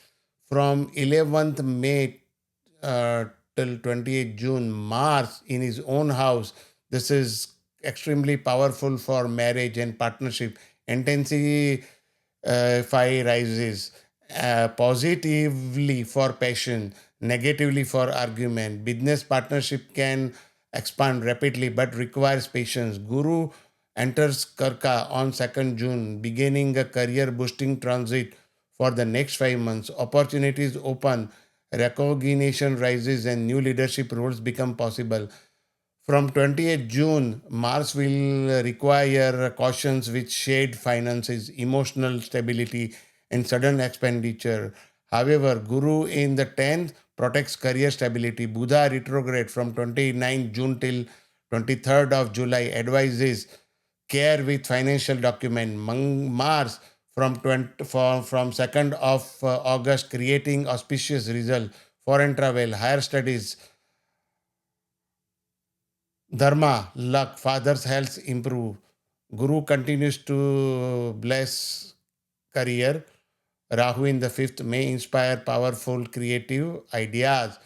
From 11th May uh, till 28th June, Mars in his own house. This is extremely powerful for marriage and partnership. Intensify rises positively for passion, negatively for argument. Business partnership can expand rapidly but requires patience. Guru enters Karka on 2nd June, beginning a career boosting transit for the next 5 months. Opportunities open, recognition rises, and new leadership roles become possible. From 28th June, Mars will require cautions with shared finances, emotional stability, and sudden expenditure. However, Guru in the 10th protects career stability. Buddha retrograde from 29th June till 23rd of July advises care with financial document. Mars from 2nd of August, creating auspicious result, foreign travel, higher studies, dharma, luck, father's health improve. Guru continues to bless career. Rahu in the fifth may inspire powerful creative ideas.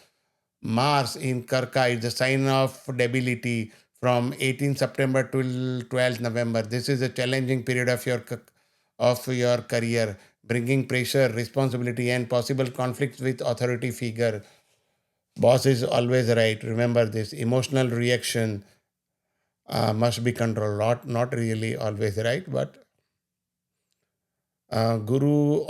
Mars in Karka is the sign of debility from 18 September till 12th November. This is a challenging period of your career, bringing pressure, responsibility, and possible conflicts with authority figure. Boss is always right. Remember this. Emotional reaction must be controlled. Not really always right, but Guru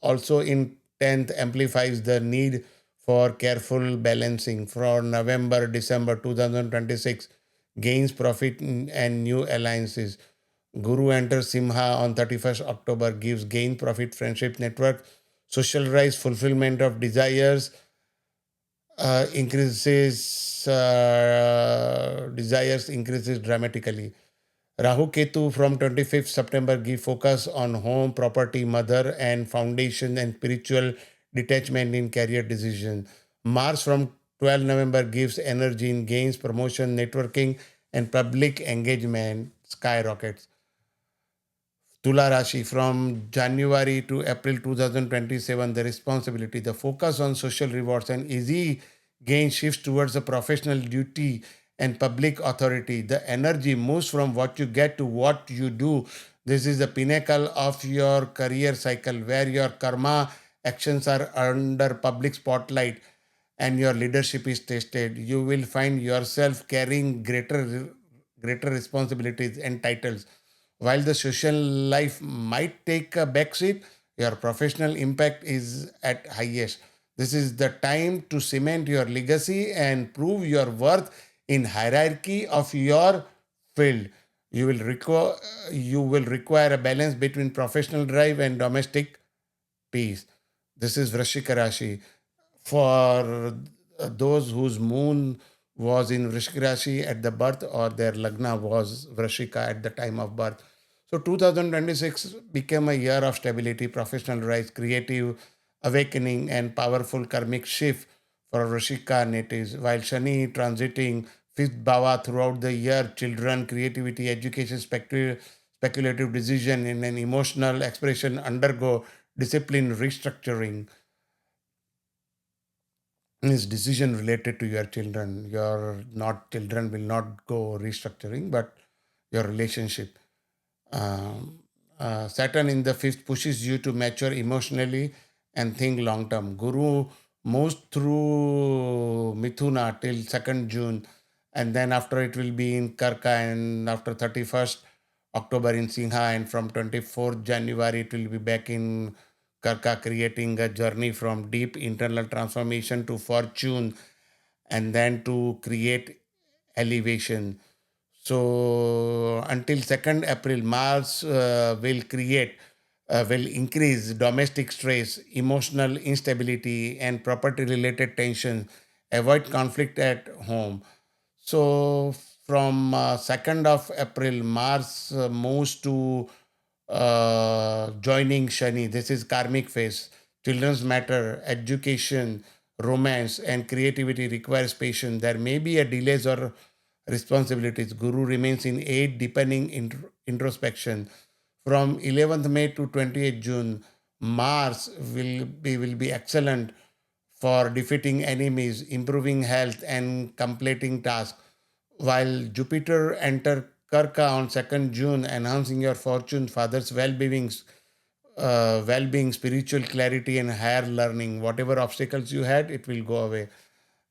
also in 10th amplifies the need for careful balancing. For November, December 2026, gains profit and new alliances. Guru enters Simha on 31st October, gives gain, profit, friendship, network, social rise, fulfillment of desires, desires increases dramatically. Rahu-Ketu from 25th September give focus on home, property, mother and foundation and spiritual detachment in career decision. Mars from 12 November gives energy in gains, promotion, networking and public engagement skyrockets. Tula Rashi from January to April 2027, the responsibility, the focus on social rewards and easy gain shifts towards the professional duty and public authority. The energy moves from what you get to what you do. This is the pinnacle of your career cycle where your karma actions are under public spotlight and your leadership is tested. You will find yourself carrying greater responsibilities and titles. While the social life might take a backseat, your professional impact is at highest. This is the time to cement your legacy and prove your worth in hierarchy of your field. You will require you will require a balance between professional drive and domestic peace. This is Vrishika Rashi. For those whose moon was in Vrishika Rashi at the birth or their Lagna was Vrishika at the time of birth. So 2026 became a year of stability, professional rise, creative awakening, and powerful karmic shift for Vrishika natives. While Shani transiting fifth bhava throughout the year, children, creativity, education, speculative decision, and an emotional expression undergo discipline restructuring is decision related to your children. Your not children will not go restructuring, but your relationship. Um, Saturn in the fifth pushes you to mature emotionally and think long term. Guru moves through Mithuna till 2nd June, and then after it will be in Karka, and after 31st October in Simha, and from 24th January it will be back in Karka, creating a journey from deep internal transformation to fortune and then to create elevation. So until 2nd April, Mars will increase domestic stress, emotional instability, and property-related tensions. Avoid conflict at home. So from 2nd of April, Mars moves to joining Shani. This is karmic phase. Children's matter, education, romance, and creativity requires patience. There may be a delays or responsibilities. Guru remains in 8, deepening introspection. From 11th May to 28th June, Mars will be excellent for defeating enemies, improving health, and completing tasks. While Jupiter enter Karka on 2nd June, enhancing your fortune, father's well-being, spiritual clarity, and higher learning. Whatever obstacles you had, it will go away.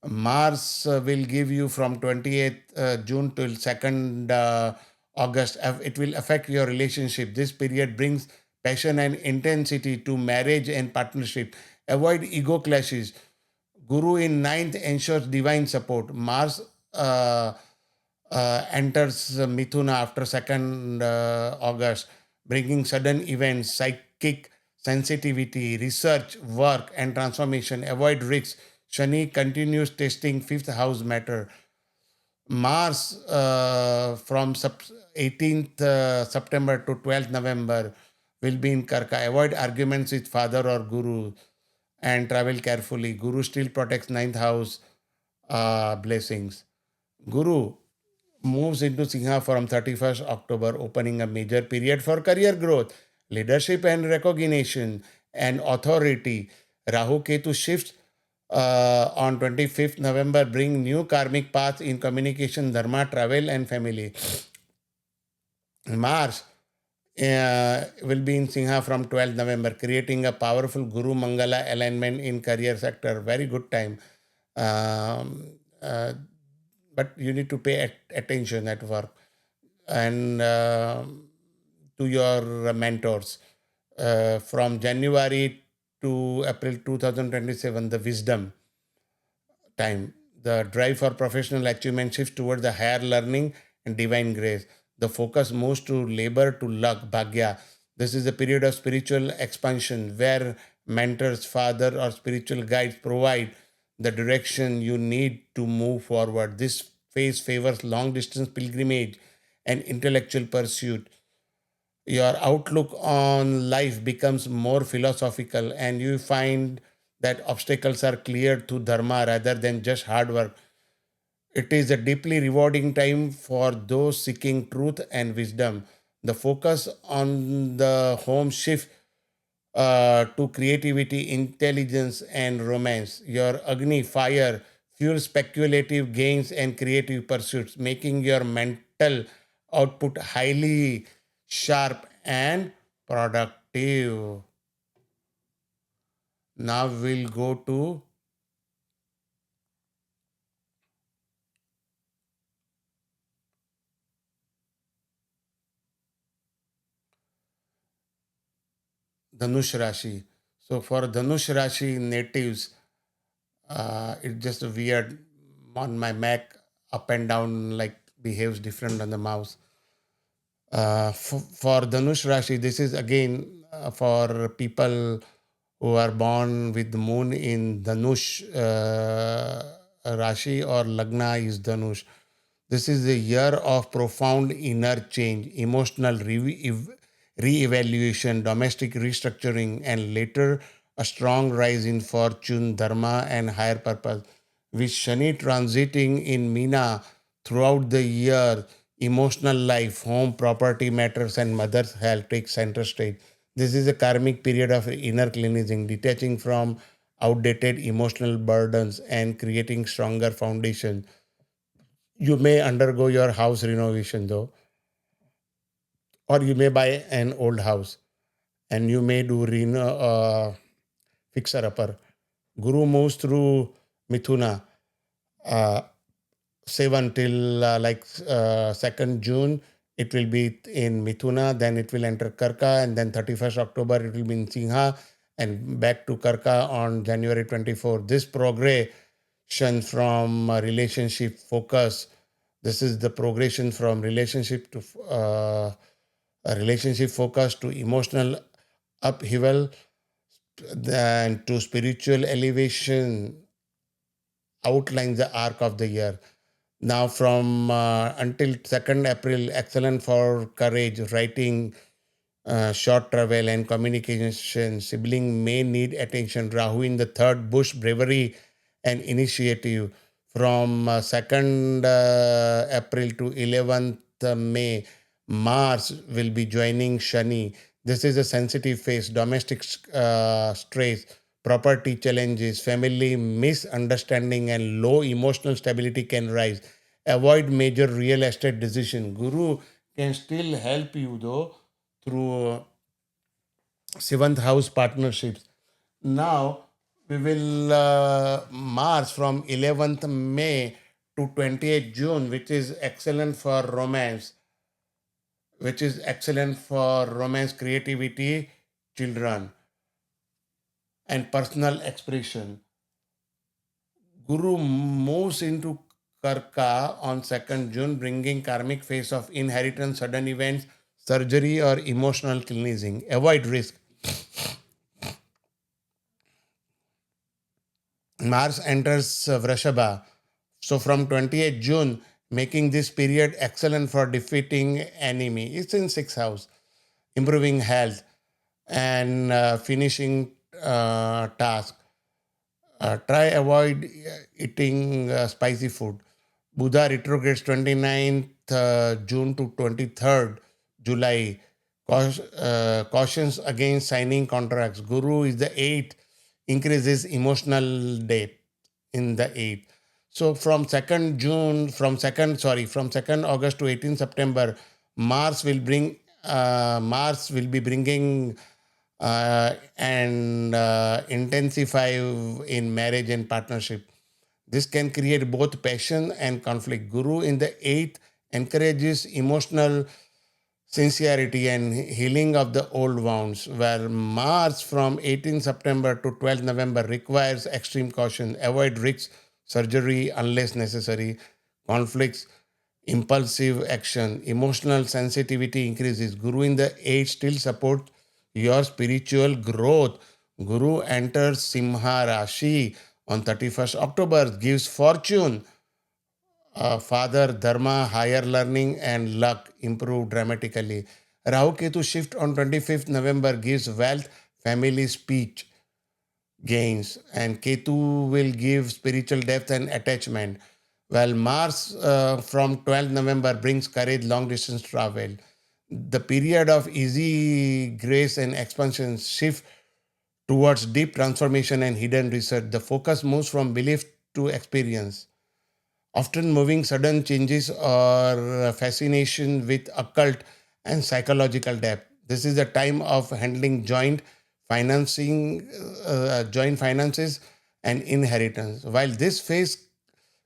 Mars will give you from 28th June till 2nd August. It will affect your relationship. This period brings passion and intensity to marriage and partnership. Avoid ego clashes. Guru in ninth ensures divine support. Mars enters Mithuna after 2nd August, bringing sudden events, psychic sensitivity, research, work, and transformation. Avoid risks. Shani continues testing fifth house matter. Mars from 18th September to 12th November will be in Karka. Avoid arguments with father or guru and travel carefully. Guru still protects ninth house blessings. Guru moves into Simha from 31st October, opening a major period for career growth, leadership and recognition, and authority. Rahu-Ketu shifts on 25th November, bring new karmic paths in communication, dharma, travel, and family. Mars will be in Simha from 12th November, creating a powerful Guru Mangala alignment in career sector. Very good time. Um, uh, but you need to pay attention at work and to your mentors. From January to April 2027, the wisdom time. The drive for professional achievement shifts towards the higher learning and divine grace. The focus moves to labor to luck, bhagya. This is a period of spiritual expansion where mentors, father, or spiritual guides provide the direction you need to move forward. This phase favors long distance pilgrimage and intellectual pursuit. Your outlook on life becomes more philosophical, and you find that obstacles are cleared through dharma rather than just hard work. It is a deeply rewarding time for those seeking truth and wisdom. The focus on the home shift to creativity, intelligence, and romance. Your Agni fire fuels speculative gains and creative pursuits, making your mental output highly sharp and productive. Now we'll go to Dhanush Rashi. So for Dhanush Rashi natives, it's just weird on my Mac, up and down, like behaves different on the mouse. For Dhanush Rashi, this is again for people who are born with the moon in Dhanush Rashi or Lagna is Dhanush. This is a year of profound inner change, emotional re-evaluation, domestic restructuring, and later a strong rise in fortune, dharma, and higher purpose. With Shani transiting in Meena throughout the year, emotional life, home, property matters, and mother's health take center stage. This is a karmic period of inner cleansing, detaching from outdated emotional burdens and creating stronger foundation. You may undergo your house renovation though, or you may buy an old house and you may do fixer upper. Guru moves through Mithuna, uh, 7 till 2nd June. It will be in Mithuna, then it will enter Karka, and then 31st October it will be in Simha, and back to Karka on January 24th. This progression from relationship focus, this is the progression from relationship to a relationship focus to emotional upheaval, then to spiritual elevation, outlines the arc of the year. Now, from until 2nd April, excellent for courage, writing, short travel, and communication. Sibling may need attention. Rahu in the third, bush, bravery, and initiative. From 2nd April to 11th May, Mars will be joining Shani. This is a sensitive phase, domestic stress, property challenges, family misunderstanding, and low emotional stability can rise. Avoid major real estate decision. Guru can still help you though through seventh house partnerships. Now we will march from 11th May to 28th June, which is excellent for romance, which is excellent for romance, creativity, children, and personal expression. Guru moves into Karka on 2nd June, bringing karmic phase of inheritance, sudden events, surgery, or emotional cleansing. Avoid risk. Mars enters Vrishabha. So from 28th June, making this period excellent for defeating enemy. It's in sixth house, improving health. and finishing task. Try avoid eating spicy food. Buddha retrogrades 29th June to 23rd July. Cautions against signing contracts. Guru is the 8th, increases emotional depth in the 8th. So from 2nd August to 18th September, Mars will be bringing and intensify in marriage and partnership. This can create both passion and conflict. Guru in the 8th encourages emotional sincerity and healing of the old wounds, where Mars from 18 September to 12 November requires extreme caution. Avoid risks, surgery unless necessary, conflicts, impulsive action, emotional sensitivity increases. Guru in the 8th still supports your spiritual growth. Guru enters Simha Rashi on 31st October, gives fortune, father, dharma, higher learning, and luck improve dramatically. Rahu-Ketu shift on 25th November gives wealth, family, speech gains, and Ketu will give spiritual depth and attachment. While Mars from 12th November brings courage, long distance travel. The period of easy grace and expansion shift towards deep transformation and hidden research. The focus moves from belief to experience, often moving sudden changes or fascination with occult and psychological depth. This is the time of handling joint finances and inheritance. While this phase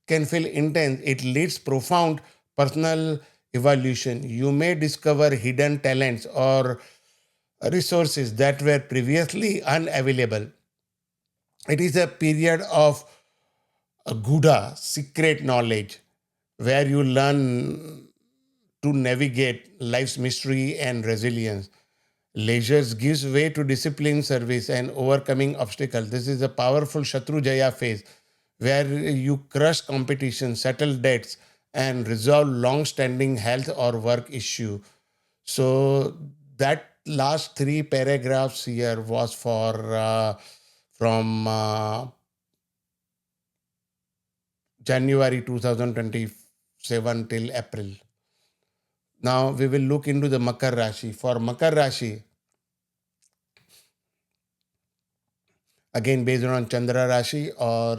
can feel intense, it leads profound personal evolution. You may discover hidden talents or resources that were previously unavailable. It is a period of a Gouda, secret knowledge, where you learn to navigate life's mystery and resilience. Leisure gives way to discipline, service, and overcoming obstacles. This is a powerful Shatru Jaya phase where you crush competition, settle debts, and resolve long standing health or work issue. So, that last three paragraphs here was for from January 2027 till April. Now we will look into the Makar Rashi. For Makar Rashi, again based on Chandra Rashi or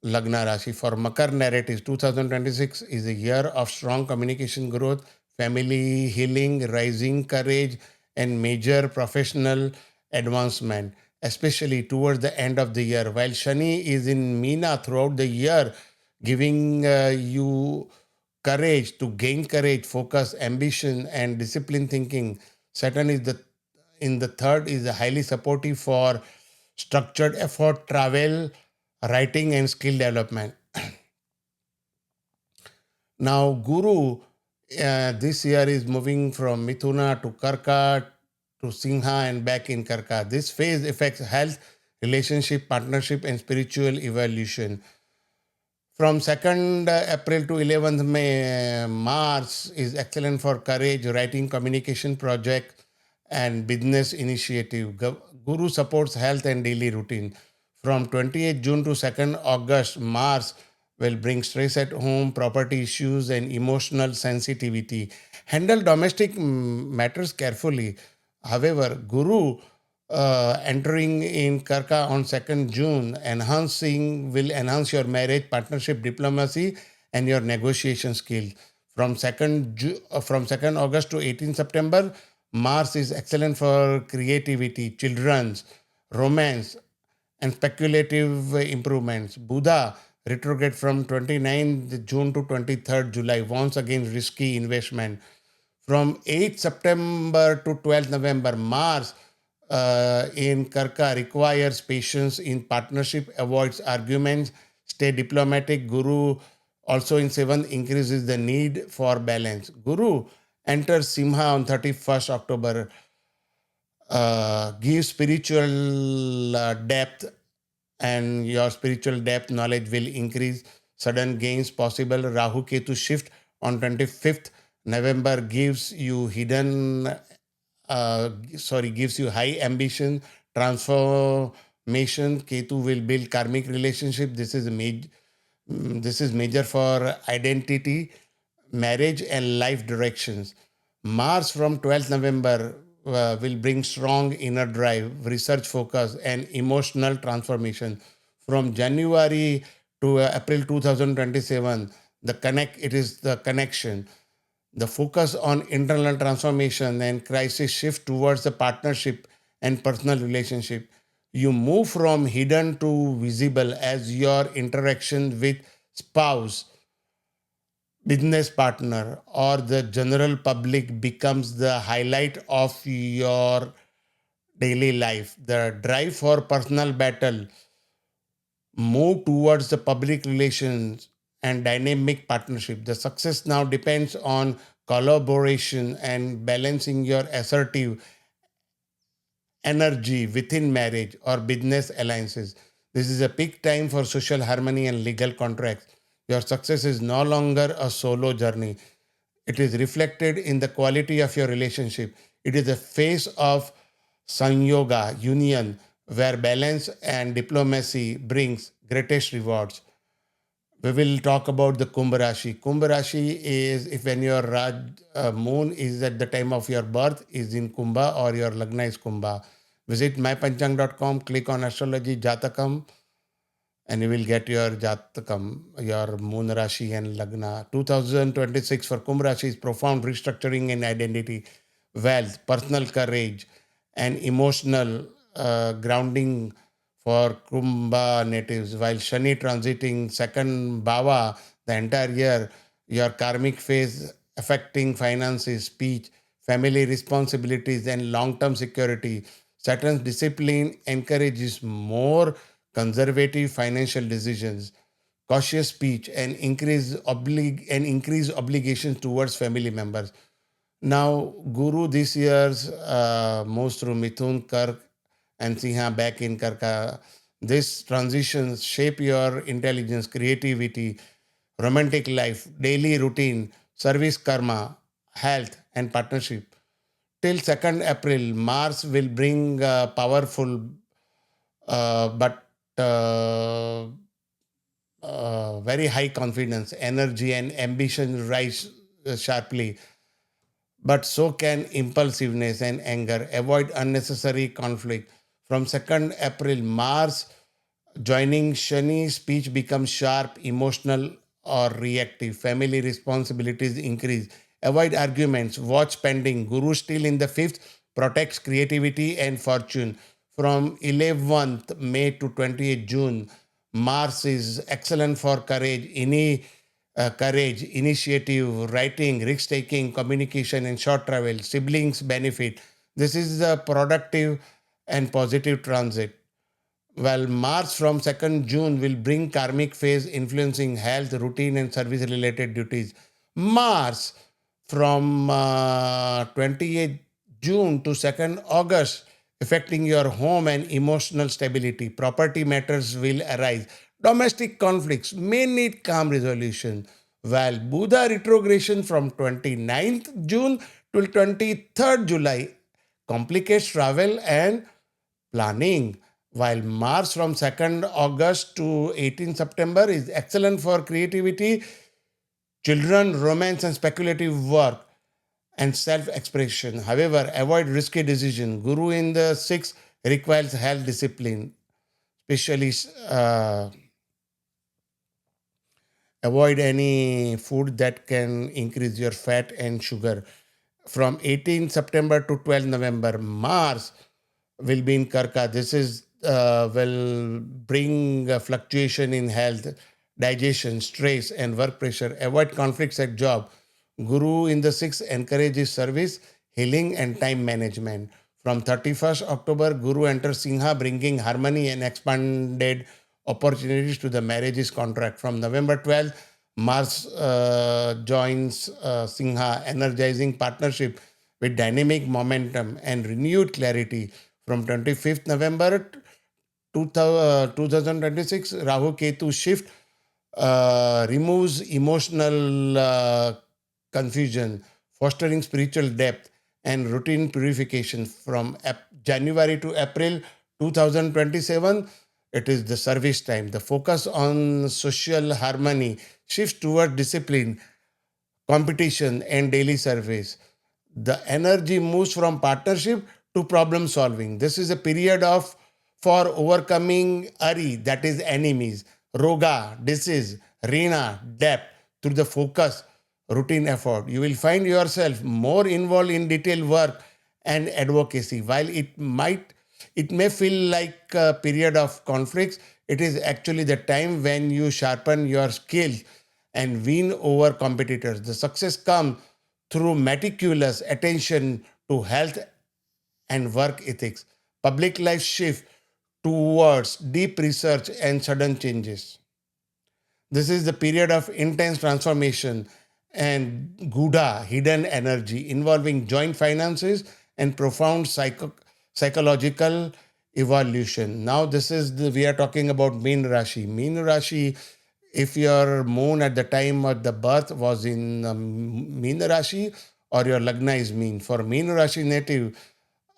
Lagna Rashi. For Makar narratives, 2026 is a year of strong communication growth, family healing, rising courage, and major professional advancement, especially towards the end of the year. While Shani is in Meena throughout the year, giving you courage to gain courage, focus, ambition, and discipline thinking. Saturn is the in the third is highly supportive for structured effort, travel, writing, and skill development. Now, Guru this year is moving from Mithuna to Karka to Simha and back in Karka. This phase affects health, relationship, partnership, and spiritual evolution. From 2nd April to 11th May, Mars is excellent for courage, writing, communication project, and business initiative. Guru supports health and daily routine. From 28th June to 2nd August, Mars will bring stress at home, property issues, and emotional sensitivity. Handle domestic matters carefully. However, Guru entering in Karka on 2nd June, enhancing will enhance your marriage, partnership, diplomacy, and your negotiation skills. From 2nd August to 18th September, Mars is excellent for creativity, children's, romance, and speculative improvements. Buddha retrograde from 29th June to 23rd July, once again risky investment. From 8th September to 12th November, Mars in Karka requires patience in partnership, avoids arguments, stay diplomatic. Guru also in 7th increases the need for balance. Guru enters Simha on 31st October, gives spiritual depth, and your spiritual depth knowledge will increase. Sudden gains possible. Rahu Ketu shift on 25th November gives you hidden gives you high ambition, transformation. Ketu will build karmic relationship. This is major for identity, marriage, and life directions. Mars from 12th November will bring strong inner drive, research focus, and emotional transformation. From January to April 2027, it is the connection, the focus on internal transformation and crisis shift towards the partnership and personal relationship. You move from hidden to visible as your interaction with spouse, business partner, or the general public becomes the highlight of your daily life. The drive for personal battle move towards the public relations and dynamic partnership. The success now depends on collaboration and balancing your assertive energy within marriage or business alliances. This is a peak time for social harmony and legal contracts. Your success is no longer a solo journey. It is reflected in the quality of your relationship. It is a phase of Sanyoga, union, where balance and diplomacy brings greatest rewards. We will talk about the Kumbha Rashi. Kumbha Rashi is if when your moon is at the time of your birth is in Kumbha or your Lagna is Kumbha. Visit mypanchang.com, click on astrology Jatakam, and you will get your Jatakam, your moon Rashi and Lagna. 2026 for Kumbh Rashi is profound restructuring in identity, wealth, personal courage, and emotional grounding for Kumbha natives. While Shani transiting second Bhava the entire year, your karmic phase affecting finances, speech, family responsibilities, and long term security. Saturn's discipline encourages more conservative financial decisions, cautious speech, and increase obligations towards family members. Now, Guru this year's moves through Mithun, Kark, and Simha back in Karka. This transitions shape your intelligence, creativity, romantic life, daily routine, service karma, health, and partnership. Till 2nd April, Mars will bring powerful but very high confidence, energy, and ambition rise sharply. But so can impulsiveness and anger. Avoid unnecessary conflict. From 2nd April, Mars joining Shani, speech becomes sharp, emotional, or reactive. Family responsibilities increase. Avoid arguments. Watch spending. Guru still in the fifth protects creativity and fortune. From 11th May to 28th June, Mars is excellent for courage, initiative, writing, risk taking, communication, and short travel. Siblings benefit. This is a productive and positive transit. While Mars from 2nd June will bring karmic phase influencing health, routine, and service related duties. Mars from 28th June to 2nd August affecting your home and emotional stability. Property matters will arise. Domestic conflicts may need calm resolution. While Buddha retrogression from 29th June till 23rd July complicates travel and planning, while Mars from 2nd August to 18th September is excellent for creativity, children, romance, and speculative work and self-expression. However, avoid risky decision. Guru in the sixth requires health discipline, especially avoid any food that can increase your fat and sugar. From 18th September to 12th November, Mars will be in Karka. This is will bring a fluctuation in health, digestion, stress, and work pressure. Avoid conflicts at job. Guru in the sixth encourages service, healing, and time management. From 31st October, Guru enters Simha, bringing harmony and expanded opportunities to the marriages contract. From November 12th, Mars joins Simha, energizing partnership with dynamic momentum and renewed clarity. From 25th November 2026, Rahu-Ketu shift removes emotional confusion, fostering spiritual depth and routine purification from January to April 2027. It is the service time. The focus on social harmony shifts toward discipline, competition, and daily service. The energy moves from partnership to problem solving. This is a period of for overcoming Ari, that is enemies, Roga, disease, Rina, depth through the focus, routine effort. You will find yourself more involved in detailed work and advocacy. While it may feel like a period of conflicts, it is actually the time when you sharpen your skills and win over competitors. The success comes through meticulous attention to health and work ethics. Public life shift towards deep research and sudden changes. This is the period of intense transformation and Gudha, hidden energy, involving joint finances and profound psychological evolution. Now, we are talking about Mean Rashi. Mean Rashi, if your moon at the time of the birth was in Mean Rashi or your Lagna is Mean. For Mean Rashi native,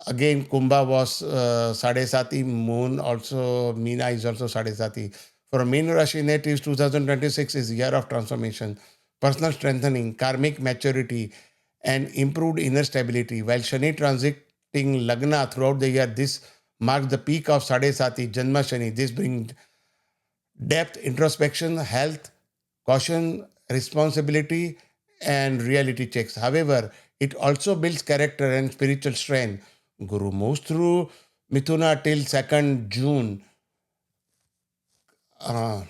again, Kumbha was Sadesati, Moon also, Meena is also Sadesati. For Meena Rashi natives, 2026 is year of transformation, personal strengthening, karmic maturity, and improved inner stability. While Shani transiting Lagna throughout the year, this marks the peak of Sadesati, Janma Shani. This brings depth, introspection, health, caution, responsibility, and reality checks. However, it also builds character and spiritual strength. Guru moves through Mithuna till 2nd June. Uh,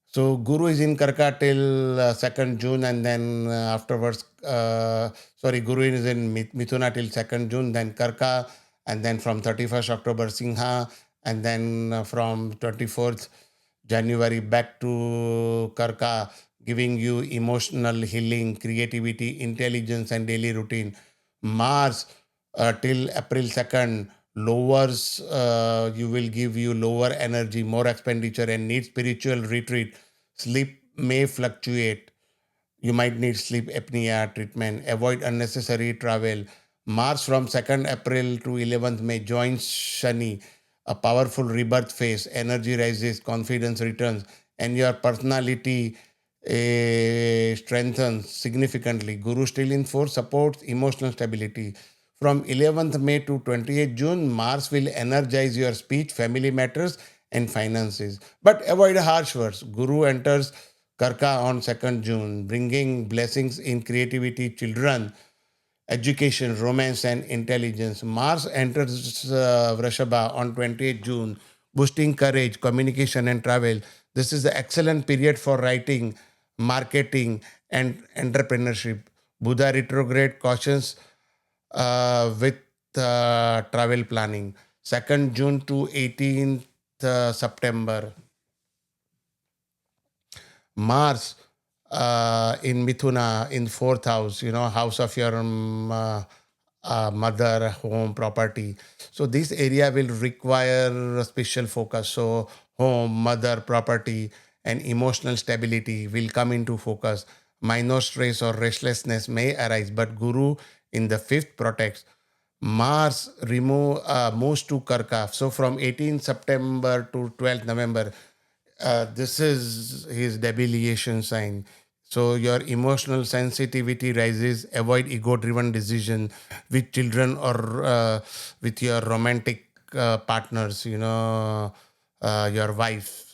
so Guru is in Karka till 2nd June, and then afterwards, Guru is in Mithuna till 2nd June, then Karka, and then from 31st October, Simha, and then from 24th January back to Karka, giving you emotional healing, creativity, intelligence, and daily routine. Mars till April 2nd lowers, you will give you lower energy, more expenditure, and need spiritual retreat. Sleep may fluctuate. You might need sleep apnea treatment. Avoid unnecessary travel. Mars from 2nd April to 11th May joins Shani, a powerful rebirth phase. Energy rises, confidence returns, and your personality strengthens significantly. Guru still in force supports emotional stability. From 11th May to 28th June, Mars will energize your speech, family matters, and finances. But avoid harsh words. Guru enters Karka on 2nd June, bringing blessings in creativity, children, education, romance, and intelligence. Mars enters Vrishabha on 28th June, boosting courage, communication, and travel. This is the excellent period for writing, marketing, and entrepreneurship. Buddha retrograde cautions with travel planning. 2nd June to 18th September. Mars in Mithuna in fourth house, house of your mother, home, property. So this area will require a special focus. So home, mother, property, and emotional stability will come into focus. Minor stress or restlessness may arise, but Guru in the fifth protects. Mars moves to Karka. So from 18th September to 12th November, this is his debilitation sign. So your emotional sensitivity rises. Avoid ego-driven decision with children or with your romantic partners. Your wife.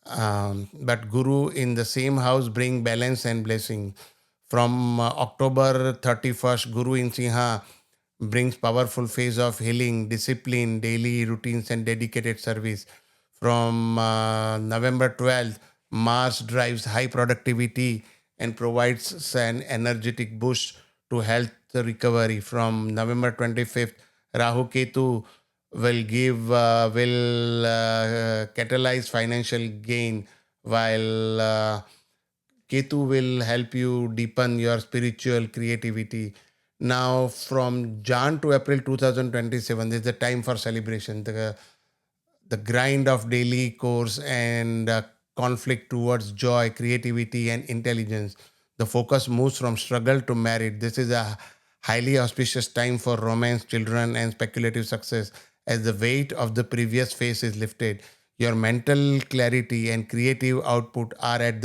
But Guru in the same house bring balance and blessing. From October 31st, Guru in Simha brings powerful phase of healing, discipline, daily routines, and dedicated service. From November 12th, Mars drives high productivity and provides an energetic boost to health recovery. From November 25th, Rahu-Ketu will catalyze financial gain, while Ketu will help you deepen your spiritual creativity. Now, from Jan to April 2027 is the time for celebration. The grind of daily course and conflict towards joy, creativity, and intelligence. The focus moves from struggle to merit. This is a highly auspicious time for romance, children, and speculative success as the weight of the previous phase is lifted. Your mental clarity and creative output are at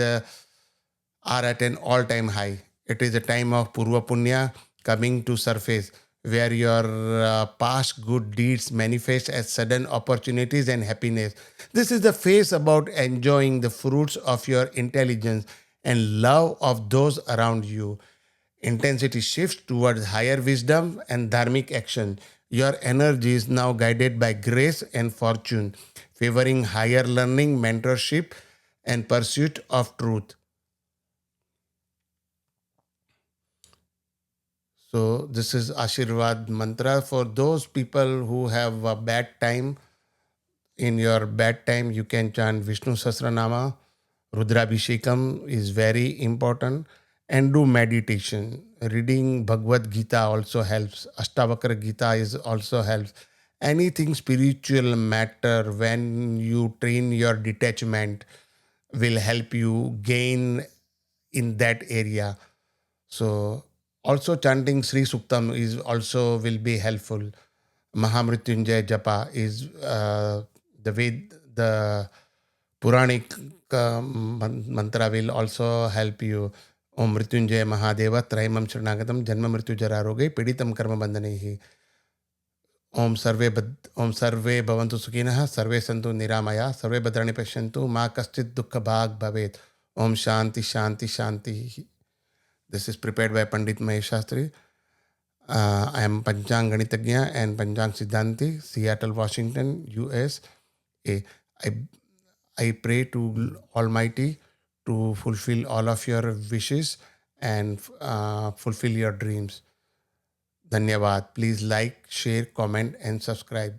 an all-time high. It is a time of Purva Punya coming to surface, where your past good deeds manifest as sudden opportunities and happiness. This is the phase about enjoying the fruits of your intelligence and love of those around you. Intensity shifts towards higher wisdom and dharmic action. Your energy is now guided by grace and fortune, favoring higher learning, mentorship, and pursuit of truth. So this is Ashirvad mantra for those people who have a bad time. In your bad time, you can chant Vishnu Sahasranama. Rudrabhishekam is very important, and do meditation. Reading Bhagavad Gita also helps. Ashtavakra Gita is also helps. Anything spiritual matter when you train your detachment will help you gain in that area. So also chanting Sri Suktam is also will be helpful. Mahamrityunjay Japa is the way the Puranic mantra will also help you. Om Mrityunjay Mahadeva Traimam Sharnagatam Janma Mrityu Jara Roge Piditam Karma Bandhanehi. ओम सर्वे भवन्तु सुखिनः सर्वे सन्तु निरामया सर्वे भद्राणि पश्यन्तु मा कश्चित् दुःख भाग् भवेत्. ओम शांति शांति शांति. This is prepared by Pandit Mahesh Shastri. I am Panchang Ganitagnya and Panchang Siddhanti, Seattle, Washington, US. I, I pray to Almighty to fulfill all of your wishes and fulfill your dreams. Dhanyavad. Please like, share, comment, and subscribe.